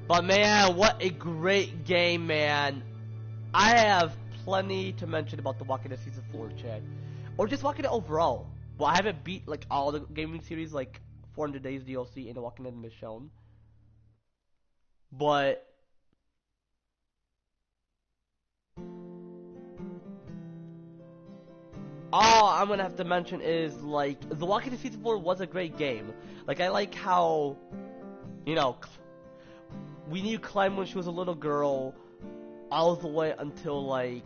But man, what a great game, man. I have plenty to mention about The Walking Dead Season 4, Chad. Or just Walking Dead overall. Well, I haven't beat like all the gaming series, like 400 Days DLC and The Walking Dead Michonne. But all I'm gonna have to mention is like The Walking Dead Season 4 was a great game. Like I like how, you know, we knew Clem when she was a little girl, all the way until like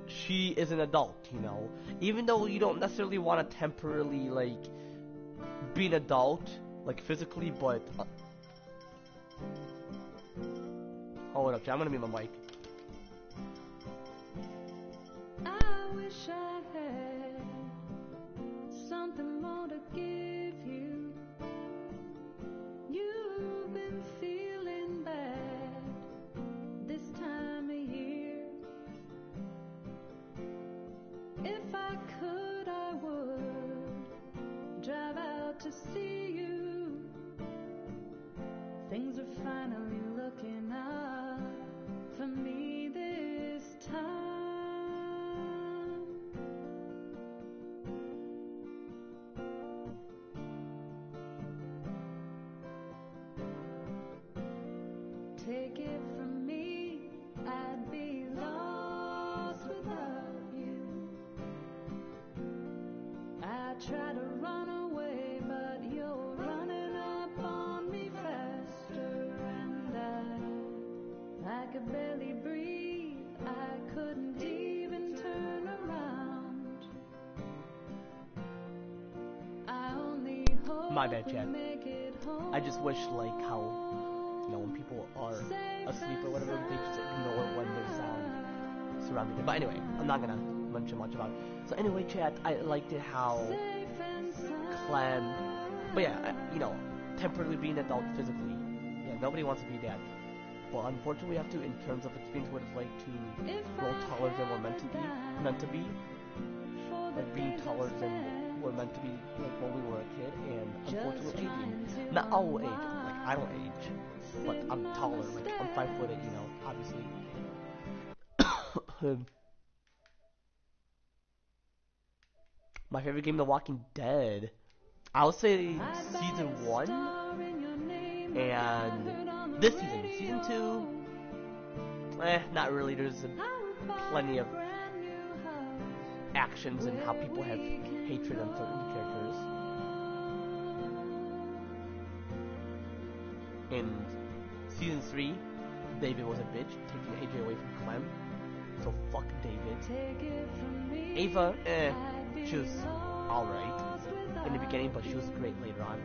she is an adult, you know. Even though you don't necessarily want to temporarily like be an adult, like physically, but hold up, I'm gonna mute my mic. I wish I had something more to give you. You've been feeling bad this time of year. If I could, I would drive out to see you. Things are finally looking up for me this time. Take it from me, I'd be lost without you. I try to run away, but you're running up on me faster, and I could barely breathe. I couldn't even turn around. I only hope My bad, we Chad. make it home. I just wish like how, you know, when people are asleep or whatever, they just ignore when there's sound surrounding them. But anyway, I'm not gonna mention much about it. So anyway, chat, I liked it how Clem, but yeah, you know, temporarily being an adult physically. Yeah, nobody wants to be that. But unfortunately, we have to, in terms of experience what it's like to grow taller than we're meant to be, like being taller than we're meant to be, like when we were a kid, and unfortunately aging. Not all will age, like I don't age, but I'm taller, like I'm 5'8", you know, obviously. My favorite game, The Walking Dead. I'll say season 1 and this season. Season 2, not really. There's plenty of actions and how people have hatred on certain characters. In season 3, David was a bitch, taking AJ away from Clem. So fuck David. Ava, she was alright in the beginning, but she was great later on.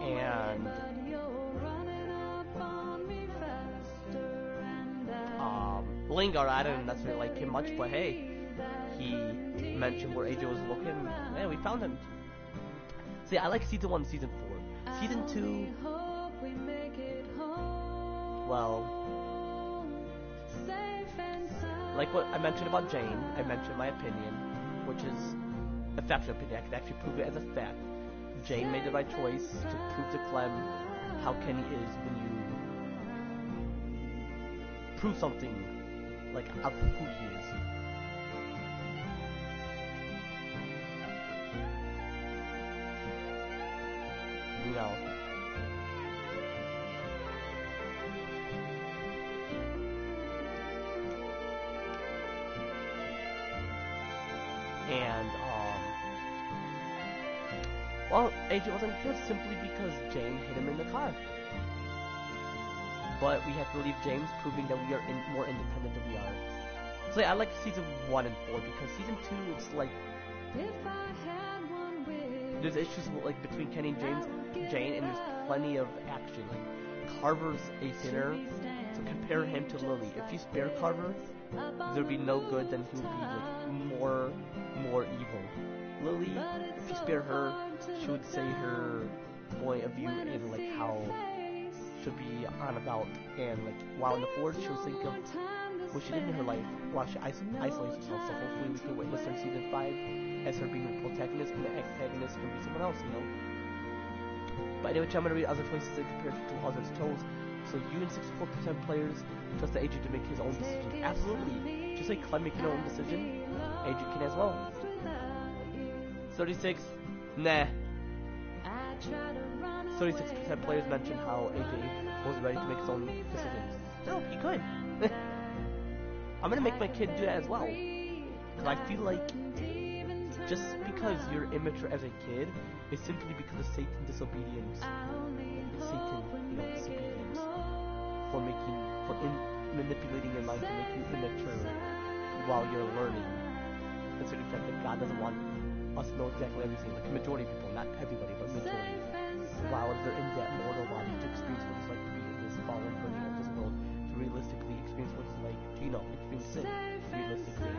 And Lingard, I didn't necessarily like him much, but hey, he mentioned where AJ was looking. Yeah, we found him. See, I like season 1 and season 4. Season 2, well, like what I mentioned about Jane, I mentioned my opinion, which is a factual opinion. I can actually prove it as a fact. Jane made the right choice to prove to Clem how Kenny is when you prove something like of who he is. You know. And well, AJ wasn't good simply because Jane hit him in the car. But we have to leave James, proving that we are more independent than we are. So yeah, I like season 1 and 4 because season 2, it's like there's issues like between Kenny and Jane, and there's plenty of action. Like Carver's a sinner, so compare him to Lily. If you spare Carver, there'd be no good, then he would be like more evil. Lily, if you spare her, she would say her point of view and like how should be on about, and like while in the forest she'll think of what she did in her life while she isolates herself. So hopefully we can witness her in season 5 as her being the protagonist, and the antagonist can be someone else, you know. But anyway, I'm gonna read other places and compare it to others' toes. So you and 64% players trust the agent to make his own decisions. Absolutely. Just like Clem making her own decision, agent can as well. 36, nah. 36% players mentioned how AJ was ready to make his own decisions. No, he could. I'm gonna make my kid do that as well. Because I feel like just because you're immature as a kid is simply because of Satan's disobedience. Satan, disobedience. For manipulating your mind to make you immature while you're learning. Considering the fact that God doesn't want us to know exactly everything. Like a majority of people, not everybody, but majority. While they're in that mortal body to experience what it's like to be in this fallen version of this world, to realistically experience what it's like to, experience sin. Realistically.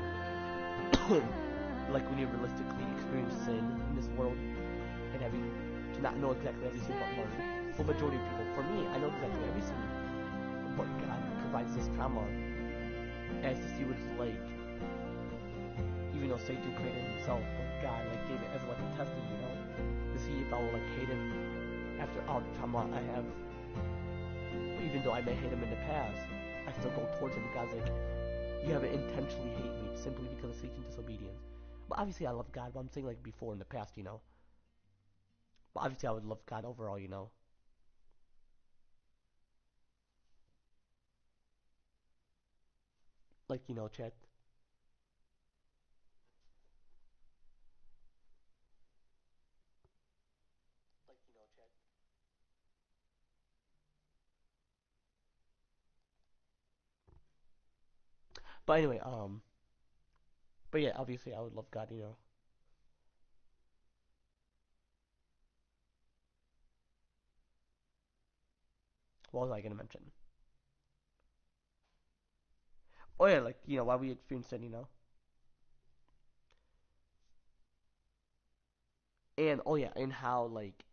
Like when you realistically experience sin in this world and having to not know exactly everything but learn. For majority of people, for me, I know exactly everything, but God provides this trauma as to see what it's like, even though Satan created himself, but God like gave it as like a testing, to see if I will like hate him after all the trauma I have. Even though I may hate him in the past, I still go towards him. God's like, you haven't intentionally hate me simply because of Satan's disobedience. But obviously I love God, but I'm saying like before in the past, But obviously I would love God overall, Like, Chet. But anyway, but yeah, obviously I would love God. What was I gonna mention? Oh yeah, like, why we experienced it. And oh yeah, and how like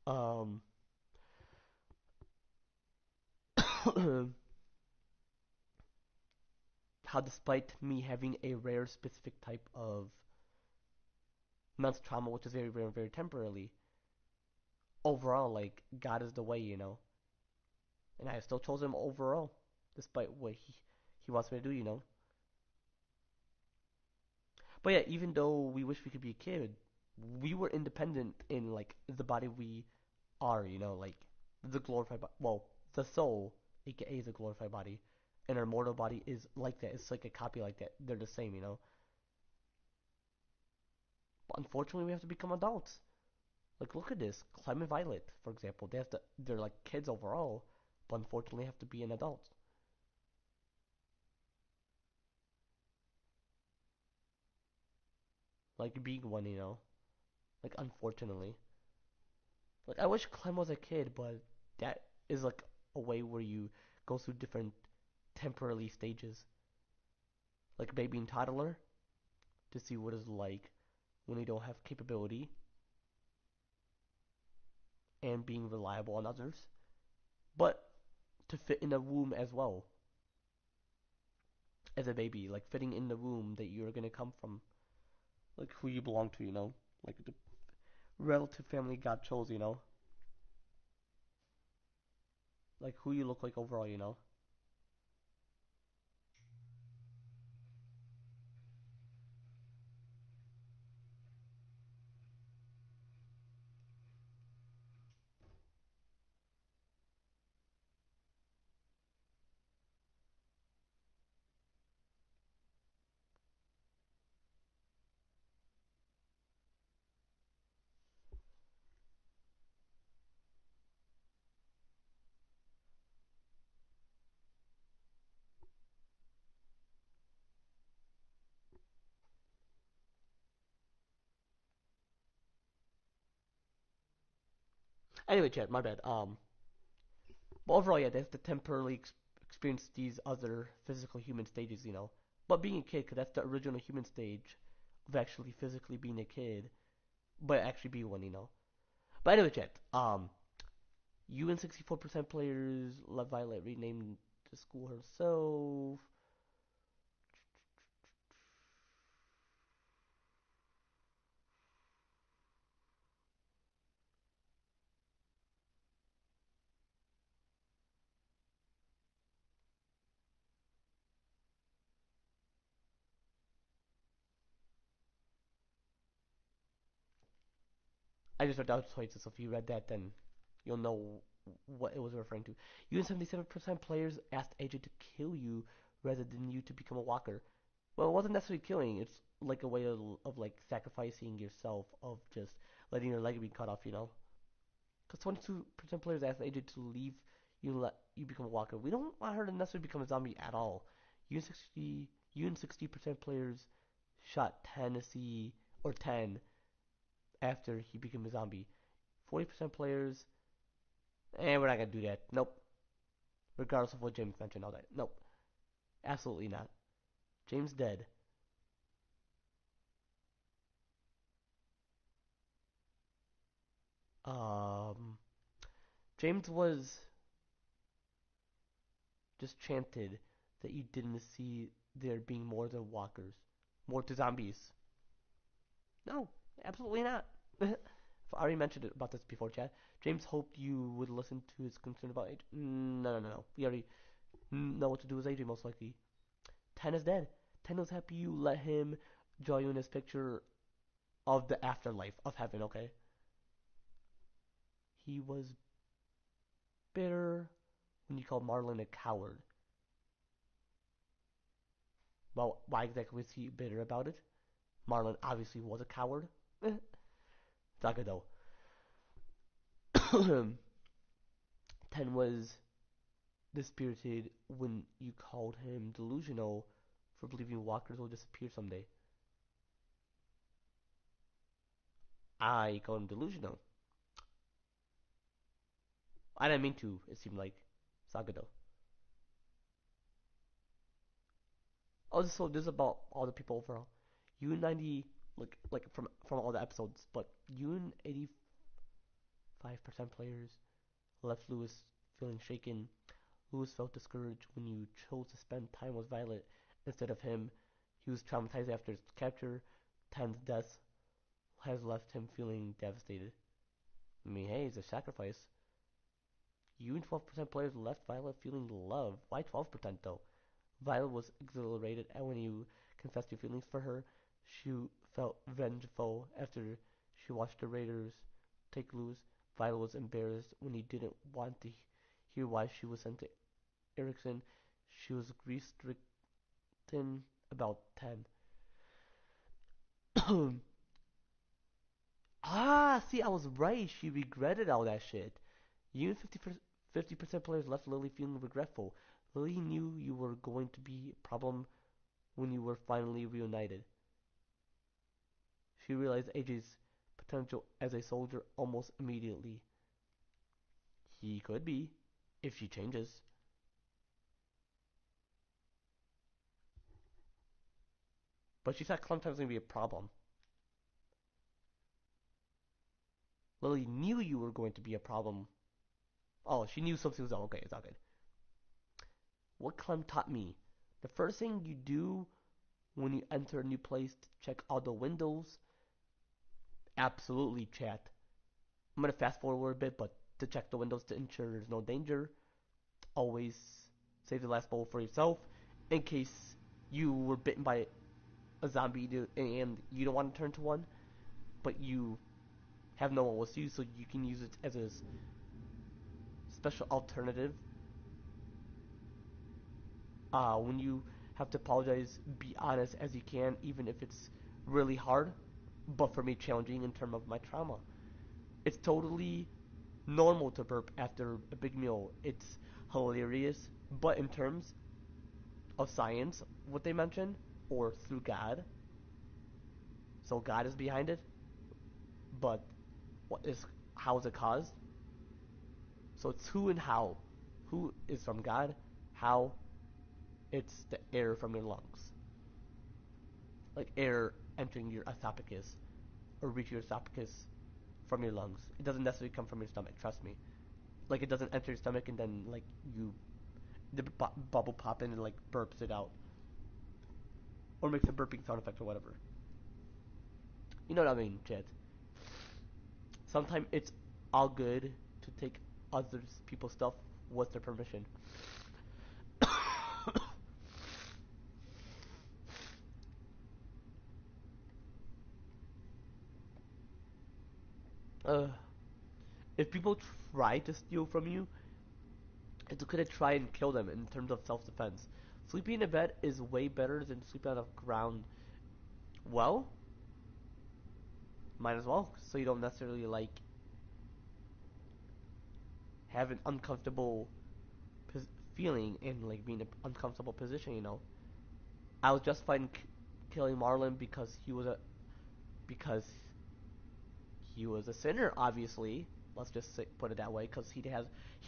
um how despite me having a rare specific type of mental trauma, which is very, very, very temporarily, overall, like, God is the way. and I still chose him overall, despite what he wants me to do, you know. But yeah, even though we wish we could be a kid, we were independent in like the body we are, you know, like the glorified, well, the soul, aka the glorified body, and our mortal body is like that. It's like a copy like that. They're the same, you know. But unfortunately, we have to become adults. Like, look at this. Clem and Violet, for example, they're like kids overall, but unfortunately have to be an adult. Like being one, you know. Like, unfortunately. Like, I wish Clem was a kid, but that is like a way where you go through different temporary stages. Like baby and toddler, to see what it's like when they don't have capability and being reliable on others, but to fit in a womb as well as a baby, like fitting in the womb that you're gonna come from, like who you belong to, you know, like the relative family God chose, you know, like who you look like overall, you know. Anyway, Chad, my bad. But overall, yeah, they have to temporarily experience these other physical human stages, you know. But being a kid, because that's the original human stage of actually physically being a kid, but actually be one, you know. But anyway, Chad, you and 64% players, Love Violet renamed the school herself. I just read down choices, so if you read that, then you'll know what it was referring to. You and 77% players asked AJ to kill you rather than you to become a walker. Well, it wasn't necessarily killing. It's like a way of like sacrificing yourself, of just letting your leg be cut off, you know. Because 22% players asked AJ to leave you and let you become a walker. We don't want her to necessarily become a zombie at all. You and 60% players shot Tennessee or 10 after he became a zombie. 40% players, we're not gonna do that. Nope. Regardless of what James mentioned, all that. Nope. Absolutely not. James dead. Um, James was just chanted that you didn't see there being more than walkers, more to zombies. No, absolutely not. I already mentioned it about this before, Chad. James hoped you would listen to his concern about age. No, no, no, no. We already know what to do with Adrian, most likely. Ten is dead. Ten was happy you let him draw you in his picture of the afterlife of heaven, okay? He was bitter when you called Marlon a coward. Well, why exactly was he bitter about it? Marlon obviously was a coward. Saga though. Ten was dispirited when you called him delusional for believing walkers will disappear someday. I called him delusional. I didn't mean to, it seemed like. Saga though. Oh, so this is about all the people overall. You and 90, like from all the episodes, but you and 85% players left Lewis feeling shaken. Lewis felt discouraged when you chose to spend time with Violet instead of him. He was traumatized after his capture. Tan's death has left him feeling devastated. I mean, hey, it's a sacrifice. You and 12% players left Violet feeling love. Why 12% though? Violet was exhilarated and when you confessed your feelings for her. She felt vengeful after she watched the Raiders take loose. Violet was embarrassed when he didn't want to hear why she was sent to Erickson. She was grief-stricken about 10. See, I was right. She regretted all that shit. You and 50% players left Lily feeling regretful. Lily knew you were going to be a problem when you were finally reunited. She realized AJ's potential as a soldier almost immediately. He could be, if she changes. But she said sometimes going to be a problem. Lily knew you were going to be a problem. Oh, she knew something was okay. It's all good. What Clem taught me. The first thing you do when you enter a new place to check all the windows. Absolutely, chat. I'm going to fast forward a bit, but to check the windows to ensure there's no danger. Always save the last bowl for yourself in case you were bitten by a zombie and you don't want to turn to one, but you have no one with you, so you can use it as a special alternative. When you have to apologize, be honest as you can, even if it's really hard, but for me challenging in terms of my trauma. It's totally normal to burp after a big meal. It's hilarious, but in terms of science, what they mention, or through God, so God is behind it, but how is it caused? So it's who and how. Who is from God, how it's the air from your lungs. Like air entering your esophagus or reach your esophagus from your lungs. It doesn't necessarily come from your stomach, trust me. Like it doesn't enter your stomach and then like the bubble pop in and like burps it out. Or makes a burping sound effect or whatever. You know what I mean, Chad? Sometimes it's all good to take other people's stuff with their permission. uh, if people try to steal from you, it's okay to try and kill them in terms of self-defense. Sleeping in a bed is way better than sleeping on the ground. Well, might as well, so you don't necessarily like have an uncomfortable feeling and like being in an uncomfortable position. I was justified in killing Marlon because he was a sinner, obviously. Let's just put it that way, because he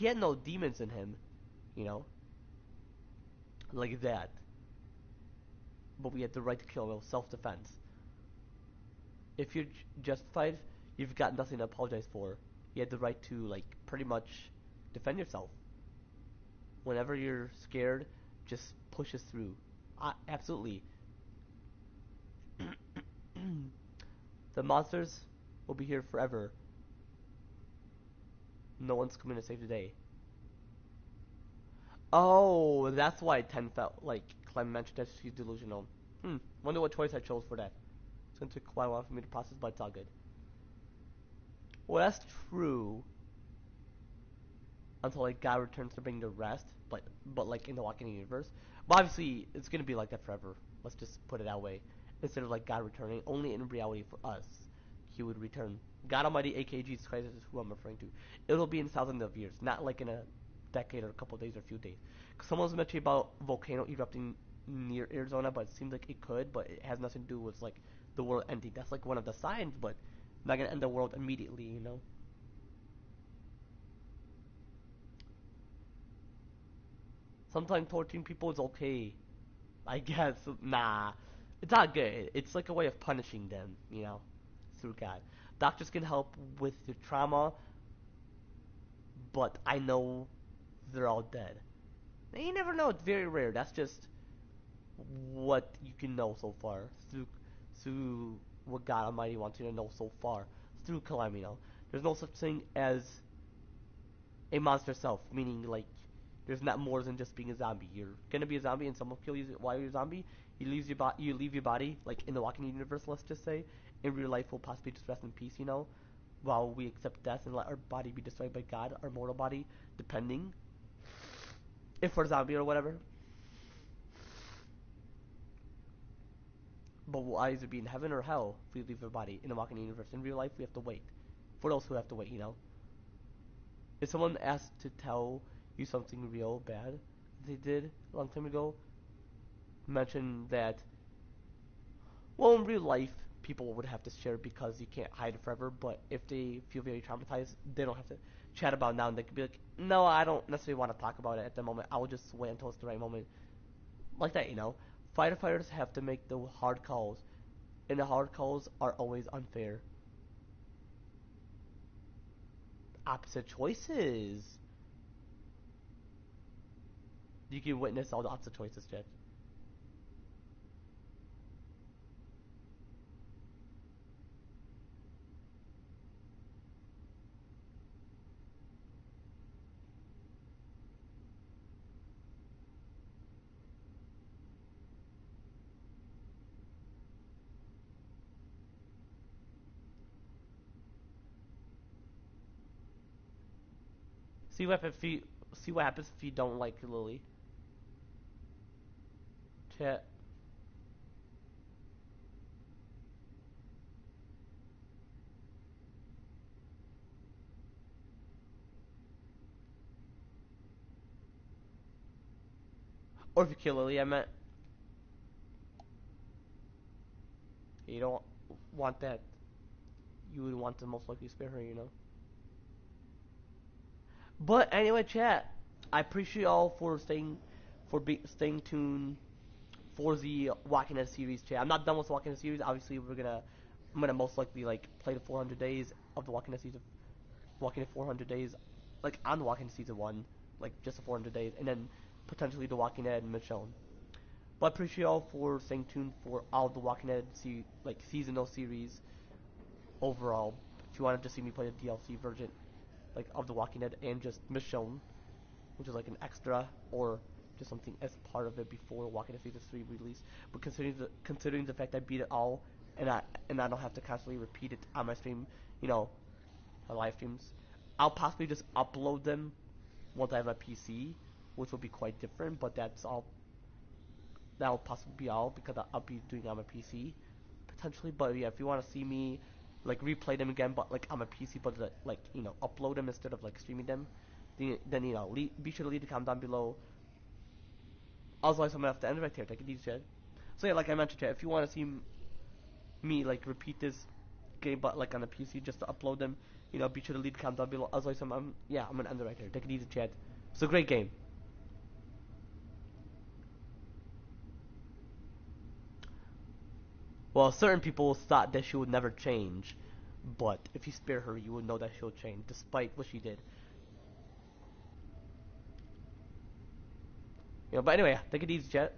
had no demons in him, you know, like that. But we had the right to kill him, self-defense. If you're justified, you've got nothing to apologize for. You had the right to like pretty much defend yourself. Whenever you're scared, just push us through. Absolutely. The monsters will be here forever. No one's coming to save the day. Oh, that's why 10 felt like Clem mentioned that she's delusional. Wonder what choice I chose for that. It's going to take quite a while for me to process, but it's all good. Well, that's true. Until like God returns to bring the rest, but like in the Walking universe. But obviously, it's going to be like that forever. Let's just put it that way. Instead of like God returning, only in reality for us, He would return. God Almighty, a.k.a. Jesus Christ, is who I'm referring to. It'll be in thousands of years, not like in a decade or a couple days or a few days. Someone was mentioning about volcano erupting near Arizona, but it seems like it could, but it has nothing to do with like the world ending. That's like one of the signs, but not gonna end the world immediately, you know. Sometimes torturing people is okay, I guess. Nah, it's not good. It's like a way of punishing them, you know, through God. Doctors can help with your trauma, but I know they're all dead. You never know. It's very rare. That's just what you can know so far through what God Almighty wants you to know so far through Calamino. There's no such thing as a monster self, meaning like there's not more than just being a zombie. You're gonna be a zombie, and someone kill you while you're a zombie. You leave your body, like in the Walking universe, let's just say. In real life, we'll possibly just rest in peace, you know, while we accept death and let our body be destroyed by God, our mortal body, depending if we're a zombie or whatever. But we'll either be in heaven or hell if we leave our body in the Walking universe. In real life, we have to wait. For those who have to wait, you know. If someone asked to tell you something real bad they did a long time ago, mention that, well, in real life, people would have to share because you can't hide it forever, but if they feel very traumatized, they don't have to chat about it now, and they could be like, no, I don't necessarily want to talk about it at the moment. I will just wait until it's the right moment. Like that, you know. Firefighters have to make the hard calls, and the hard calls are always unfair. Opposite choices. You can witness all the opposite choices, Jed. See what happens if you don't like Lily. Chat. Or if you kill Lily, I meant. You don't want that. You would want to most likely spare her, you know. But anyway, chat. I appreciate y'all for staying tuned for the Walking Dead series, chat. I'm not done with the Walking Dead series. Obviously, I'm gonna most likely like play the 400 days of the Walking Dead season, Walking Dead 400 days, like on the Walking Dead season one, like just the 400 days, and then potentially the Walking Dead Michonne. But I appreciate y'all for staying tuned for all the Walking Dead seasonal series overall. If you wanted to see me play the DLC version, like of the Walking Dead and just Michonne, which is like an extra or just something as part of it before Walking Dead Season 3 release. But considering the fact I beat it all and I don't have to constantly repeat it on my stream, you know, my live streams, I'll possibly just upload them once I have a PC, which will be quite different. But that'll possibly be all because I'll be doing it on my PC potentially. But yeah, if you want to see me like replay them again, but like on my PC, but like you know upload them instead of like streaming them, then you know be sure to leave a comment down below. Otherwise, I'm gonna have to end it right here. Take it easy, Chad. So yeah, like I mentioned, Chad, if you want to see me like repeat this game, but like on a PC, just to upload them, you know, be sure to leave a comment down below. Otherwise, yeah, I'm gonna end it right here. Take it easy, Chad. It's a great game. Well, certain people thought that she would never change, but if you spare her, you would know that she'll change, despite what she did. You know, but anyway, take it easy, Chad.